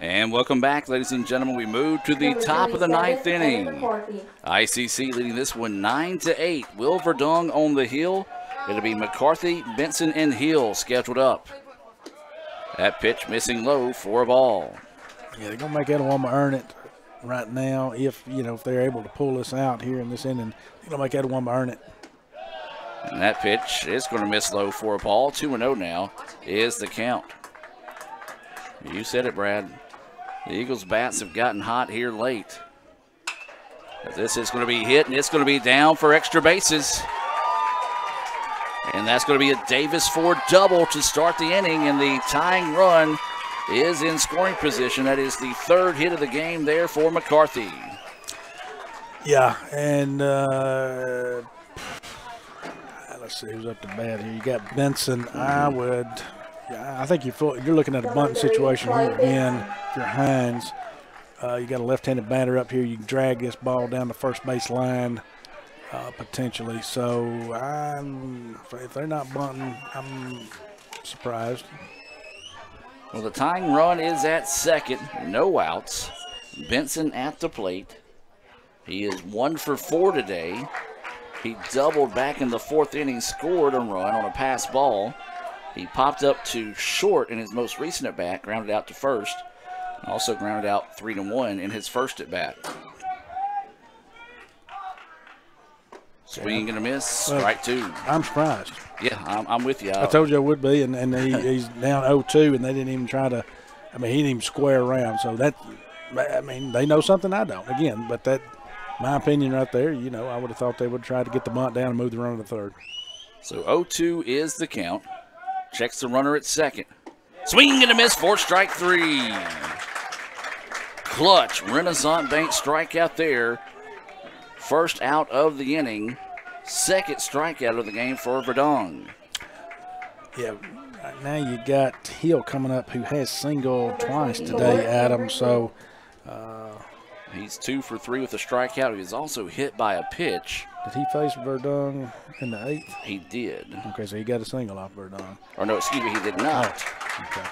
And welcome back, ladies and gentlemen. We move to the top of the ninth inning. ICC leading this one 9-8. Will Verdung on the hill. It'll be McCarthy, Benson, and Hill scheduled up. That pitch missing low for a ball. Yeah, they're going to make Etowama earn it right now if they're able to pull this out here in this inning. They're going to make Etowama earn it. And that pitch is going to miss low for a ball. 2-0 now is the count. You said it, Brad. The Eagles' bats have gotten hot here late. But this is going to be hit, and it's going to be down for extra bases. And that's going to be a Davis Ford double to start the inning, and the tying run is in scoring position. That is the third hit of the game there for McCarthy. Yeah, and let's see who's up to bat here. You got Benson. I think you're looking at a bunting situation here again. If you're Hinds, you got a left-handed batter up here. You can drag this ball down the first base line. Potentially. So if they're not bunting, I'm surprised. Well, the tying run is at second. No outs. Benson at the plate. He is 1 for 4 today. He doubled back in the fourth inning, scored a run on a pass ball. He popped up to short in his most recent at-bat, grounded out to first. Also grounded out 3-1 in his first at-bat. Swing and a miss, strike two. I'm surprised. Yeah, I'm with you. I told you I would be, and he's down 0-2, and they didn't even try to. I mean, he didn't even square around. So they know something I don't. Again, but that, my opinion right there. I would have thought they would try to get the bunt down and move the runner to third. So 0-2 is the count. Checks the runner at second. Swing and a miss for strike three. Clutch Renaissance Bank strikeout there. First out of the inning, second strikeout of the game for Verdung. Yeah, right now you got Hill coming up, who has singled twice today, Adam. So he's 2 for 3 with a strikeout. He was also hit by a pitch. Did he face Verdung in the 8th? He did. Okay, so he got a single off Verdung. Or no, excuse me, he did not. Oh, okay.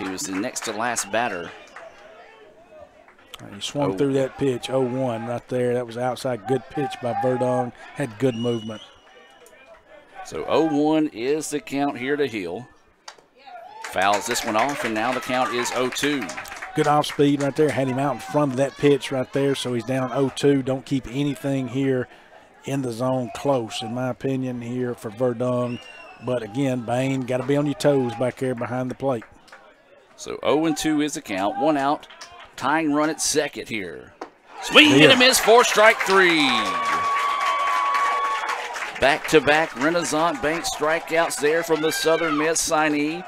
He was the next to last batter He swung through that pitch, 0-1 right there. That was outside. Good pitch by Verdon. Had good movement. So 0-1 is the count here to Hill. Fouls this one off, and now the count is 0-2. Good off speed right there. Had him out in front of that pitch right there, so he's down 0-2. Don't keep anything here in the zone close, in my opinion, here for Verdun. But again, Bain, got to be on your toes back there behind the plate. So 0-2 is the count. One out. Tying run at second here. Swing and a miss for strike three. Back-to-back Renaissance Bank strikeouts there from the Southern Miss signee.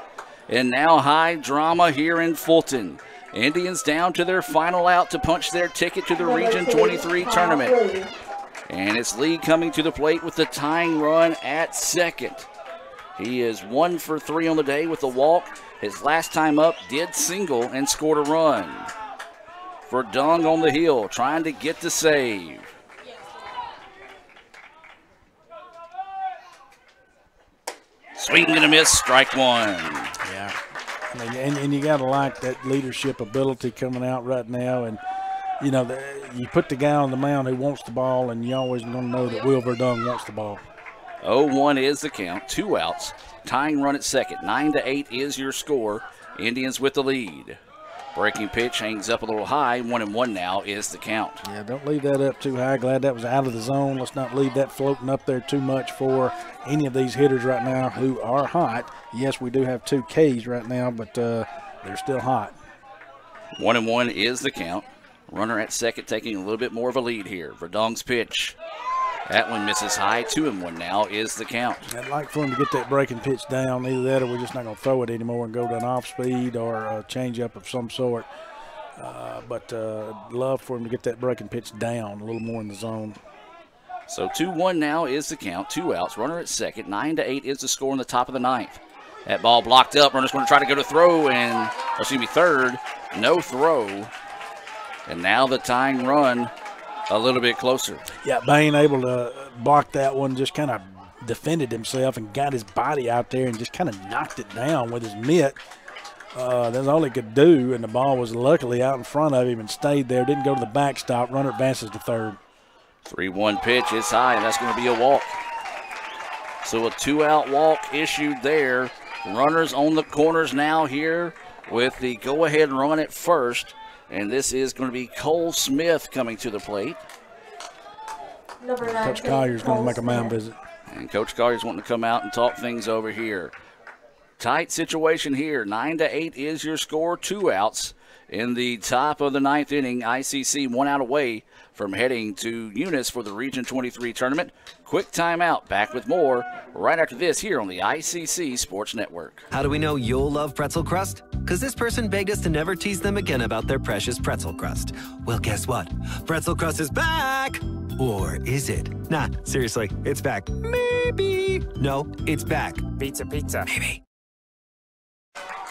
And now high drama here in Fulton. Indians down to their final out to punch their ticket to the Region 23 tournament. And it's Lee coming to the plate with the tying run at second. He is 1 for 3 on the day with a walk. His last time up did single and scored a run. Verdun on the hill trying to get the save. Swing and a miss, strike one. Yeah. I mean, and you got to like that leadership ability coming out right now. And, you know, you put the guy on the mound who wants the ball, and you always going to know that Will Verdun wants the ball. 0-1 is the count, 2 outs. Tying run at second. 9-8 is your score. Indians with the lead. Breaking pitch hangs up a little high. 1-1 now is the count. Yeah, don't leave that up too high. Glad that was out of the zone. Let's not leave that floating up there too much for any of these hitters right now who are hot. Yes, we do have 2 Ks right now, but they're still hot. 1-1 is the count. Runner at second taking a little bit more of a lead here. Verdun's pitch. That one misses high. 2-1 now is the count. I'd like for him to get that breaking pitch down. Either that or we're just not going to throw it anymore and go to an off speed or a changeup of some sort. But love for him to get that breaking pitch down a little more in the zone. So 2-1 now is the count. 2 outs. Runner at second. 9-8 is the score in the top of the ninth. That ball blocked up. Runner's going to try to go to throw and, third. No throw. And now the tying run a little bit closer. Yeah, Bain able to block that one, just kind of defended himself and got his body out there and just kind of knocked it down with his mitt. That's all he could do, and the ball was luckily out in front of him and stayed there. Didn't go to the backstop. Runner advances to third. 3-1 pitch is high, and that's going to be a walk. So a 2-out walk issued there. Runners on the corners now here with the go-ahead run at first. And this is going to be Cole Smith coming to the plate. Coach Collier's going to make a mound visit. And Coach Collier's wanting to come out and talk things over here. Tight situation here. 9-8 is your score. 2 outs in the top of the ninth inning. ICC 1 out away from heading to Eunice for the Region 23 tournament. Quick timeout. Back with more right after this here on the ICC Sports Network. How do we know you'll love pretzel crust? Because this person begged us to never tease them again about their precious pretzel crust. Well, guess what? Pretzel crust is back! Or is it? Nah, seriously, it's back. Maybe. No, it's back. Pizza. Maybe.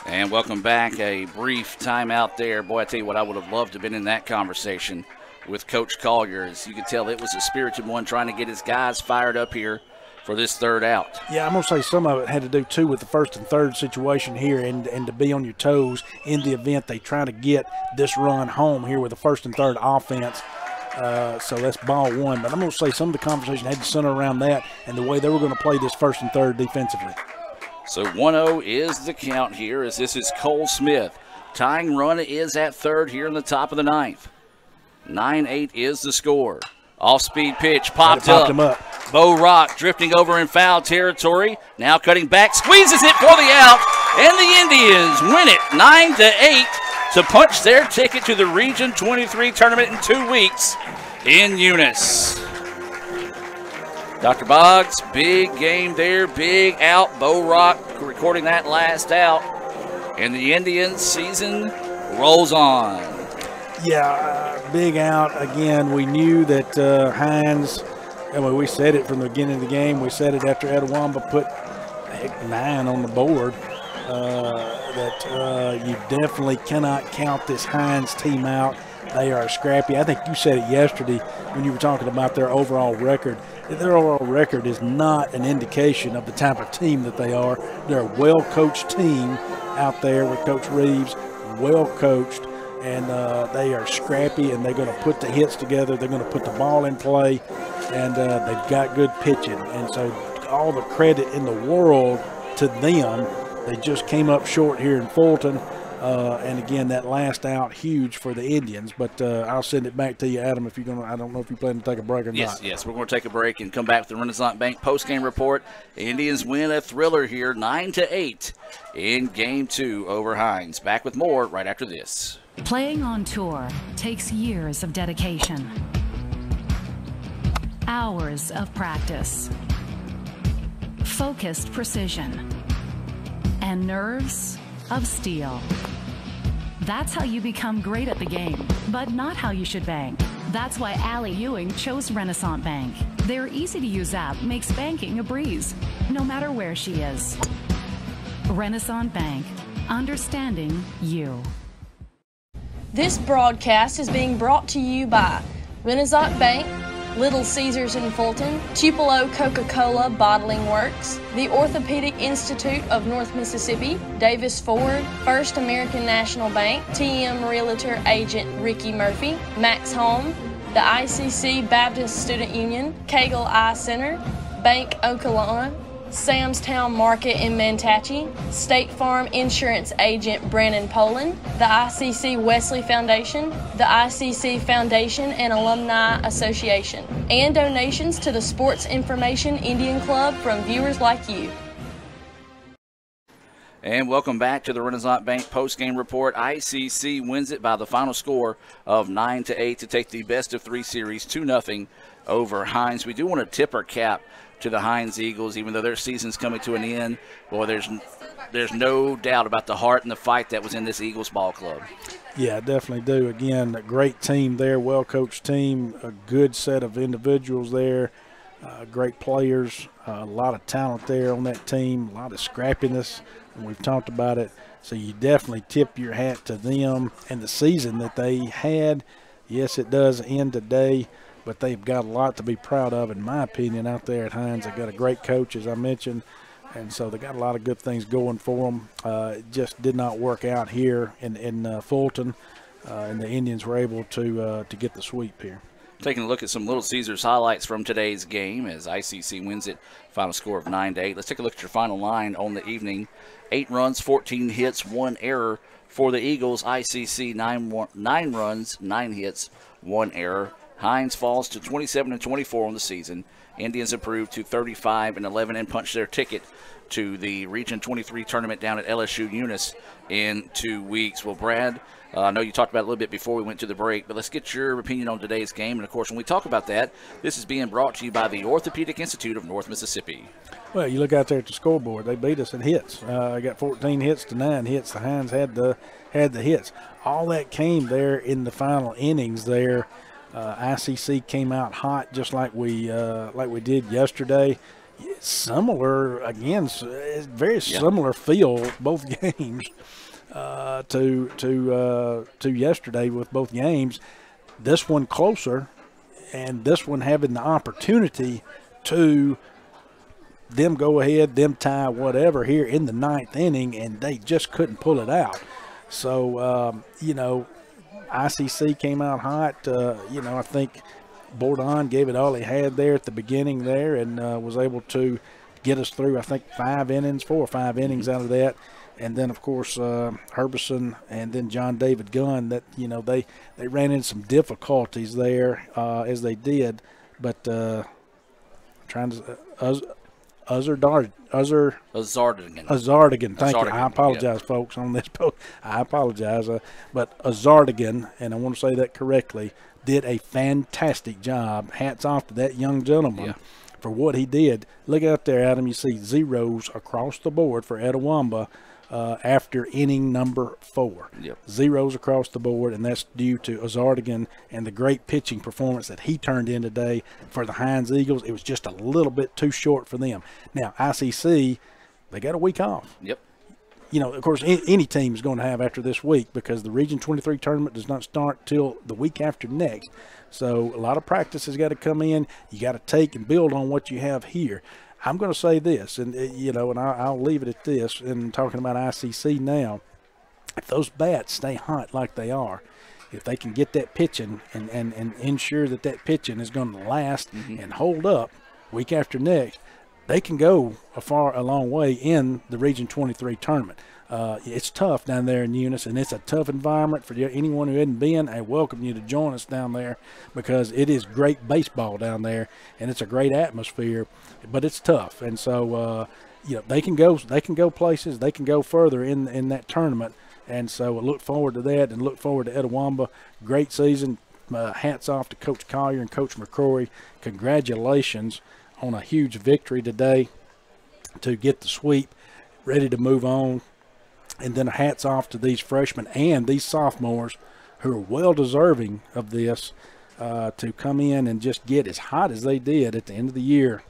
And welcome back. A brief timeout there. Boy, I tell you what, I would have loved to have been in that conversation with Coach Collier. As you could tell, it was a spirited one, trying to get his guys fired up here for this third out. Yeah, I'm going to say some of it had to do, too, with the first and third situation here and to be on your toes in the event they try to get this run home here with the first and third offense. So that's ball one. But I'm going to say some of the conversation had to center around that and the way they were going to play this first and third defensively. So 1-0 is the count here as this is Cole Smith. Tying run is at third here in the top of the ninth. 9-8 is the score. Off-speed pitch popped him up. Bo Rock drifting over in foul territory. Now cutting back, squeezes it for the out, and the Indians win it 9-8 to punch their ticket to the Region 23 tournament in 2 weeks in Eunice. Dr. Boggs, big game there, big out. Bo Rock recording that last out, and the Indians season rolls on. Yeah, big out. Again, we knew that Hinds, and we said it from the beginning of the game. We said it after Etowamba put 9 on the board, that you definitely cannot count this Hinds team out. They are scrappy. I think you said it yesterday when you were talking about their overall record. Their overall record is not an indication of the type of team that they are. They're a well-coached team out there with Coach Reeves, well-coached. and they are scrappy, and they're going to put the hits together. They're going to put the ball in play, and they've got good pitching. And so all the credit in the world to them. They just came up short here in Fulton. And again, that last out, huge for the Indians. But I'll send it back to you, Adam, if you're going to. I don't know if you plan to take a break or not. Yes, we're going to take a break and come back with the Renaissance Bank postgame report. Indians win a thriller here, 9-8 in Game 2 over Hinds. Back with more right after this. Playing on tour takes years of dedication, hours of practice, focused precision, and nerves of steel. That's how you become great at the game, but not how you should bank. That's why Allie Ewing chose Renaissance Bank. Their easy-to-use app makes banking a breeze, no matter where she is. Renaissance Bank, understanding you. This broadcast is being brought to you by Renaissance Bank, Little Caesars in Fulton, Tupelo Coca-Cola Bottling Works, the Orthopedic Institute of North Mississippi, Davis Ford, First American National Bank, TM Realtor Agent Ricky Murphy, Max Home, the ICC Baptist Student Union, Cagle Eye Center, Bank Okolona, Sam's Town Market in Mantachie, State Farm Insurance Agent Brandon Poland, the ICC Wesley Foundation, the ICC Foundation and Alumni Association, and donations to the Sports Information Indian Club from viewers like you. And welcome back to the Renaissance Bank postgame report. ICC wins it by the final score of 9-8 to take the best-of-3 series 2-0 over Hinds. We do want to tip our cap to the Hinds Eagles, even though their season's coming to an end. Boy, there's no doubt about the heart and the fight that was in this Eagles ball club. Yeah, I definitely do. Again, a great team there, well-coached team, a good set of individuals there, great players, a lot of talent there on that team, a lot of scrappiness, and we've talked about it. So you definitely tip your hat to them and the season that they had. Yes, it does end today, but they've got a lot to be proud of, in my opinion, out there at Hinds. They've got a great coach, as I mentioned, and so they got a lot of good things going for them. It just did not work out here in Fulton, and the Indians were able to get the sweep here. Taking a look at some Little Caesars highlights from today's game as ICC wins it, final score of 9-8. Let's take a look at your final line on the evening. 8 runs, 14 hits, 1 error for the Eagles. ICC 9 runs, 9 hits, 1 error. Hinds falls to 27-24 on the season. Indians improved to 35-11 and punched their ticket to the Region 23 tournament down at LSU Eunice in 2 weeks. Well, Brad, I know you talked about it a little bit before we went to the break, but let's get your opinion on today's game. And, of course, when we talk about that, this is being brought to you by the Orthopedic Institute of North Mississippi. Well, you look out there at the scoreboard. They beat us in hits. I got 14 hits to 9 hits. The Hinds had the hits. All that came there in the final innings there. ICC came out hot just like we did yesterday. Similar, again, very similar feel both games to yesterday with both games. This one closer, and this one having the opportunity to them go ahead, them tie, whatever here in the 9th inning, and they just couldn't pull it out. So, ICC came out hot. I think Bourdon gave it all he had there at the beginning there and was able to get us through, I think, 4 or 5 innings out of that. And then, of course, Herbison and then John David Gunn, that, they ran into some difficulties there as they did. But Azardigan. Thank you. I apologize, folks, on this post. I apologize. But Azardigan, and I want to say that correctly, did a fantastic job. Hats off to that young gentleman for what he did. Look out there, Adam. You see zeros across the board for Etowamba after inning number 4. Zeros across the board, and that's due to Azardigan and the great pitching performance that he turned in today for the Hinds Eagles. It was just a little bit too short for them. Now, ICC, they got a week off. Of course, any team is going to have after this week because the Region 23 tournament does not start till the week after next. So a lot of practice has got to come in. You got to take and build on what you have here. I'm going to say this, and I'll leave it at this in talking about ICC now. if those bats stay hot like they are, if they can get that pitching and ensure that pitching is going to last and hold up week after next, they can go a long way in the Region 23 tournament. It's tough down there in Eunice, and it's a tough environment for anyone who hadn't been. I welcome you to join us down there because it is great baseball down there, and it's a great atmosphere, but it's tough. And so, they can go places, they can go further in that tournament. And so I look forward to that and look forward to Etowamba. Great season. Hats off to Coach Collier and Coach McCrory. Congratulations on a huge victory today to get the sweep, ready to move on. And then hats off to these freshmen and these sophomores who are well deserving of this to come in and just get as hot as they did at the end of the year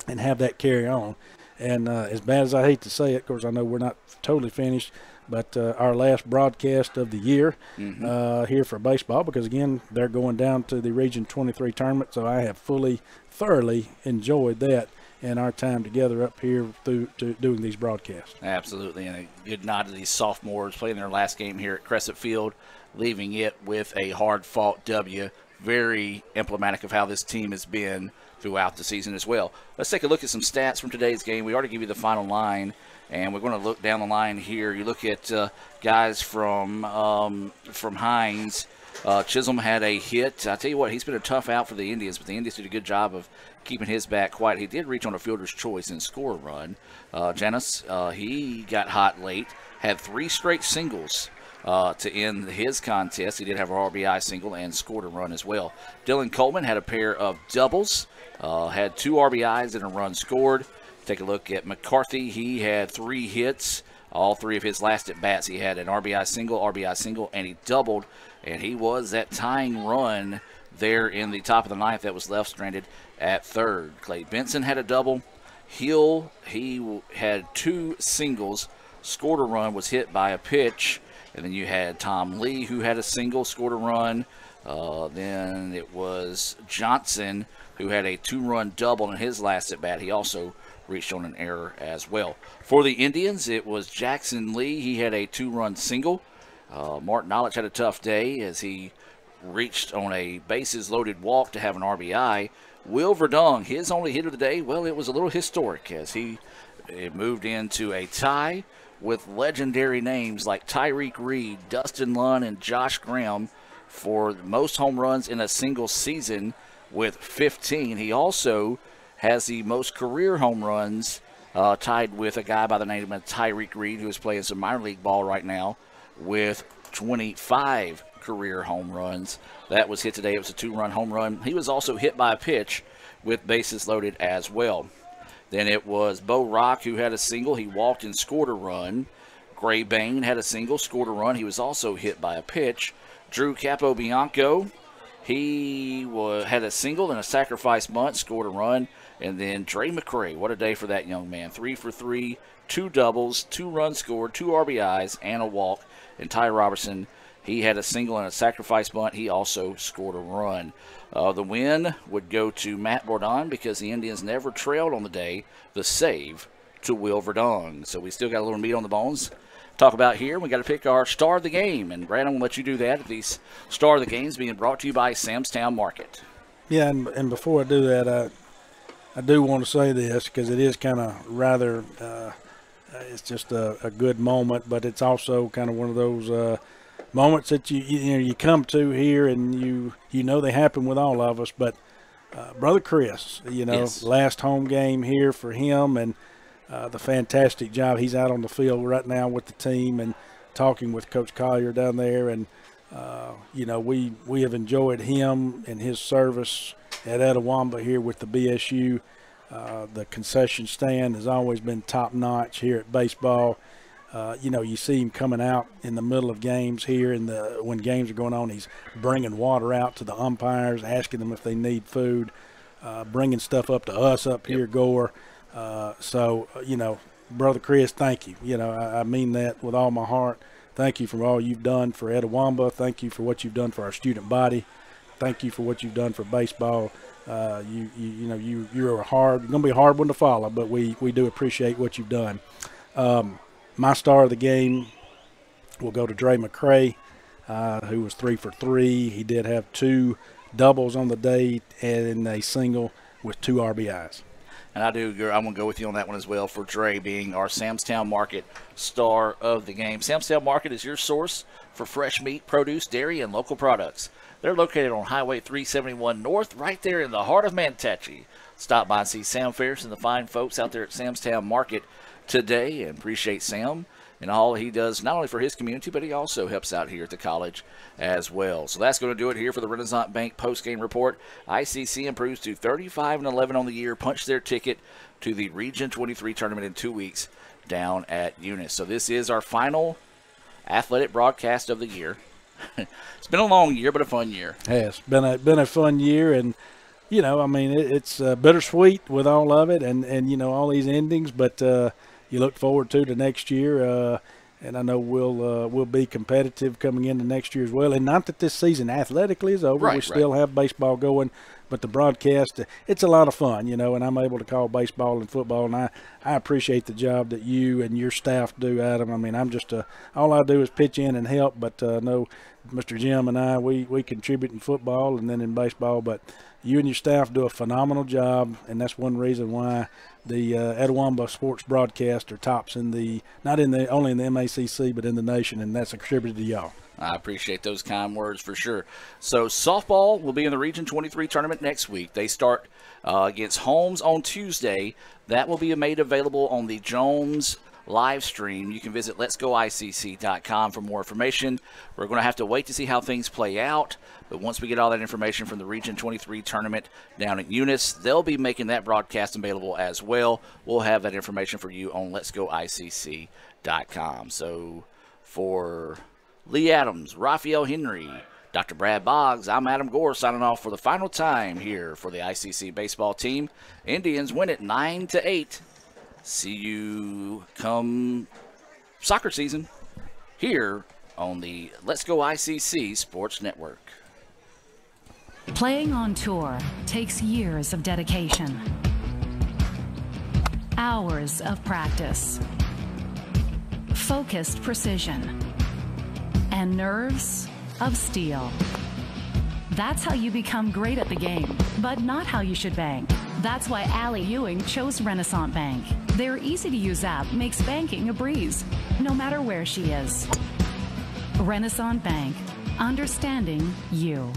and have that carry on. And as bad as I hate to say it, of course, I know we're not totally finished, but our last broadcast of the year here for baseball, because, again, they're going down to the Region 23 tournament, so I have thoroughly enjoyed that in our time together up here to doing these broadcasts. Absolutely, and a good nod to these sophomores playing their last game here at Crescent Field, leaving it with a hard-fought W. Very emblematic of how this team has been throughout the season as well. Let's take a look at some stats from today's game. We already give you the final line, and we're going to look down the line here. You look at guys from Hinds. Chisholm had a hit. I tell you what, he's been a tough out for the Indians, but the Indians did a good job of keeping his bat quiet. He did reach on a fielder's choice and score a run. Janice, he got hot late, had 3 straight singles to end his contest. He did have an RBI single and scored a run as well. Dylan Coleman had a pair of doubles, had 2 RBIs and a run scored. Take a look at McCarthy. He had 3 hits. All 3 of his last at-bats, he had an RBI single, and he doubled. And he was that tying run there in the top of the 9th that was left stranded at third. Clay Benson had a double. Hill, he had 2 singles, scored a run, was hit by a pitch. And then you had Tom Lee, who had a single, scored a run. Then it was Johnson, who had a 2-run double in his last at-bat. He also reached on an error as well. For the Indians, it was Jackson Lee. He had a 2-run single. Martin Knowledge had a tough day as he reached on a bases-loaded walk to have an RBI. Will Verdong, his only hit of the day, well, it was a little historic as he moved into a tie with legendary names like Tyreek Reed, Dustin Lunn, and Josh Graham for the most home runs in a single season with 15. He also has the most career home runs, tied with a guy by the name of Tyreek Reed, who is playing some minor league ball right now, with 25 career home runs. That was hit today. It was a 2-run home run. He was also hit by a pitch with bases loaded as well. Then it was Bo Rock, who had a single. He walked and scored a run. Gray Bain had a single, scored a run. He was also hit by a pitch. Drew Capobianco, he had a single and a sacrifice bunt, scored a run. And then Dre McCray, what a day for that young man. 3 for 3, 2 doubles, 2 runs scored, 2 RBIs, and a walk. And Ty Robertson, he had a single and a sacrifice bunt. He also scored a run. The win would go to Matt Bourdon because the Indians never trailed on the day. The save to Will Verdong. So we still got a little meat on the bones to talk about here. We got to pick our star of the game. And Brad, I'm going to let you do that. The star of the game is being brought to you by Sam's Town Market. Yeah, and before I do that, I do want to say this because it is kind of rather it's just a good moment, but it's also kind of one of those moments that you come to here and you know they happen with all of us. But Brother Chris, yes. Last home game here for him, and the fantastic job. He's out on the field right now with the team and talking with Coach Collier down there, and we have enjoyed him and his service at Etowamba here with the BSU. The concession stand has always been top notch here at baseball. You see him coming out in the middle of games here, when games are going on, he's bringing water out to the umpires, asking them if they need food, bringing stuff up to us up here, Gore. Brother Chris, thank you. I mean that with all my heart. Thank you for all you've done for Etowamba. Thank you for what you've done for our student body. Thank you for what you've done for baseball. You're going to be a hard one to follow, but we do appreciate what you've done. My star of the game will go to Dre McCray, who was 3 for 3. He did have 2 doubles on the day and a single with 2 RBIs. And I'm going to go with you on that one as well, for Dre being our Samstown Market star of the game. Samstown Market is your source for fresh meat, produce, dairy, and local products. They're located on Highway 371 North, right there in the heart of Manatee. Stop by and see Sam Ferris and the fine folks out there at Samstown Market today, and appreciate Sam and all he does, not only for his community, but he also helps out here at the college as well. So that's going to do it here for the Renaissance Bank postgame report. ICC improves to 35-11 on the year, punched their ticket to the Region 23 tournament in 2 weeks down at Eunice. So this is our final athletic broadcast of the year. It's been a long year, but a fun year. Yeah, it's been a fun year, and you know, I mean, it's bittersweet with all of it, and you know, all these endings, but you look forward to the next year, and I know we'll be competitive coming into next year as well. And not that this season athletically is over. Right, we still have baseball going, but the broadcast, it's a lot of fun, you know, and I'm able to call baseball and football, and I appreciate the job that you and your staff do, Adam. I mean, I'm just all I do is pitch in and help, but no, Mr. Jim and I, we contribute in football and then in baseball, but you and your staff do a phenomenal job, and that's one reason why the Etowamba sports broadcast are tops in the only in the MACC, but in the nation, and that's a contributor to y'all. I appreciate those kind words for sure. So softball will be in the Region 23 tournament next week. They start against Holmes on Tuesday. That will be made available on the Jones live stream. You can visit letsgoicc.com for more information. We're going to have to wait to see how things play out, but once we get all that information from the Region 23 tournament down at Eunice, they'll be making that broadcast available as well. We'll have that information for you on letsgoicc.com. So for Lee Adams, Raphael Henry, Dr. Brad Boggs, I'm Adam Gore signing off for the final time here for the ICC baseball team. Indians win it 9-8. See you come soccer season here on the Let's Go ICC Sports Network. Playing on tour takes years of dedication, hours of practice, focused precision, and nerves of steel. That's how you become great at the game, but not how you should bank. That's why Allie Ewing chose Renaissance Bank. Their easy-to-use app makes banking a breeze, no matter where she is. Renaissance Bank, understanding you.